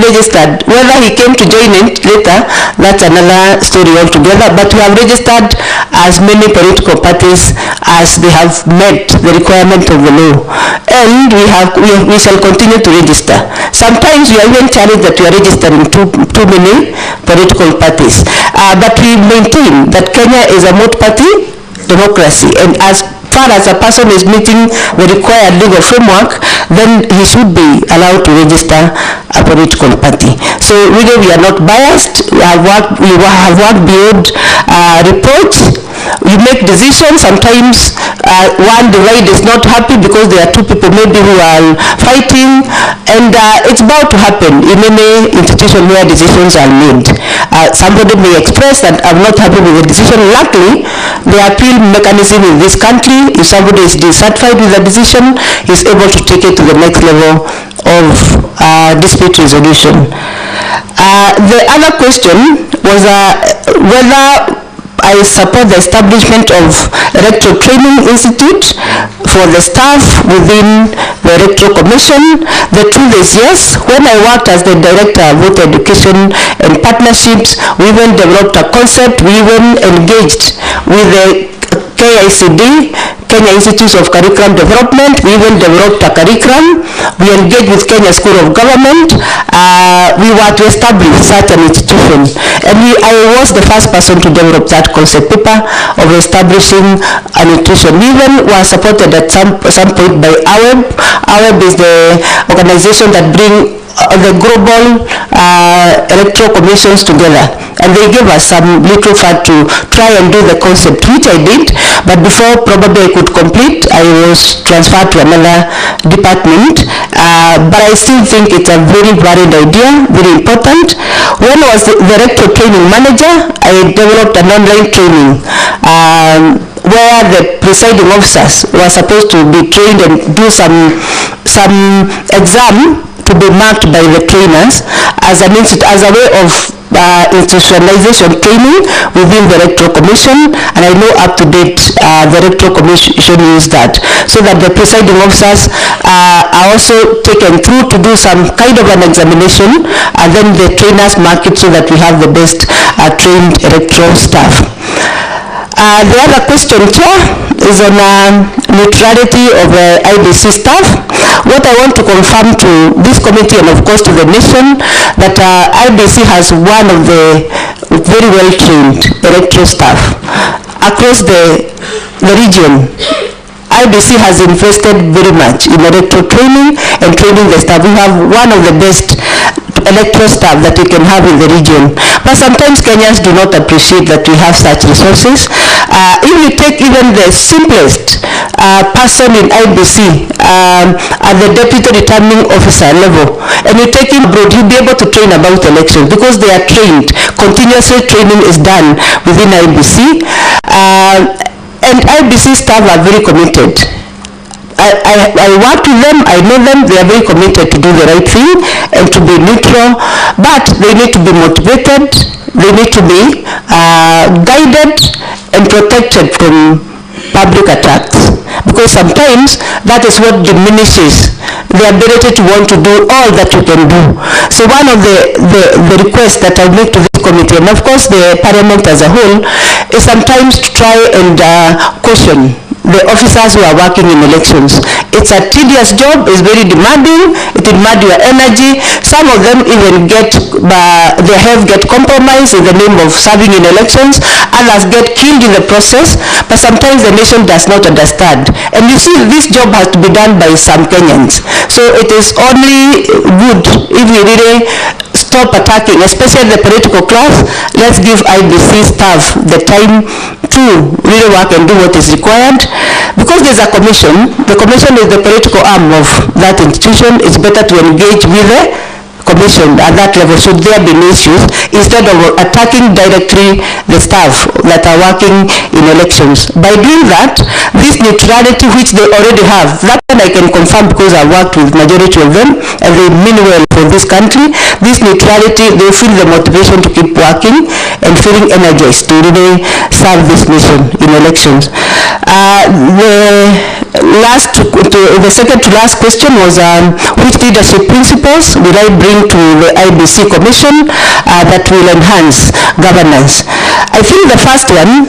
S10: registered, whether he came to join it later, that's another story altogether, but we have registered as many political parties as they have met the requirement of the law, and we shall continue to register. Sometimes we are even challenged that we are registering too many political parties, but we maintain that Kenya is a multi-party democracy, and as far as a person is meeting the required legal framework, then he should be allowed to register a political party. So really we are not biased. We have worked beyond reports. You make decisions. Sometimes one divide is not happy because there are two people maybe who are fighting, and it's bound to happen in any institution where decisions are made. Somebody may express that I'm not happy with the decision. Luckily, the appeal mechanism in this country, if somebody is dissatisfied with the decision, is able to take it to the next level of dispute resolution. The other question was whether I support the establishment of Electoral Training Institute for the staff within the Electoral Commission. The truth is yes. When I worked as the Director of Voter Education and Partnerships, we even developed a concept. We even engaged with the KICD, Kenya Institute of Curriculum Development. We even developed a curriculum. We engaged with Kenya School of Government. We were to establish such an institution, and I was the first person to develop that concept paper of establishing an institution. We even were supported at some point by IEBC. IEBC is the organization that brings the global electoral commissions together, and they gave us some little fund to try and do the concept, which I did, but before probably I could complete, I was transferred to another department, but I still think it's a very valid idea, very important. When I was the electoral training manager, I developed an online training where the presiding officers were supposed to be trained and do some exam to be marked by the trainers as a way of institutionalization training within the Electoral Commission, and I know up to date the Electoral Commission used that, so that the presiding officers are also taken through to do some kind of an examination, and then the trainers mark it so that we have the best trained electoral staff. The other question, Chair, is on neutrality of IEBC staff. What I want to confirm to this committee and of course to the nation, that IEBC has one of the very well trained electoral staff across the region. IEBC has invested very much in electoral training and training the staff. We have one of the best electoral staff that we can have in the region. But sometimes Kenyans do not appreciate that we have such resources. If we take even the simplest person in IEBC at the deputy returning officer level, and you take him abroad, he'll be able to train about elections because they are trained. Continuously training is done within IEBC. And IEBC staff are very committed. I work with them, I know them, they are very committed to do the right thing and to be neutral, but they need to be motivated, they need to be guided and protected from public attacks, because sometimes that is what diminishes the ability to want to do all that you can do. So one of the requests that I make to this committee, and of course the Parliament as a whole, is sometimes to try and caution the officers who are working in elections. It's a tedious job, it's very demanding, it demands your energy. Some of them even their health get compromised in the name of serving in elections, others get killed in the process, but sometimes the nation does not understand. And you see, this job has to be done by some Kenyans. So it is only good if we really stop attacking, especially the political class. Let's give IEBC staff the time to really work and do what is required. Because there's a commission, the commission is the political arm of that institution. It's better to engage with the commission at that level, should there be issues, instead of attacking directly the staff that are working in elections. By doing that, this neutrality which they already have, that one I can confirm because I worked with majority of them and they mean well for this country. This neutrality, they feel the motivation to keep working and feeling energized to really serve this mission in elections. The second to last question was which leadership principles will I bring to the IEBC Commission that will enhance governance? I think the first one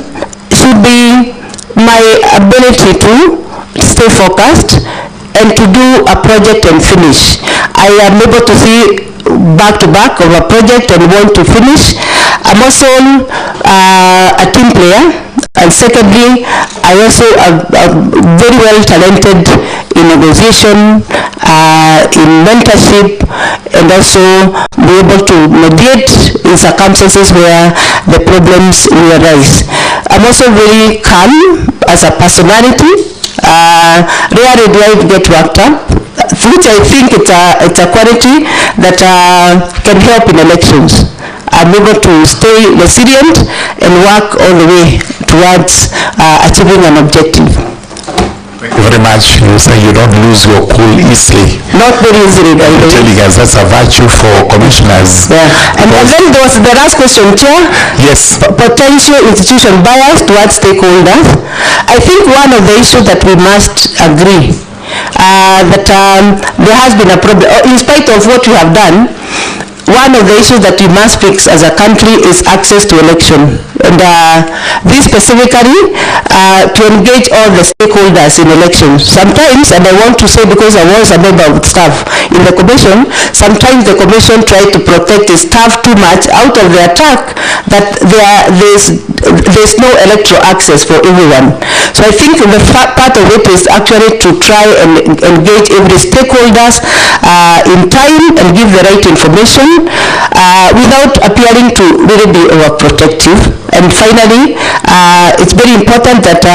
S10: should be my ability to stay focused and to do a project and finish. I am able to see back to back of a project and want to finish. I'm also a team player. And secondly, I also am very well talented in negotiation, in mentorship, and also be able to mediate in circumstances where the problems will arise. I'm also very calm as a personality. Rarely do I get worked up, which I think it's a quality that can help in elections. I'm able to stay resilient and work all the way towards achieving an objective.
S1: Thank you very much. You say you don't lose your cool easily.
S10: Not very easily, by the way.
S1: Telling us that's a virtue for commissioners.
S10: Yeah. And then there was the last question, Chair.
S1: Yes.
S10: Potential institution bias towards stakeholders. I think one of the issues that we must agree that there has been a problem, in spite of what we have done. One of the issues that we must fix as a country is access to election. And this specifically to engage all the stakeholders in elections. Sometimes, and I want to say because I was a member of staff in the commission, sometimes the commission tried to protect the staff too much out of the attack that there's no electoral access for everyone. So I think the part of it is actually to try and engage every stakeholders in time and give the right information without appearing to really be overprotective. And finally, it's very important that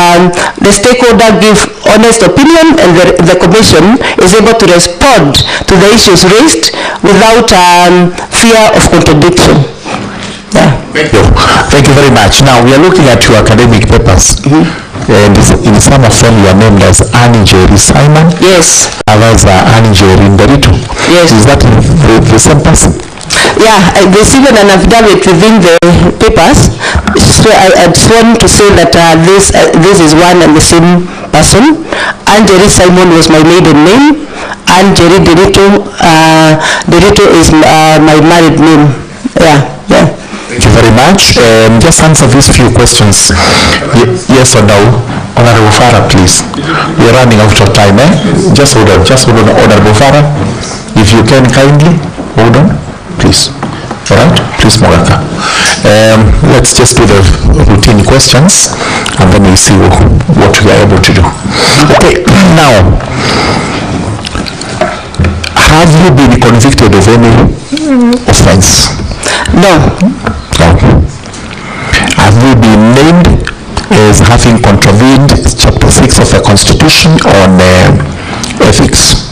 S10: the stakeholder give honest opinion and the commission is able to respond to the issues raised without fear of contradiction. Yeah.
S1: Thank you. Thank you very much. Now we are looking at your academic papers. And in some of them you are named as Annie Jerry Simon.
S10: Yes.
S1: Others are Annie Jerry Nderitu.
S10: Yes.
S1: Is that the same person?
S10: Yeah, there's even an affidavit within the papers. So I sworn to say that this is one and the same person. Jerry Simon was my maiden name. Jerry Nderitu is my married name. Yeah, yeah.
S1: Thank you very much. Just answer these few questions. Yes or no? Honorable Farah, please. We are running out of time, eh? Just hold on, Honorable Farah. If you can kindly, hold on, please. All right, please, Moraka. Let's just do the routine questions and then we'll see what we are able to do. Okay, now, have you been convicted of any offense?
S10: No.
S1: No. Have you been named as having contravened Chapter 6 of the Constitution on ethics?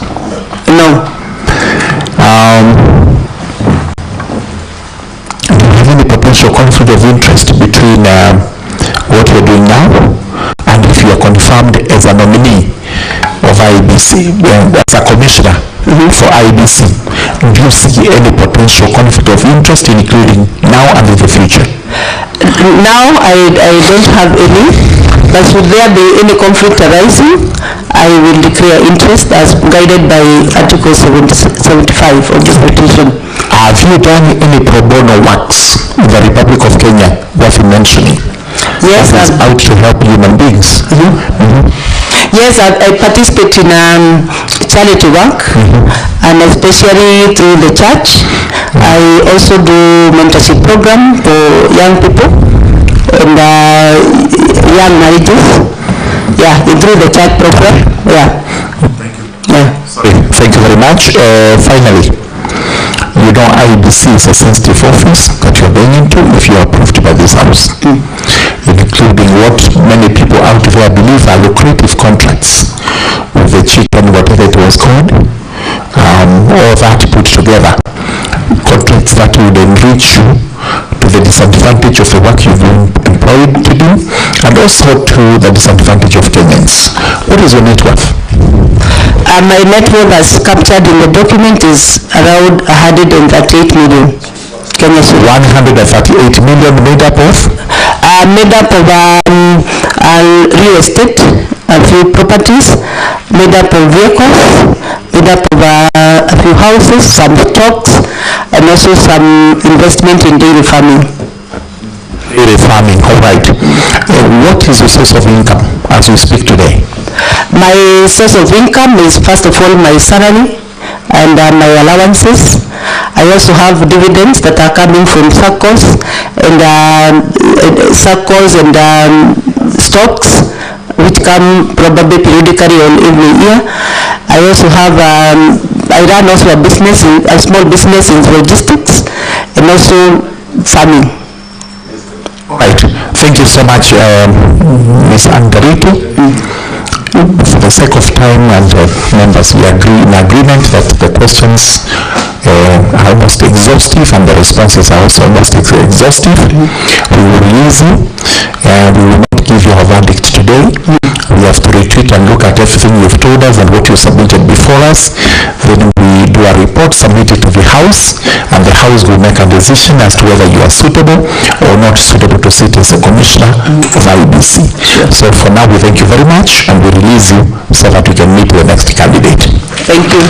S10: No.
S1: Do you have any potential conflict of interest between what you're doing now and if you are confirmed as a nominee of IEBC, as a commissioner for IEBC? Do you see any potential conflict of interest, including now and in the future?
S10: Now I don't have any, but should there be any conflict arising, I will declare interest as guided by Article 75 of the Constitution.
S1: Have you done any pro bono works in the Republic of Kenya worth mentioning?
S10: Yes,
S1: that is out to help human beings.
S10: Yes, I participate in charity work, and especially through the church. I also do mentorship program for young people and young marriages. Yeah, through the church program. Yeah.
S1: Thank you. Yeah. Sorry. Thank you very much. Finally, you know IEBC is a sensitive office that you're going into if you are approved by this house, including what many people out there believe are lucrative contracts with the chicken, whatever it was called, all that put together. that would enrich you to the disadvantage of the work you've been employed to do, and also to the disadvantage of Kenyans. What is your net worth?
S10: My net worth as captured in the document is around 138 million.
S1: 138 million made up of?
S10: Made up of real estate, a few properties, made up of vehicles, made up of a few houses, some stocks, and also some investment in dairy farming.
S1: Dairy farming, all right. What is your source of income as we speak today?
S10: My source of income is first of all my salary and my allowances. I also have dividends that are coming from circles and stocks which come probably periodically on every year. I also have, I run also a small business in logistics and also farming.
S1: Right. Thank you so much, Ms. Angarito. For the sake of time and members, we agree in agreement that the questions are almost exhaustive and the responses are also almost exhaustive. We will release you and we will not give you a verdict today. We have to retreat and look at everything you've told us and what you submitted before us. Then we do a report, submit it to the House, and the House will make a decision as to whether you are suitable or not suitable to sit as a commissioner of IEBC. So for now, we thank you very much and we release you so that we can meet the next candidate.
S10: Thank you.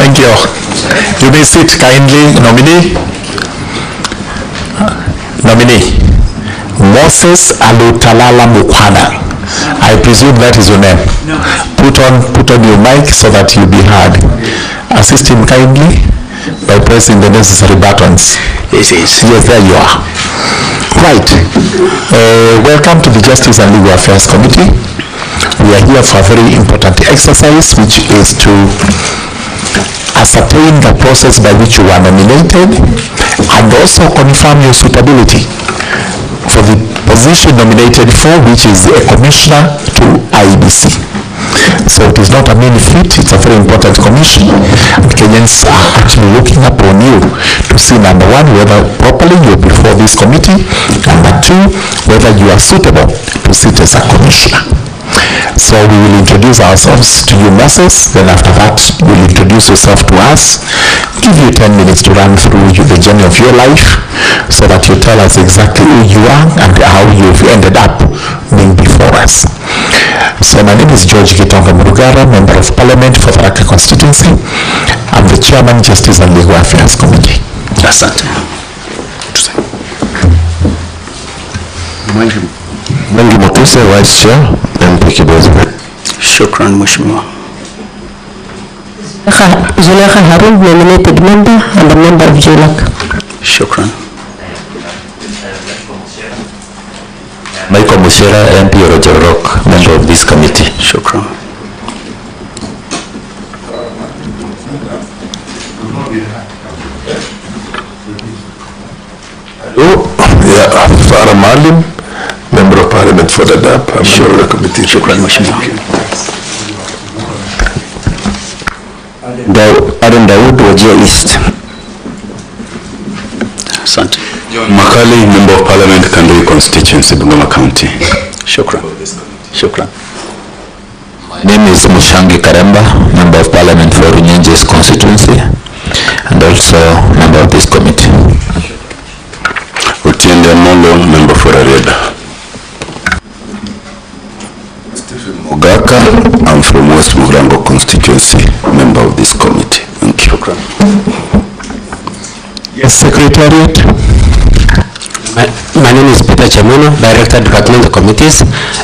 S1: Thank you. You may sit kindly. Nominee. Nominee. Moses Alutalala Mukwana. I presume that is your name. No. Put on your mic so that you'll be heard. Assist him kindly by pressing the necessary buttons.
S5: Yes,
S1: there you are. Right. Welcome to the Justice and Legal Affairs Committee. We are here for a very important exercise, which is to ascertain the process by which you were nominated and also confirm your suitability for the position nominated for, which is a commissioner to IEBC. So it is not a mean feat, it's a very important commission, and Kenyans are actually looking upon you to see, number one, whether properly you're before this committee, number two, whether you are suitable to sit as a commissioner. So we will introduce ourselves to you, Moses, then after that you'll introduce yourself to us, give you 10 minutes to run through the journey of your life so that you tell us exactly who you are and how you've ended up being before us. So my name is George Gitonga Murugara, Member of Parliament for Tharaka Constituency. I'm the Chairman, Justice and Legal Affairs Committee.
S5: Asante.
S9: Mengi Mutuse, Vice Chair, MP Kibozi.
S5: Shukran, Mheshimiwa.
S3: Zulekha Harun, nominated member and a member of JLAC.
S5: Shukran.
S7: Michael Mushera, MP Rock, member of this committee.
S5: Shukran.
S2: Farah Malim, Member of Parliament for the DAP, I'm sure the committee.
S5: Shukran, Mheshimiwa.
S8: Aaron Dawood, Wajir East.
S5: Asante.
S6: Makali, Member of Parliament, Kandui Constituency, Bungoma County.
S5: Shukran. Shukran.
S7: My name is Mushangi Karemba, Member of Parliament for Runyenjes Constituency, and also member of this committee.
S6: Utiende Amondo, Member for Areda. Ogaka, I'm from West Murango Constituency, member of this committee. Thank you.
S1: Yes, Secretariat.
S4: My name is Peter Chemuno, Director Departmental Committees,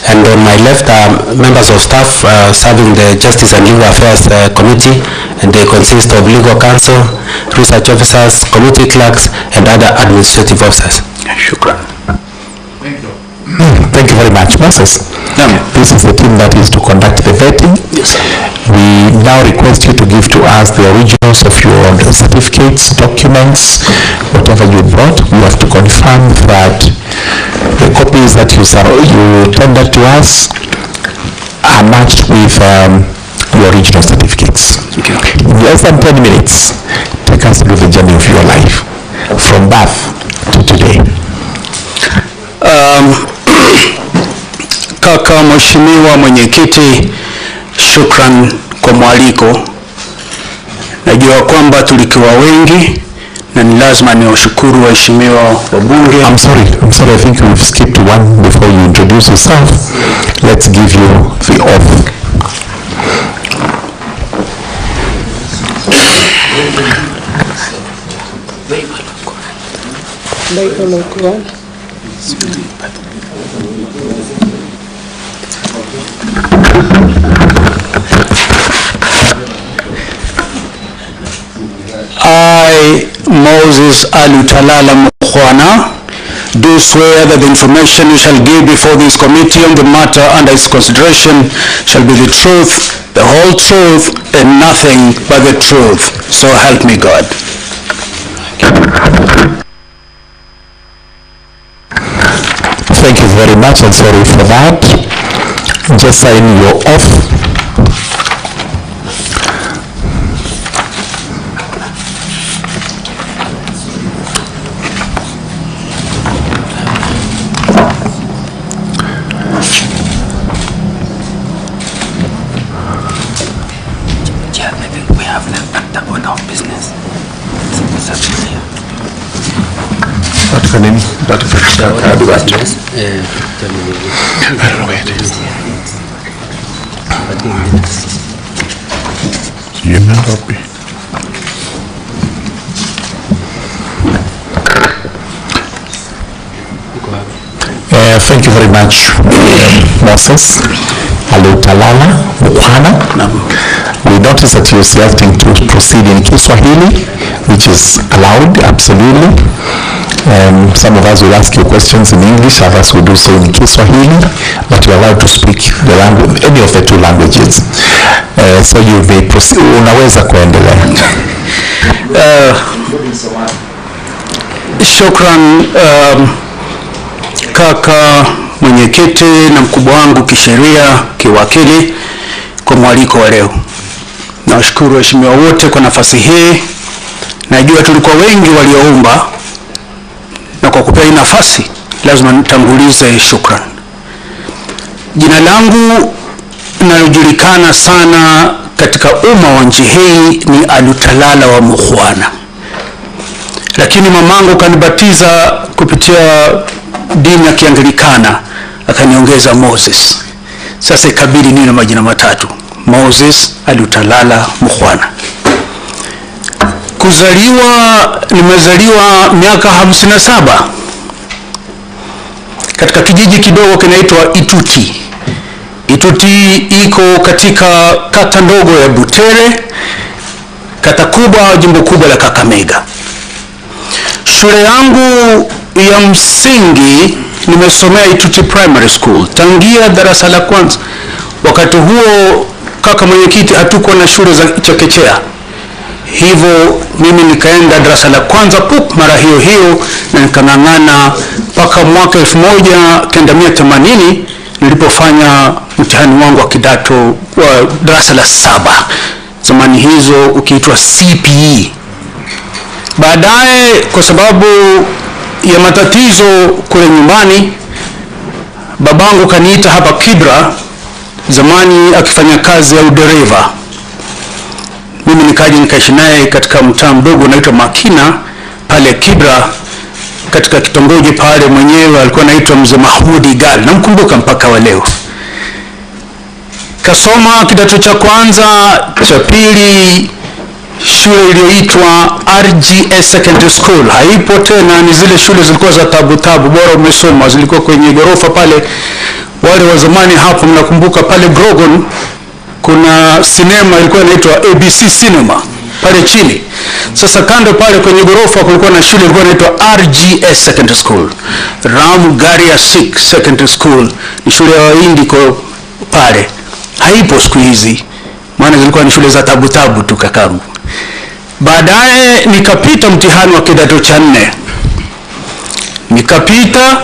S4: and on my left are members of staff serving the Justice and Legal Affairs Committee, and they consist of legal counsel, research officers, committee clerks, and other administrative officers.
S5: Shukran.
S1: Thank you very much, Moses. This is the team that is to conduct the vetting.
S5: Yes, sir.
S1: We now request you to give to us the originals of your certificates, documents, whatever you brought. We have to confirm that the copies that you tendered to us are matched with the original certificates. In less than 10 minutes, take us through the journey of your life, from birth to today.
S5: Kaka Mheshimiwa Mwenyekiti, shukran kwa mwaliko. Najua kwamba tulikuwa wengi na ni lazima niwashukuru waheshimiwa wabunge.
S1: I'm sorry, I think we've skipped one before you introduce yourself. Let's give you the oath.
S5: I, Moses Alutalala Mukhwana, do swear that the information you shall give before this committee on the matter under its consideration shall be the truth, the whole truth, and nothing but the truth. So help me God.
S1: Thank you very much, and sorry for that. Just sign your oath. Thank you very much, Moses Alutalala Mukhwana. We notice that you're selecting to proceed in Kiswahili, which is allowed, absolutely. Some of us will ask you questions in English, others will do so in Kiswahili, but you're allowed to speak the language, any of the two languages. So you may proceed. Unaweza kuendelea.
S5: Shukran kaka mwenyekiti na mkubwa wangu kisheria, kiwakili, kwa mwaliko wa leo. Nawashukuru waheshimiwa wote kwa nafasi hii. Najua tulikuwa wengi walioomba, na kwa kupewa nafasi lazima nitangulize shukran. Jina langu linalojulikana sana katika umma wa nchi hii ni Alutalala wa Mukhwana, lakini mamangu kanibatiza kupitia dini ya Kianglikana, akaniongeza Moses. Sasa ikabidi niwe na majina matatu, Moses Alutalala Mukhwana. Nimezaliwa miaka 57
S11: katika kijiji kidogo kinaitwa Ituti. Ituti iko katika kata ndogo ya Butere, kata kubwa, jimbo kubwa la Kakamega. Shule yangu ya msingi nimesomea Ituti Primary School tangia darasa la kwanza. Wakati huo kaka mwenyekiti, hatukuwa na shule za chekechea, hivyo mimi nikaenda darasa la kwanza mara hiyo na nikang'ang'ana mpaka mwaka 1980 nilipofanya mtihani wangu wa kidato wa darasa la 7, zamani hizo ukiitwa CPE. Baadaye kwa sababu ya matatizo kule nyumbani, babangu kaniita hapa Kibra, zamani akifanya kazi ya udereva. Mimi nikaja nikaishi naye katika mtaa mdogo unaitwa Makina pale Kibra, katika kitongoji pale. Mwenyewe alikuwa anaitwa Mzee Mahmudi Gal, namkumbuka mpaka wa leo. Kasoma kidato cha kwanza, cha pili shule iliyoitwa RGS Secondary School. Haipo tena, ni zile shule zilikuwa za tabu, bora umesoma, zilikuwa kwenye gorofa pale. Wale wa zamani hapo mnakumbuka pale Grogon kuna sinema ilikuwa inaitwa ABC Cinema pale chini. Sasa kando pale kwenye gorofa kulikuwa na shule ilikuwa inaitwa RGS Secondary School, Ram Garia Sikh Secondary School, ni shule ya Wahindi kwa pale. Haipo siku hizi, maana zilikuwa ni shule za tabu tu kakangu. Baadaye nikapita mtihani wa kidato cha 4. Nikapita,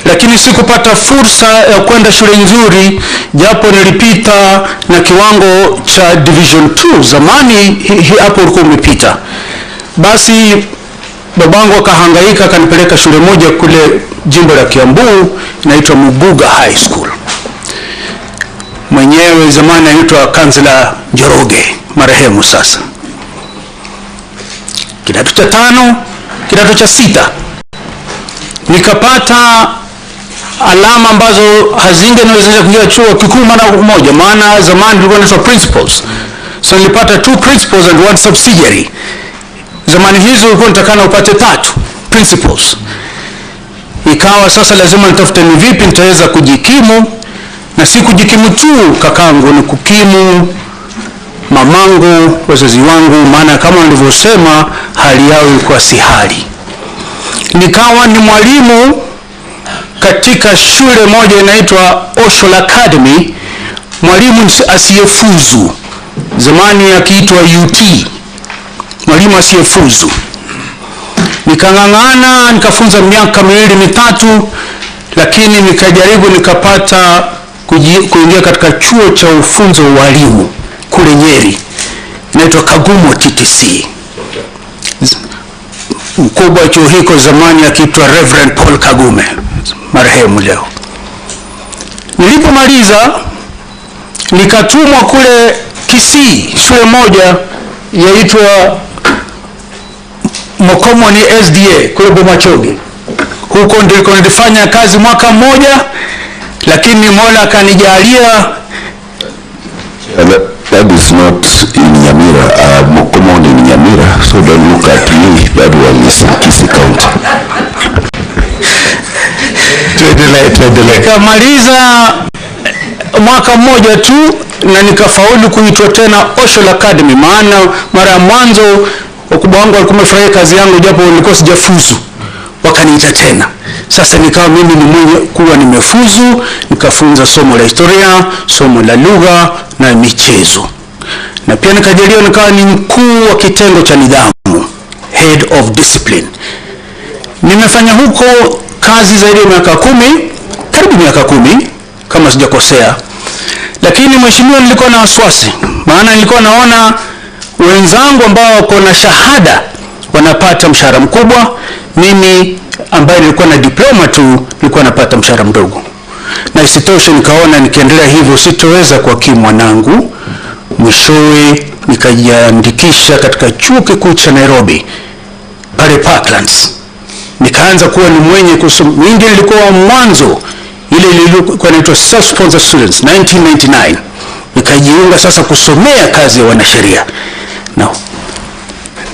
S11: lakini sikupata fursa ya kwenda shule nzuri, japo nilipita na kiwango cha division 2. Zamani hapo ulikuwa umepita. Basi babangu akahangaika, akanipeleka shule moja kule jimbo la Kiambu inaitwa Mubuga High School. Mwenyewe zamani anaitwa Kansela Njoroge, marehemu sasa. Kidato cha 5, kidato cha 6 nikapata alama ambazo hazingeniwezesha kuingia chuo kikuu mara moja, maana zamani tulikuwa tunaitwa principals. So nilipata 2 principals and 1 subsidiary. Zamani hizo ulikuwa unatakana upate 3 principals. Ikawa sasa lazima nitafute ni vipi nitaweza kujikimu, na si kujikimu tu kakangu, ni kukimu mamangu, wazazi wangu, maana kama nilivyosema hali yao ilikuwa si hali. Nikawa ni mwalimu katika shule moja inaitwa Ocean Academy, mwalimu asiyefuzu, zamani akiitwa UT, mwalimu asiyefuzu. Nikang'ang'ana, nikafunza miaka 2-3, lakini nikajaribu nikapata kuingia katika chuo cha ufunzo wa walimu kule Nyeri, inaitwa Kagumo TTC. Mkubwa wa chuo hiko zamani akiitwa Reverend Paul Kagume, marehemu leo. Nilipomaliza nikatumwa kule Kisii, shule moja yaitwa Mokomoni SDA kule Bomachoge. Huko ndiko nilifanya kazi mwaka mmoja, lakini Mola akanijalia.
S9: That is not in Nyamira, Mokomoni in Nyamira, so don't look at me, that one is in Kisii County. Tuendelee.
S11: Nikamaliza mwaka mmoja tu na nikafaulu kuitwa tena Ocean Academy, maana mara ya mwanzo wakubwa wangu walikuwa wamefurahia kazi yangu japo nilikuwa sijafuzu, wakaniita tena. Sasa nikawa mimi ni mwenye kuwa nimefuzu, nikafunza somo la historia, somo la lugha na michezo. Na pia nikajaliwa nikawa ni mkuu wa kitengo cha nidhamu, head of discipline. Nimefanya huko kazi zaidi ya miaka 10, karibu miaka 10 kama sijakosea. Lakini mheshimiwa, nilikuwa na wasiwasi, maana nilikuwa naona wenzangu ambao wako na shahada wanapata mshahara mkubwa, mimi ambaye nilikuwa na diploma tu nilikuwa napata mshahara mdogo. Na isitoshe nikaona nikiendelea hivyo sitoweza kuwakimu mwanangu. Mwishowe nikajiandikisha katika chuo kikuu cha Nairobi pale Parklands. Nikaanza kuwa ni mwenye kusoma. Mimi nilikuwa mwanzo ile ilikuwa inaitwa self-sponsored students 1999. Nikajiunga sasa kusomea kazi ya wanasheria.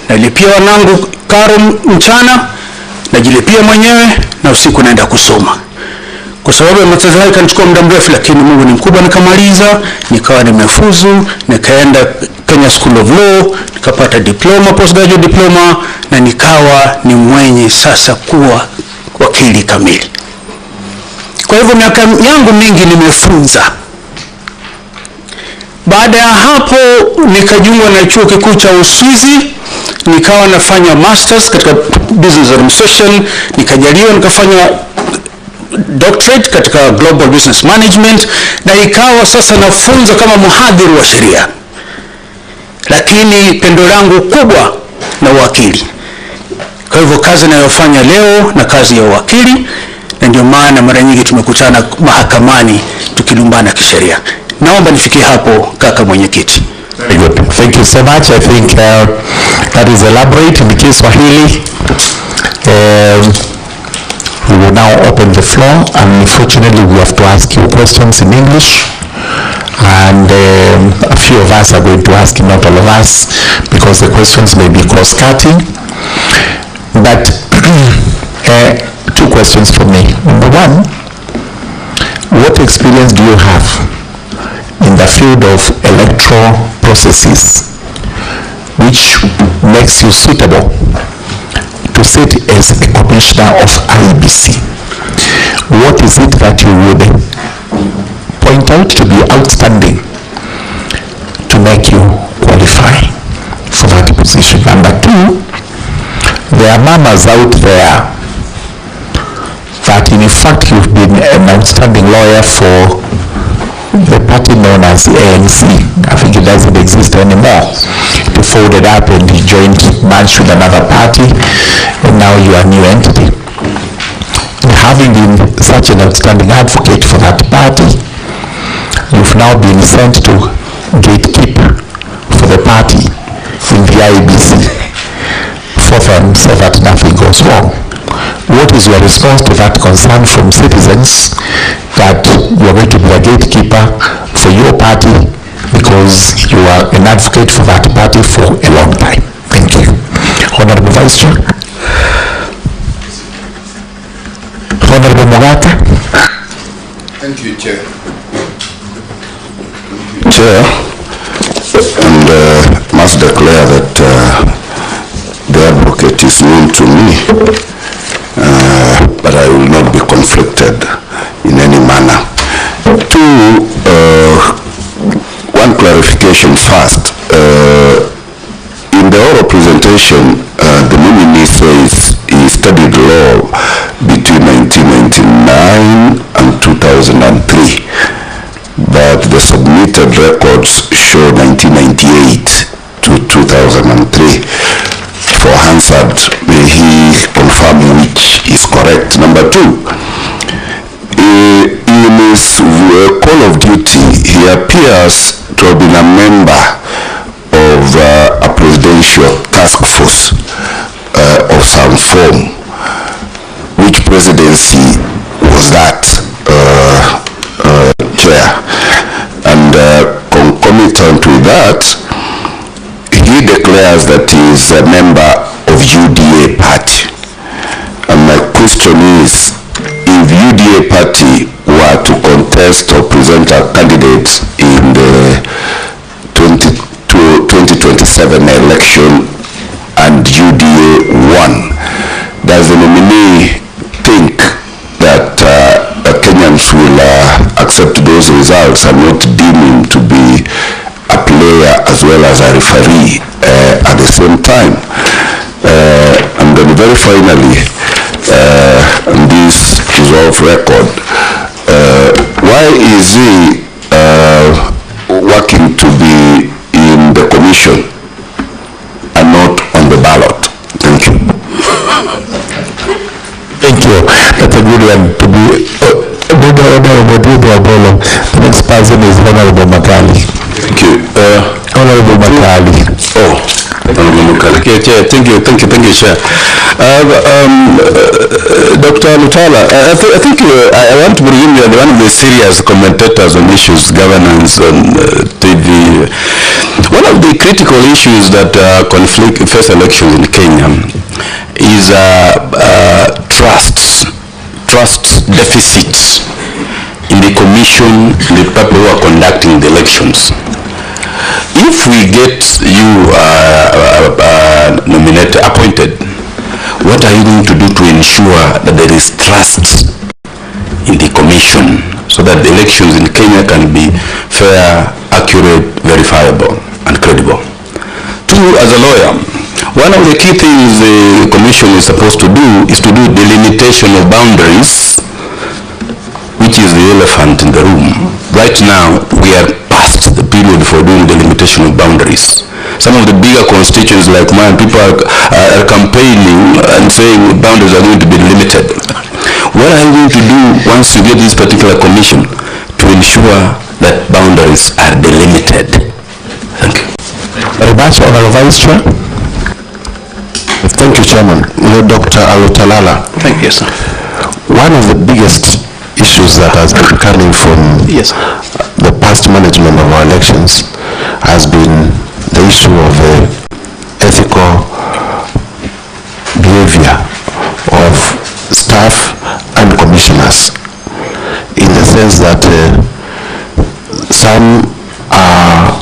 S11: Nalipia wanangu karo mchana, najilipia mwenyewe, na usiku naenda kusoma. Kwa sababu ya matatizo hayo ikanichukua muda mrefu, lakini Mungu ni mkubwa, nikamaliza, nikawa nimefuzu, nikaenda Kenya School of Law, nikapata diploma, postgraduate diploma, na nikawa ni mwenye sasa kuwa wakili kamili. Kwa hivyo miaka yangu mingi nimefunza. Baada ya hapo nikajiunga na chuo kikuu cha Uswizi, nikawa nafanya masters katika business administration, nikajaliwa nikafanya doctorate katika global business management, na ikawa sasa nafunza kama mhadhiri wa sheria. Lakini pendo langu kubwa na uwakili. Kwa hivyo kazi ninayofanya leo na kazi ya uwakili, na ndio maana mara nyingi tumekutana mahakamani tukilumbana kisheria. Naomba nifikie hapo, kaka mwenyekiti.
S1: Very good. Thank you so much. I think that is elaborate in the case Swahili. We will now open the floor, and unfortunately we have to ask you questions in English, and a few of us are going to ask, not all of us, because the questions may be cross-cutting. But two questions from me. Number one, what experience do you have in the field of electoral processes which makes you suitable to sit as a commissioner of IEBC? What is it that you would point out to be outstanding to make you qualify for that position? Number two, there are mamas out there that in fact you've been an outstanding lawyer for the party known as ANC. I think it doesn't exist anymore. You folded up and you joined merged with another party, and now you are a new entity. And having been such an outstanding advocate for that party, you've now been sent to gatekeep for the party in the IEBC for them, so that nothing goes wrong. What is your response to that concern from citizens that you are going to be a gatekeeper for your party because you are an advocate for that party for a long time? Thank you. Honorable Vice Chair. Honorable Mogata.
S2: Thank you, Chair. Chair, and must declare that the advocate is known to me, but I will not be conflicted in any manner. Two, one clarification first. In the oral presentation, the nominee says he studied law between 1999 and 2003, but the submitted records show 1998 to 2003. For Hansard, may he confirm which is correct. Number two, in his call of duty, he appears to have been a member of a presidential task force of some form. Which presidency was that, Chair? And concomitant with that, he declares that he is a member of UDA party. And my question is, if UDA party were to contest or present a candidate in the 2027 election and UDA won, does the nominee think that Kenyans will accept those results and not deem him to be a player as well as a referee at the same time? And then very finally, and this is off record, why is he working to be in the commission and not on the ballot? Thank you.
S1: Thank you. That's a good one to be. The next person is Honorable Makali.
S2: Thank you.
S1: Honorable Makali.
S2: Oh, Honorable Makali.
S5: Okay, Chair. Thank you, Chair. Dr. Lutala, I think I want to bring in one of the serious commentators on issues governance on TV. One of the critical issues that face elections in Kenya is trust deficit in the commission, the people who are conducting the elections. If we get you appointed, what are you going to do to ensure that there is trust in the commission so that the elections in Kenya can be fair, accurate, verifiable, and credible? Two, as a lawyer, one of the key things the commission is supposed to do is to do delimitation of boundaries, which is the elephant in the room. Right now, we are past the period for doing delimitation of boundaries. Some of the bigger constituents like mine, people are campaigning and saying boundaries are going to be limited. What are you going to do once you get this particular commission to ensure that boundaries are delimited? Thank you.
S9: Very much, Honorable Vice Chair. Thank you, Chairman. Dr. Alutalala.
S11: Thank you, sir.
S9: One of the biggest issues that has been coming from the past management of our elections has been the issue of ethical behavior of staff and commissioners, in the sense that some are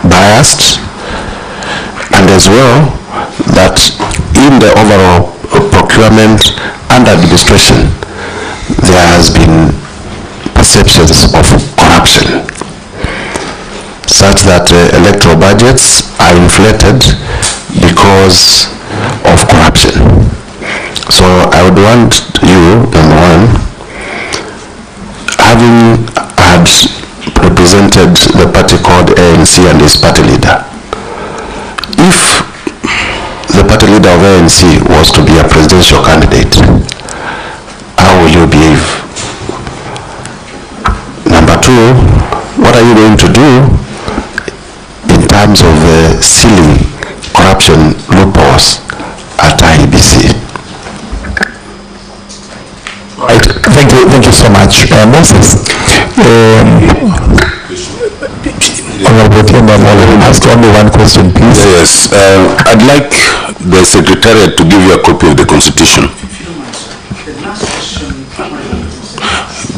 S9: biased, and as well that in the overall procurement and administration there has been perceptions of corruption, such that electoral budgets are inflated because of corruption. So I would want you, number one, having had represented the party called ANC and its party leader, if the party leader of ANC was to be a presidential candidate, how will you behave? Number two, what are you going to do in terms of sealing corruption loopholes at IEBC?
S1: Right. Thank you so much, Moses. Honorable Tienda, ask only one question, please.
S5: Yes, I'd like the Secretariat to give you a copy of the Constitution.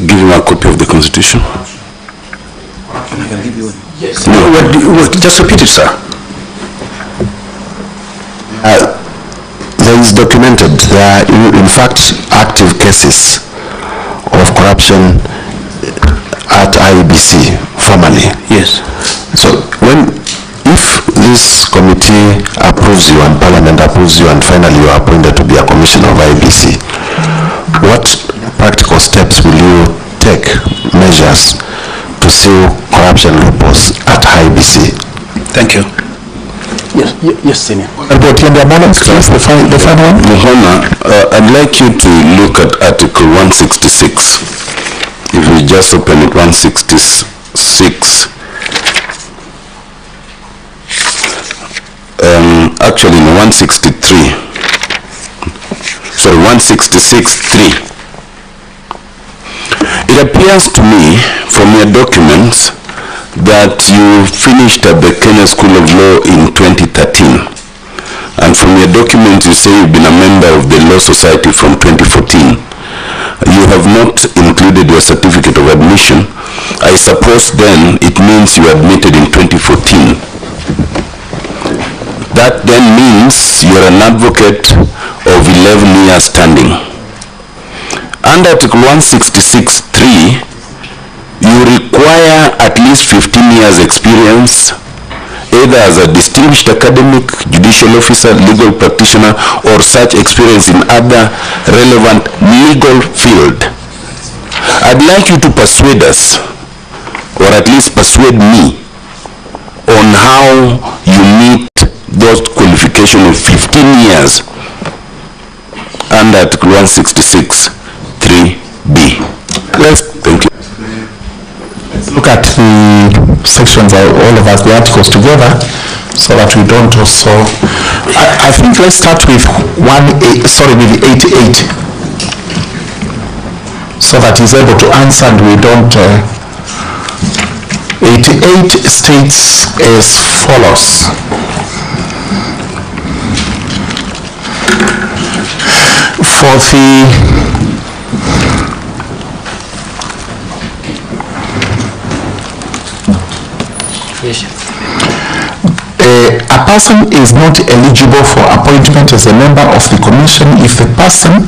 S5: Give him a copy of the Constitution.
S11: Yes.
S5: No, just repeat it, sir.
S9: There is documented, there are in fact active cases of corruption at IEBC formally.
S11: Yes.
S9: So if this committee approves you and Parliament approves you and finally you are appointed to be a commissioner of IEBC, what practical steps will you take, measures to seal corruption loopholes at IEBC?
S11: Thank you. Yes, Senior.
S1: Please, the final one.
S5: Muhona, I'd like you to look at Article 166. If we just open it, 166. Actually, no, 163. Sorry, 166.3. It appears to me from your documents that you finished at the Kenya School of Law in 2013. And from your documents you say you've been a member of the Law Society from 2014. You have not included your certificate of admission. I suppose then it means you admitted in 2014. That then means you're an advocate of 11 years standing. Under Article 166.3, you require at least 15 years experience, either as a distinguished academic, judicial officer, legal practitioner, or such experience in other relevant legal field. I'd like you to persuade us, or at least persuade me, on how you meet those qualifications of 15 years under Article 166.3b. Thank you.
S1: Let's look at the sections, all of us, the articles together, so that we don't also... I think let's start with 88, so that he's able to answer and we don't... 88 states as follows. For for a person is not eligible for appointment as a member of the commission if the person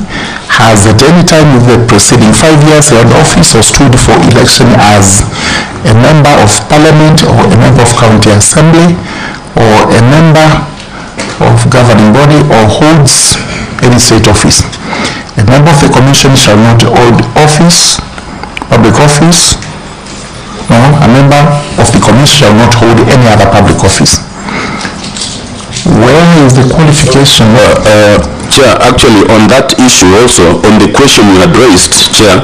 S1: has at any time in the preceding 5 years held office or stood for election as a member of parliament or a member of county assembly or a member of governing body or holds any state office. A member of the commission shall not hold office, public office. No, a member of the commission shall not hold any other public office. Where is the qualification?
S6: Chair, actually on that issue also, on the question you had raised, Chair,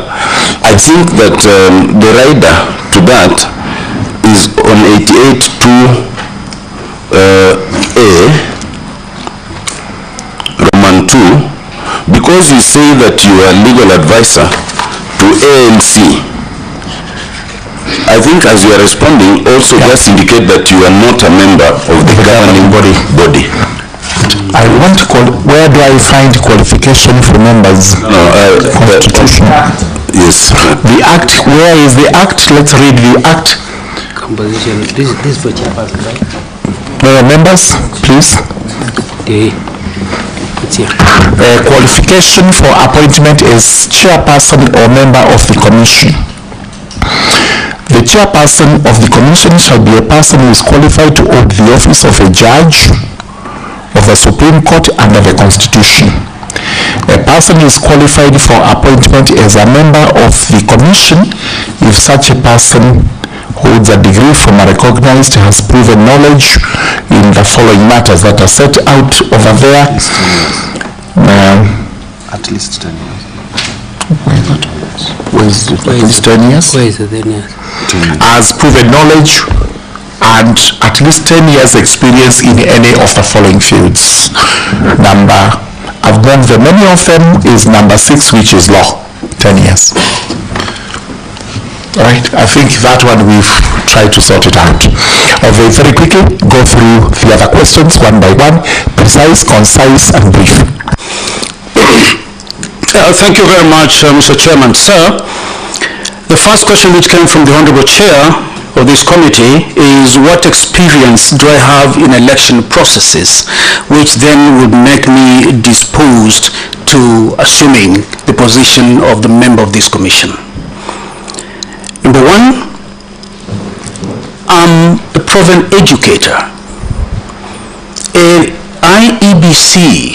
S6: I think that the rider to that is on 88.2A, Roman 2, because you say that you are legal advisor to ANC. I think as you are responding, also just indicate that you are not a member of the governing body.
S1: I want to call, where do I find qualification for members?
S6: No,
S1: Constitution.
S6: Yes.
S1: The act, where is the act? Let's read the act.
S4: Composition, this for chairperson, right?
S1: Members, please.
S4: Okay. It's here.
S1: Qualification for appointment is chairperson or member of the commission. The chairperson of the commission shall be a person who is qualified to hold the office of a judge of the Supreme Court under the Constitution. A person is qualified for appointment as a member of the commission if such a person holds a degree from a recognized, has proven knowledge in the following matters that are set out over there.
S9: At least 10 years.
S1: Where is it? At least 10 years?
S4: Where is it then, yes?
S1: Has proven knowledge and at least 10 years experience in any of the following fields. Among the many of them is number 6, which is law, 10 years. All right, I think that one we've tried to sort it out. Very quickly, go through the other questions one by one, precise, concise, and brief.
S11: Thank you very much, Mr. Chairman. Sir, the first question which came from the Honorable Chair of this committee is what experience do I have in election processes, which then would make me disposed to assuming the position of the member of this commission. Number one, I'm a proven educator. A IEBC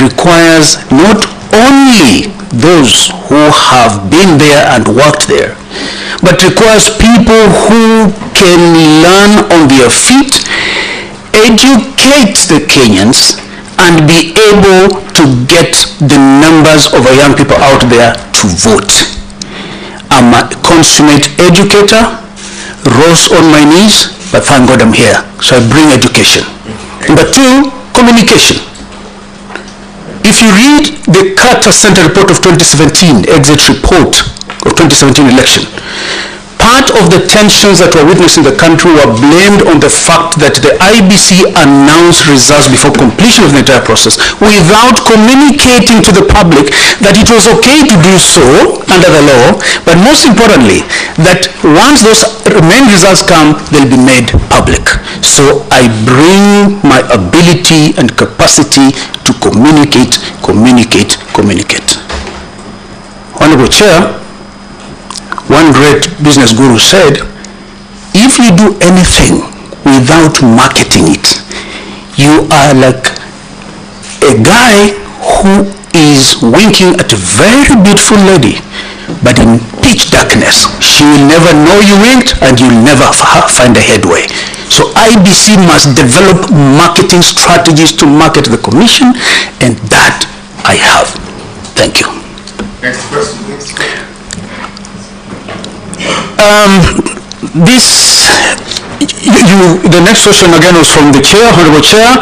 S11: requires not only those who have been there and worked there, but requires people who can learn on their feet, educate the Kenyans, and be able to get the numbers of our young people out there to vote. I'm a consummate educator, rose on my knees, but thank God I'm here. So I bring education. Number two, communication. If you read the Carter Center report of 2017, exit report of 2017 election, part of the tensions that were witnessed in the country were blamed on the fact that the IEBC announced results before completion of the entire process without communicating to the public that it was okay to do so under the law, but most importantly, that once those main results come, they'll be made public. So I bring my ability and capacity to communicate. Honorable Chair, one great business guru said, if you do anything without marketing it, you are like a guy who is winking at a very beautiful lady, but in pitch darkness. She will never know you winked and you'll never find a headway. So IEBC must develop marketing strategies to market the commission, and that I have. Thank you.
S1: Next question, please.
S11: The next question again was from the Chair, Honorable Chair.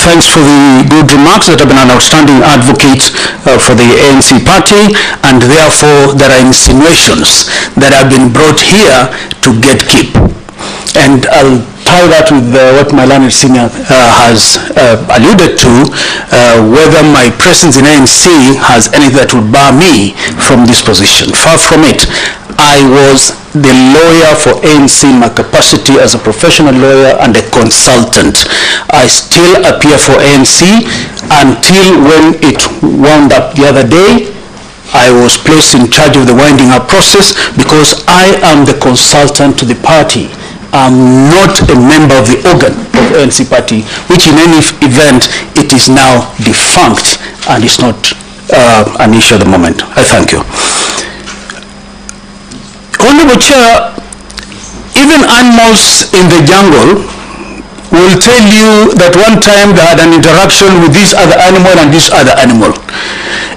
S11: Thanks for the good remarks that have been an outstanding advocate for the ANC party, and therefore there are insinuations that have been brought here to gatekeep. And I'll tie that with what my learned senior has alluded to, whether my presence in ANC has anything that would bar me from this position. Far from it. I was the lawyer for ANC in my capacity as a professional lawyer and a consultant. I still appear for ANC until when it wound up the other day. I was placed in charge of the winding up process because I am the consultant to the party. I'm not a member of the organ of ANC party, which in any event, it is now defunct and it's not an issue at the moment. I thank you. Honorable Chair, even animals in the jungle will tell you that one time they had an interaction with this other animal and this other animal.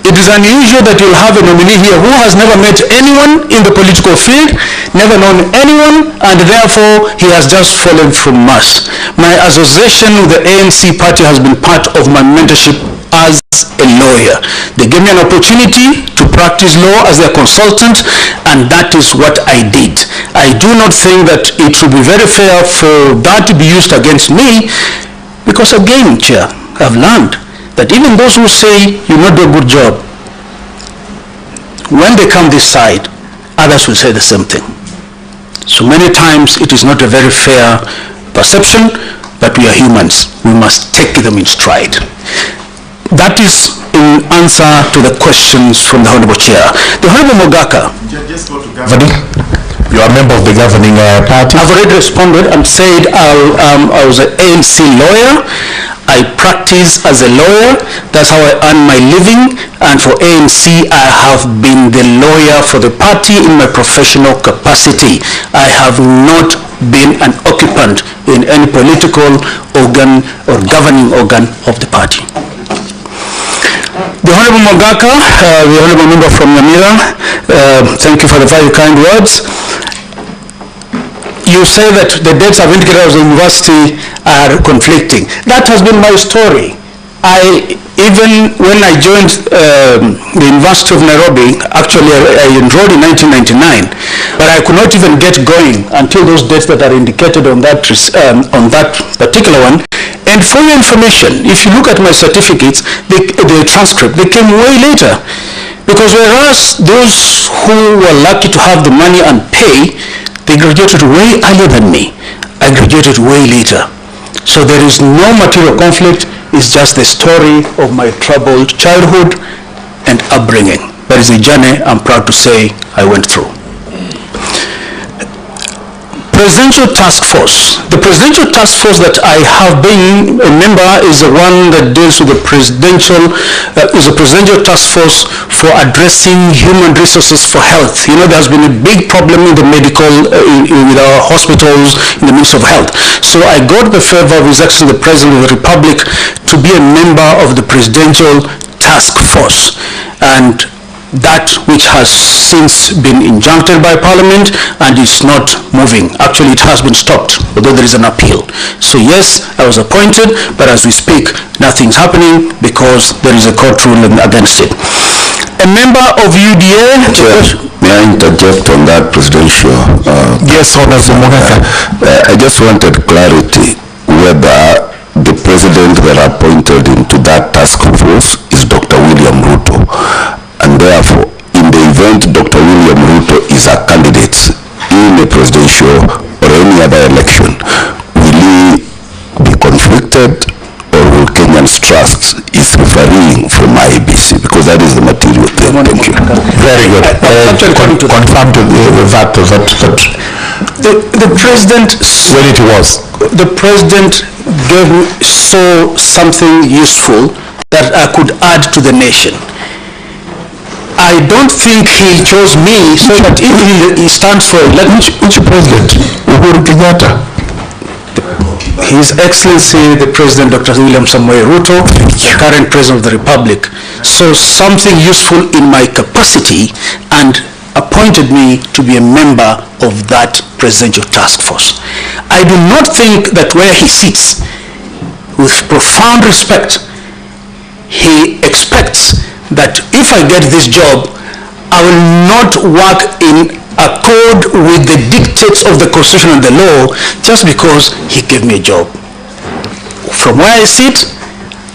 S11: It is unusual that you'll have a nominee here who has never met anyone in the political field, never known anyone, and therefore he has just fallen from mass. My association with the ANC party has been part of my mentorship as a lawyer. They gave me an opportunity to practice law as their consultant, and that is what I did. I do not think that it should be very fair for that to be used against me, because again, Chair, I've learned that even those who say you not do a good job, when they come this side, others will say the same thing. So many times it is not a very fair perception, but we are humans. We must take them in stride. That is in answer to the questions from the Honorable Chair. The Honorable Mogaka.
S1: Just go to governing. You are a member of the governing party.
S11: I've already responded and said I was an ANC lawyer. I practice as a lawyer. That's how I earn my living. And for ANC, I have been the lawyer for the party in my professional capacity. I have not been an occupant in any political organ or governing organ of the party. The Honorable Mogaka, the Honorable Member from Nyamira, thank you for the very kind words. You say that the dates I've indicated of the university are conflicting. That has been my story. Even when I joined the University of Nairobi, actually I enrolled in 1999, but I could not even get going until those dates that are indicated on that particular one. And for your information, if you look at my certificates, the transcript, they came way later. Because whereas those who were lucky to have the money and pay, they graduated way earlier than me. I graduated way later. So there is no material conflict. It's just the story of my troubled childhood and upbringing. That is a journey I'm proud to say I went through. Presidential Task Force. The Presidential Task Force that I have been a member is the one that deals with the presidential task force for addressing human resources for health. You know, there's been a big problem in the medical, with our hospitals, in the Ministry of Health. So I got the favor of His Excellency the President of the Republic to be a member of the Presidential Task Force. And that which has since been injuncted by Parliament and is not moving. Actually, it has been stopped, although there is an appeal. So yes, I was appointed, but as we speak, nothing's happening because there is a court ruling against it. A member of UDA...
S2: May I interject on that presidential...
S1: yes, Honorable Mogaka.
S2: I just wanted clarity whether the president that appointed into that task force is Dr. William Ruto. And therefore, in the event Dr. William Ruto is a candidate in a presidential or any other election, will he be conflicted, or will Kenyans trust is referring from IEBC? Because that is the material thing. Thank you.
S1: Very good. Confirm to that.
S11: The president...
S1: When it was?
S11: The president saw something useful that I could add to the nation. I don't think he chose me so that if he stands for election.
S1: Which president? Uhuru Kenyatta.
S11: His Excellency the President Dr. William Samoei Ruto, the current President of the Republic, saw something useful in my capacity and appointed me to be a member of that presidential task force. I do not think that where he sits, with profound respect, he expects that if I get this job, I will not work in accord with the dictates of the Constitution and the law just because he gave me a job. From where I sit,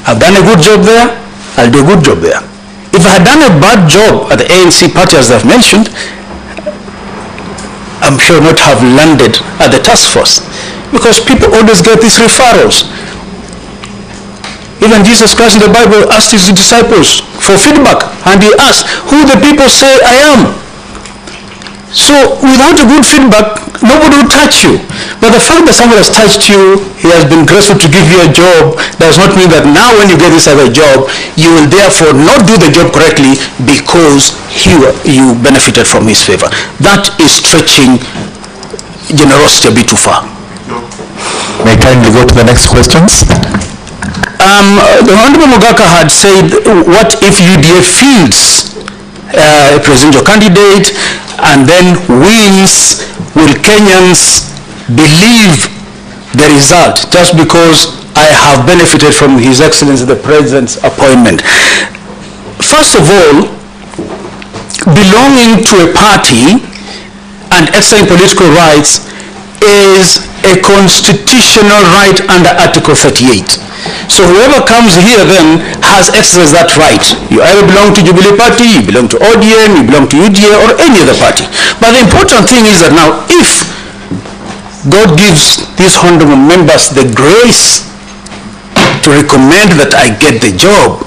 S11: I've done a good job there, I'll do a good job there. If I had done a bad job at the ANC party, as I've mentioned, I'm sure not have landed at the task force, because people always get these referrals. Even Jesus Christ in the Bible asked his disciples for feedback, and he asked, who the people say I am? So without a good feedback, nobody will touch you. But the fact that somebody has touched you, he has been graceful to give you a job, does not mean that now when you get this other job, you will therefore not do the job correctly because you benefited from his favor. That is stretching generosity a bit too far.
S1: May I kindly go to the next questions?
S11: The Honorable Mogaka had said, what if UDA fields a presidential candidate and then wins? Will Kenyans believe the result just because I have benefited from His Excellency the President's appointment? First of all, belonging to a party and exercising political rights is a constitutional right under Article 38. So whoever comes here then has exercised that right. You either belong to Jubilee Party, you belong to ODM, you belong to UDA or any other party. But the important thing is that now if God gives these honorable members the grace to recommend that I get the job,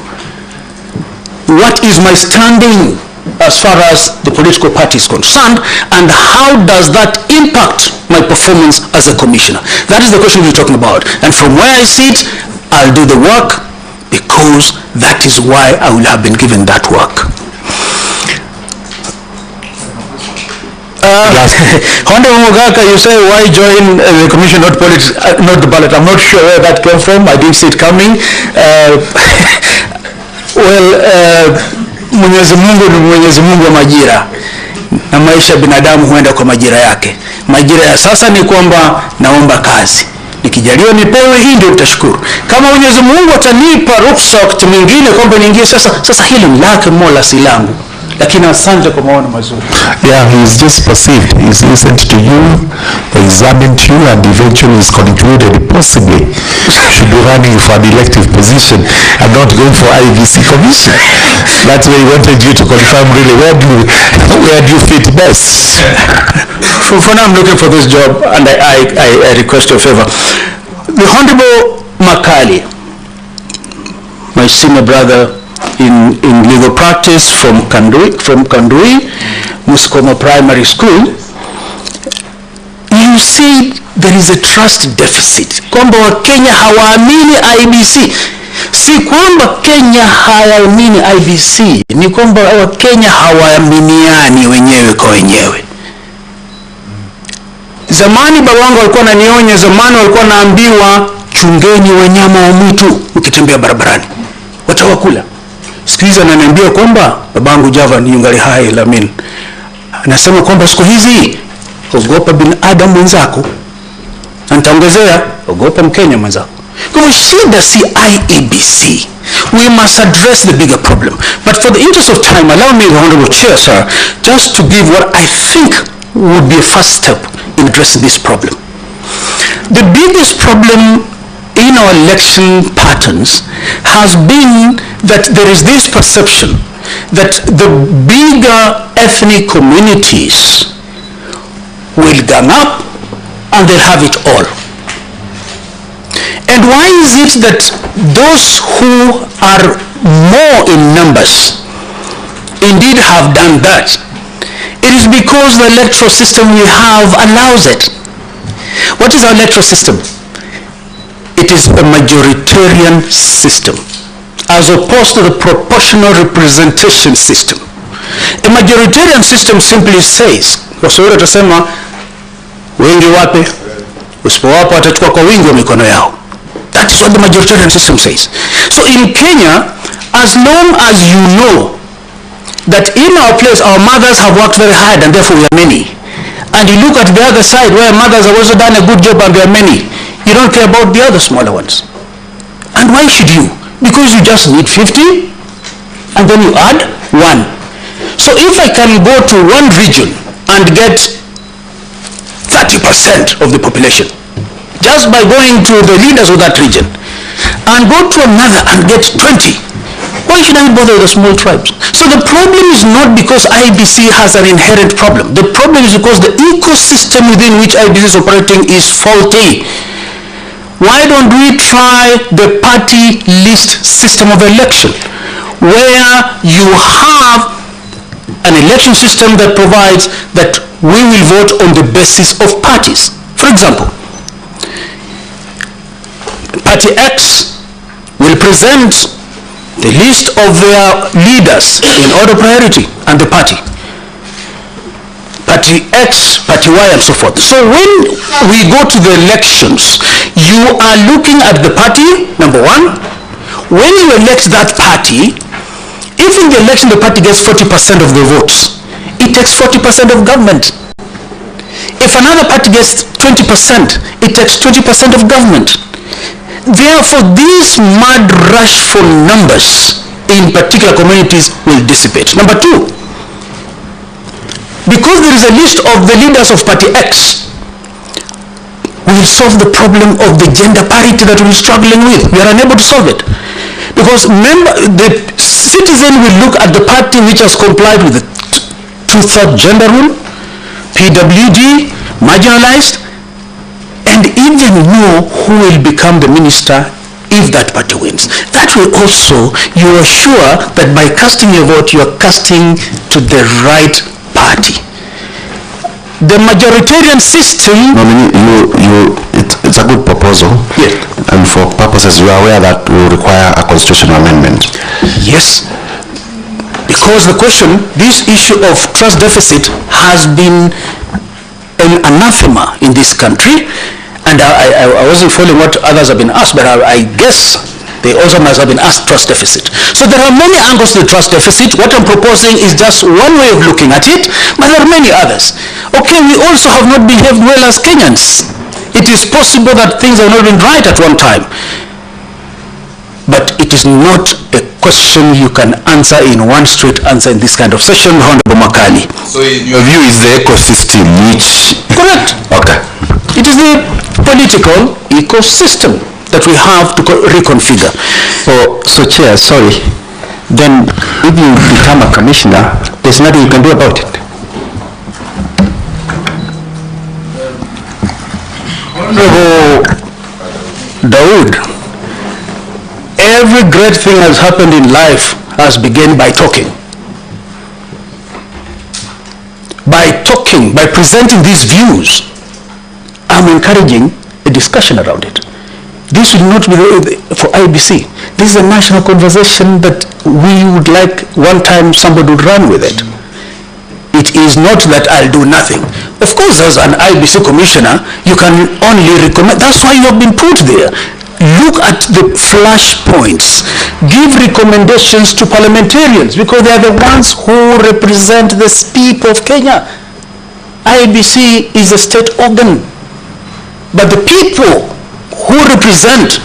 S11: what is my standing as far as the political party is concerned, and how does that impact my performance as a commissioner? That is the question we're talking about. And from where I sit, I'll do the work because that is why I will have been given that work. Honorable Mogaka, you say why join the commission, not politics, not the ballot? I'm not sure where that came from. I didn't see it coming. Mwenyezi Mungu ni Mwenyezi Mungu wa majira, na maisha ya binadamu huenda kwa majira yake. Majira ya sasa ni kwamba naomba kazi, nikijaliwa nipewe, hii ndio utashukuru. Kama Mwenyezi Mungu atanipa ruksa wakati mwingine kwamba niingie sasa hili ni lake Mola, si langu. Lakini asante kwa maono mazuri.
S1: Yeah, he is just perceived. He's listened to you, examined you, and eventually is concluded possibly should be running for an elective position and not going for IEBC commission. That's where he wanted you to confirm really where do you fit best.
S11: For now I'm looking for this job, and I request your favor. The Honorable Makali, my senior brother in legal practice from Kandui, Muskoma Primary School, you see there is a trust deficit. Kwamba Wakenya hawaamini IEBC. Si kwamba Kenya hawaamini IEBC, ni kwamba Wakenya hawaaminiani wenyewe kwa wenyewe. Zamani babangu walikuwa wananionya, zamani walikuwa naambiwa chungeni wanyama wa mwitu ukitembea barabarani, watawakula. Siku hizi ananiambia kwamba babangu Java ni yungali hai Lamin, anasema kwamba siku hizi ogopa binadamu mwenzako, na nitaongezea ogopa Mkenya mwenzako. Kwa shida si IEBC. We must address the bigger problem. But for the interest of time, allow me, the Honorable Chair, sir, just to give what I think would be a first step in addressing this problem. The biggest problem in our election patterns has been that there is this perception that the bigger ethnic communities will gang up and they'll have it all. And why is it that those who are more in numbers indeed have done that? It is because the electoral system we have allows it. What is our electoral system? It is a majoritarian system, as opposed to the proportional representation system. A majoritarian system simply says, Waswahili watasema wengi wape, usipowapa watachukua kwa wingi wa mikono yao. That is what the majoritarian system says. So in Kenya, as long as you know that in our place our mothers have worked very hard and therefore we are many, and you look at the other side where mothers have also done a good job and they are many, you don't care about the other smaller ones. And why should you? Because you just need 50 and then you add 1. So if I can go to one region and get 30% of the population, just by going to the leaders of that region, and go to another and get 20. Why should I bother with the small tribes? So the problem is not because IEBC has an inherent problem. The problem is because the ecosystem within which IEBC is operating is faulty. Why don't we try the party list system of election, where you have an election system that provides that we will vote on the basis of parties. For example, Party X will present the list of their leaders in order of priority and the party. Party X, Party Y, and so forth. So when we go to the elections, you are looking at the party, number one. When you elect that party, if in the election the party gets 40% of the votes, it takes 40% of government. If another party gets 20%, it takes 20% of government. Therefore, this mad rush for numbers in particular communities will dissipate. Number two, because there is a list of the leaders of Party X, we will solve the problem of the gender parity that we're struggling with. We are unable to solve it. Because the citizen will look at the party which has complied with the two-third gender rule, PWD, marginalized, and even know who will become the minister if that party wins. That way also, you are sure that by casting your vote, you are casting to the right party. The majoritarian system...
S9: It's a good proposal.
S11: Yes.
S9: And for purposes, you are aware that will require a constitutional amendment.
S11: Yes. Because the question, this issue of trust deficit has been an anathema in this country, and I wasn't following what others have been asked, but I guess they also must have been asked trust deficit. So there are many angles to the trust deficit. What I'm proposing is just one way of looking at it, but there are many others. Okay, we also have not behaved well as Kenyans. It is possible that things have not been right at one time, but it is not a question you can answer in one straight answer in this kind of session, Honorable Makali.
S6: So in your view, is the ecosystem which...
S11: Correct.
S6: Okay.
S11: It is the political ecosystem that we have to reconfigure.
S8: So Chair, sorry, then if you become a commissioner, there's nothing you can do about it.
S11: Honorable Dawood, every great thing has happened in life has begun by talking. By talking, by presenting these views, I'm encouraging a discussion around it. This will not be for IEBC. This is a national conversation that we would like one time somebody would run with it. It is not that I'll do nothing. Of course, as an IEBC commissioner, you can only recommend. That's why you have been put there. Look at the flash points. Give recommendations to parliamentarians because they are the ones who represent the people of Kenya. IEBC is a state organ. But the people who represent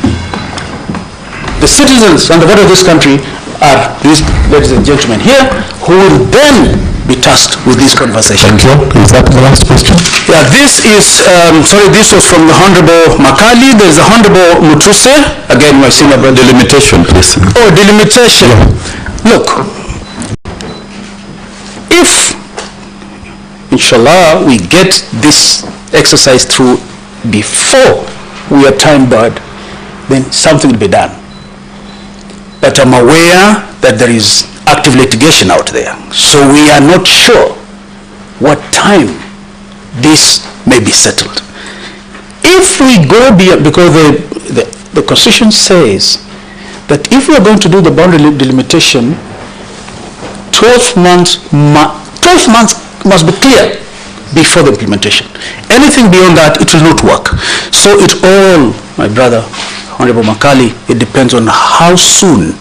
S11: the citizens and the vote of this country are these ladies and gentlemen here, who will then be tasked with this conversation.
S1: Thank you. Is that the last question?
S11: Yeah, this is, this was from the Honorable Makali. There's the Honorable Mutuse. Again, my senior brother.
S6: Delimitation, please.
S11: Oh, delimitation. Yeah. Look, if, inshallah, we get this exercise through before we are time barred, then something will be done. But I'm aware that there is active litigation out there, so we are not sure what time this may be settled. If we go beyond, because the Constitution says that if we are going to do the boundary delimitation, 12 months must be clear before the implementation. Anything beyond that, it will not work. So it all, my brother, Honorable Makali, it depends on how soon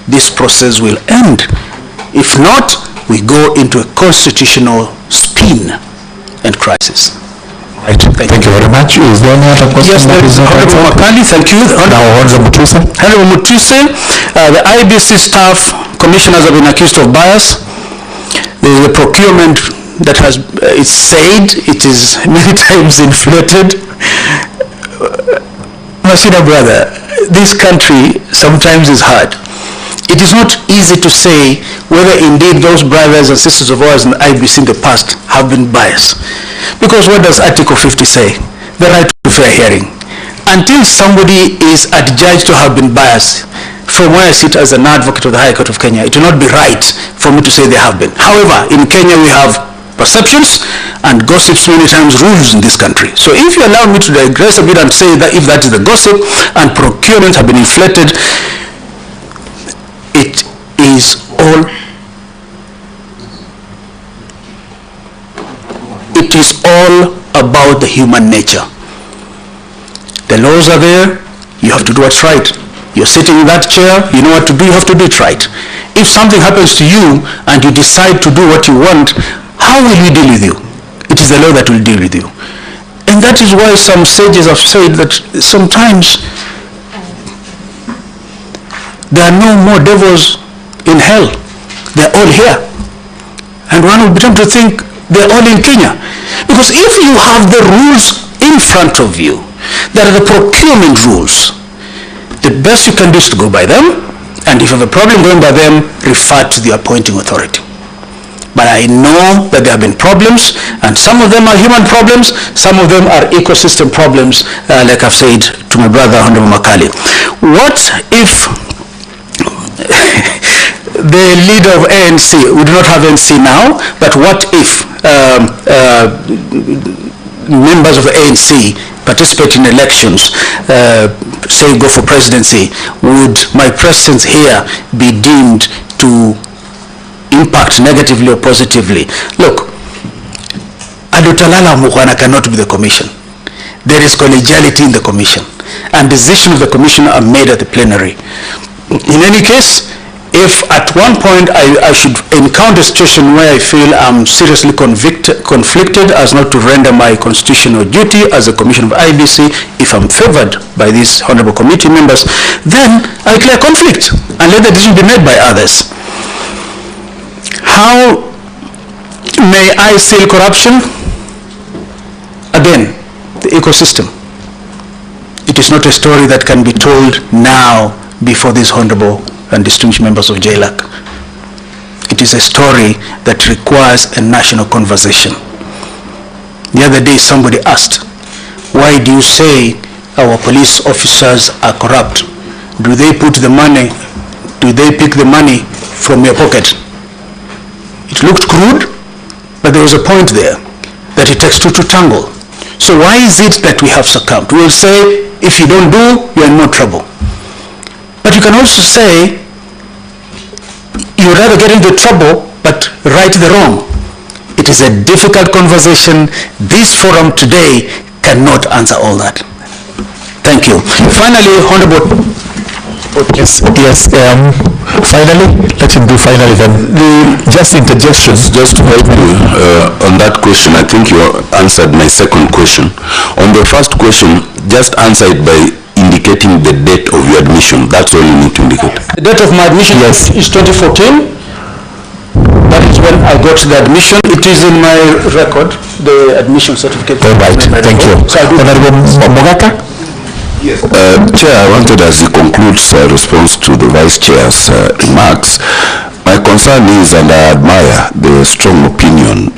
S11: this process will end. If not, we go into a constitutional spin and crisis.
S1: Right. Thank you very much. Is there any other question?
S11: Yes, Honorable Makali, thank you.
S1: Honorable Mutuse.
S11: Honorable Mutuse, the IEBC staff commissioners have been accused of bias. There is a procurement that has, it's said, it is many times inflated. My senior brother, this country sometimes is hard. It is not easy to say whether indeed those brothers and sisters of ours in the IEBC in the past have been biased. Because what does Article 50 say? The right to fair hearing. Until somebody is adjudged to have been biased, from where I sit as an advocate of the High Court of Kenya, it will not be right for me to say they have been. However, in Kenya we have perceptions, and gossips many times rules in this country. So if you allow me to digress a bit and say that if that is the gossip and procurement have been inflated, it is all about the human nature. The laws are there, you have to do what's right. You're sitting in that chair, you know what to do, you have to do it right. If something happens to you and you decide to do what you want, how will we deal with you? It is the law that will deal with you. And that is why some sages have said that sometimes there are no more devils in hell. They're all here. And one would be tempted to think they're all in Kenya. Because if you have the rules in front of you, that are the procurement rules, the best you can do is to go by them, and if you have a problem going by them, refer to the appointing authority. But I know that there have been problems, and some of them are human problems, some of them are ecosystem problems, like I've said to my brother, Honorable Makali. What if the leader of ANC, we do not have ANC now, but what if members of the ANC participate in elections, say go for presidency, would my presence here be deemed to impact negatively or positively? Look, Adutalala Mukwana cannot be the commission. There is collegiality in the commission, and decisions of the commission are made at the plenary. In any case, if at one point I should encounter a situation where I feel I'm seriously conflicted as not to render my constitutional duty as a commissioner of IEBC, if I'm favored by these honorable committee members, then I declare conflict and let the decision be made by others. How may I seal corruption? Again, the ecosystem. It is not a story that can be told now before these honorable and distinguished members of JLAC. It is a story that requires a national conversation. The other day somebody asked, why do you say our police officers are corrupt? Do they pick the money from your pocket? It looked crude, but there was a point there that it takes two to tangle. So why is it that we have succumbed? We will say, if you don't do, you're in more trouble. But you can also say, you rather get into trouble, but right the wrong. It is a difficult conversation. This forum today cannot answer all that. Thank you. Finally, Honorable.
S1: Yes. Finally, let him do finally then. Just interjections.
S6: Just to help you on that question, I think you answered my second question. On the first question, just answer it by indicating the date of your admission. That's all you need to indicate.
S11: The date of my admission is 2014. That is when I got the admission. It is in my record, the admission certificate.
S1: All right, thank you.
S11: So
S1: Honorable Mogaka?
S6: Yes. Chair, I wanted, as he concludes response to the Vice Chair's remarks, my concern is, and I admire the strong opinion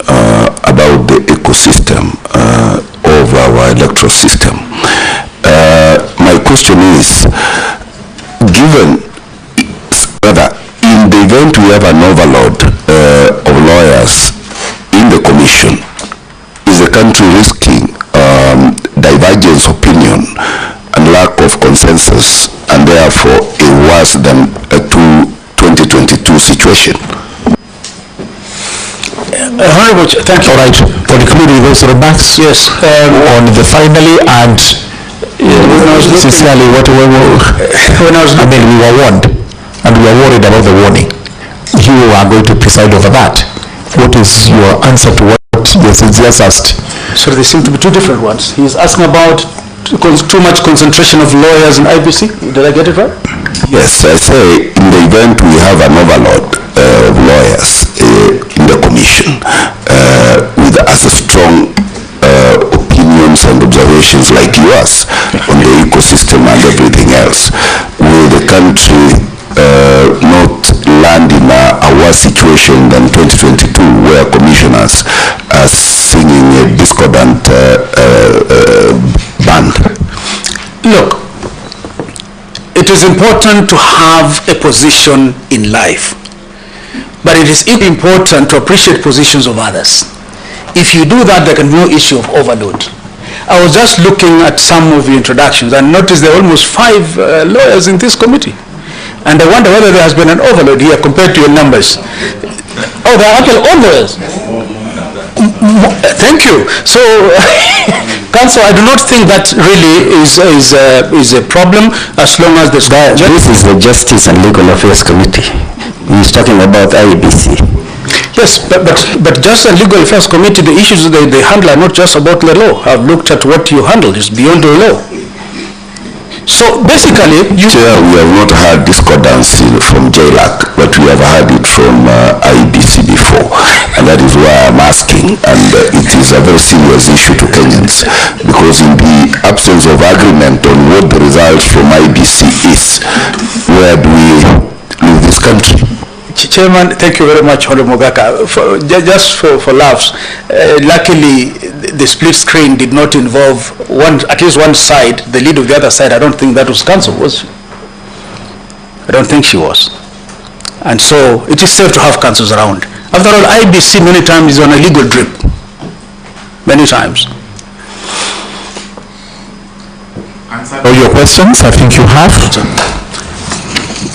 S6: about the ecosystem of our electoral system. My question is, given whether in the event we have an overload of lawyers in the commission, is the country risking divergence opinion and lack of consensus, and therefore a worse than a 2022 situation?
S11: Honorable, thank you.
S1: All right, concluding those remarks.
S11: Yes.
S1: On the finally and sincerely, we were warned, and we are worried about the warning. You are going to preside over that. What is your answer to what your just asked?
S11: So there seem to be two different ones. He's asking about too much concentration of lawyers in IEBC. Did I get it right?
S6: Yes, I say in the event we have an overload of lawyers in the
S2: the commission with as a strong opinions and observations like yours on the ecosystem and everything else, will the country not land in a worse situation than 2022, where commissioners are singing a discordant band?
S11: Look, it is important to have a position in life, but it is equally important to appreciate positions of others. If you do that, there can be no issue of overload. I was just looking at some of the introductions and noticed there are almost 5 lawyers in this committee. And I wonder whether there has been an overload here compared to your numbers. Oh, there are actually all lawyers. Thank you. So, Council, I do not think that really is a problem as long as this
S8: is the Justice and Legal Affairs Committee. He's talking about IEBC.
S11: Yes, but Justice and Legal Affairs Committee, the issues they handle are not just about the law. I've looked at what you handle, it's beyond the law. So basically,
S2: Chair, we have not heard discordance from JLAC, but we have heard it from IEBC before, and that is why I'm asking, and it is a very serious issue to Kenyans, because in the absence of agreement on what the results from IEBC is, where do we leave this country?
S11: Chairman, thank you very much, Honorable Mogaka. Just for laughs, luckily the split screen did not involve at least one side, the lead of the other side. I don't think that was Council, was she? I don't think she was. And so it is safe to have councils around. After all, IEBC many times is on a legal drip. Many times.
S1: All your questions, I think you have.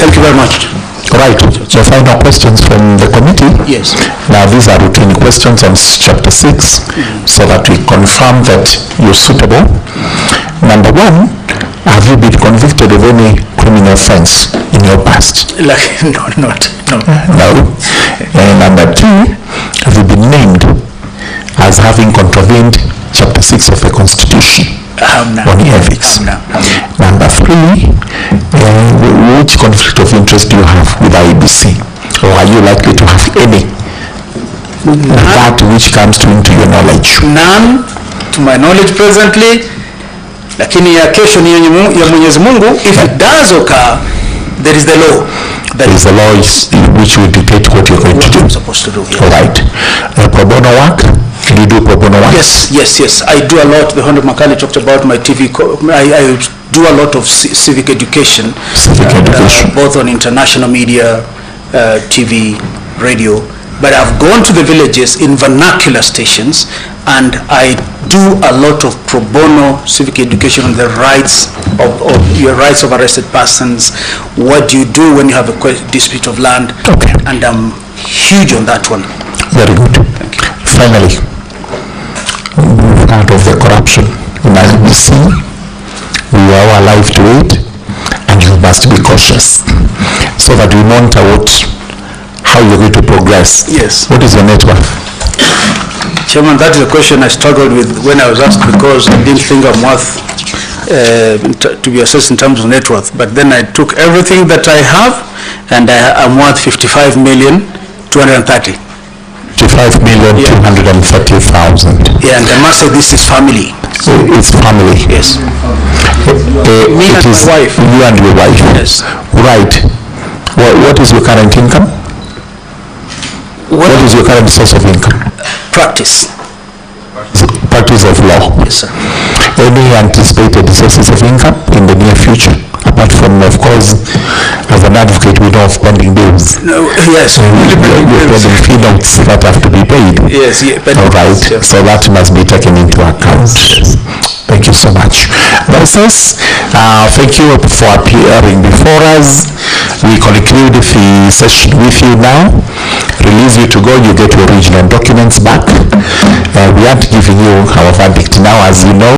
S11: Thank you very much.
S1: Right, so final questions from the committee.
S11: Yes.
S1: Now these are routine questions on chapter 6, so that we confirm that you're suitable. Number 1, have you been convicted of any criminal offense in your past?
S11: No.
S1: No. And number 2, have you been named as having contravened chapter 6 of the Constitution? On ethics. Number 3, which conflict of interest do you have with IEBC, or are you likely to have any? That which comes into your knowledge?
S11: None to my knowledge presently, lakini ya kesho ni ya Mwenyezi Mungu. If it does occur, there is the law.
S1: There is the law which will dictate what you're going to do.
S11: I'm supposed to do. Yeah.
S1: All right. Pro bono work. Can you do pro bono work?
S11: Yes. I do a lot. The Honorable Makali talked about my TV. I do a lot of civic education. Both on international media, TV, radio. But I've gone to the villages in vernacular stations, and I do a lot of pro bono civic education on the rights of your rights of arrested persons. What do you do when you have a dispute of land?
S1: Okay.
S11: And I'm huge on that one.
S1: Very good.
S11: Thank you.
S1: Finally, we've heard of the corruption in IEBC. We are all alive to it, and you must be cautious so that we monitor how you're going to progress.
S11: Yes.
S1: What is your net worth?
S11: Chairman, that is a question I struggled with when I was asked, because I didn't think I'm worth to be assessed in terms of net worth. But then I took everything that I have, and I'm worth 55,230,000.
S1: 55,230,000.
S11: Yeah, and I must say this is family.
S1: So it's family.
S11: Yes.
S1: Me and my wife. You and your wife.
S11: Yes.
S1: Right. What is your current income? What is your current source of income?
S11: Practice.
S1: Practice of law.
S11: Yes, sir.
S1: Any anticipated sources of income in the near future? Apart from, of course, as an advocate, we know of pending bills.
S11: No, yes.
S1: Pending fee notes that have to be paid.
S11: Yes.
S1: All right. Yes. So that must be taken into account. Yes. Thank you so much. Bosses, thank you for appearing before us. We conclude the session with you now. Release you to go. You get your original documents back. We aren't giving you our verdict now, as you know.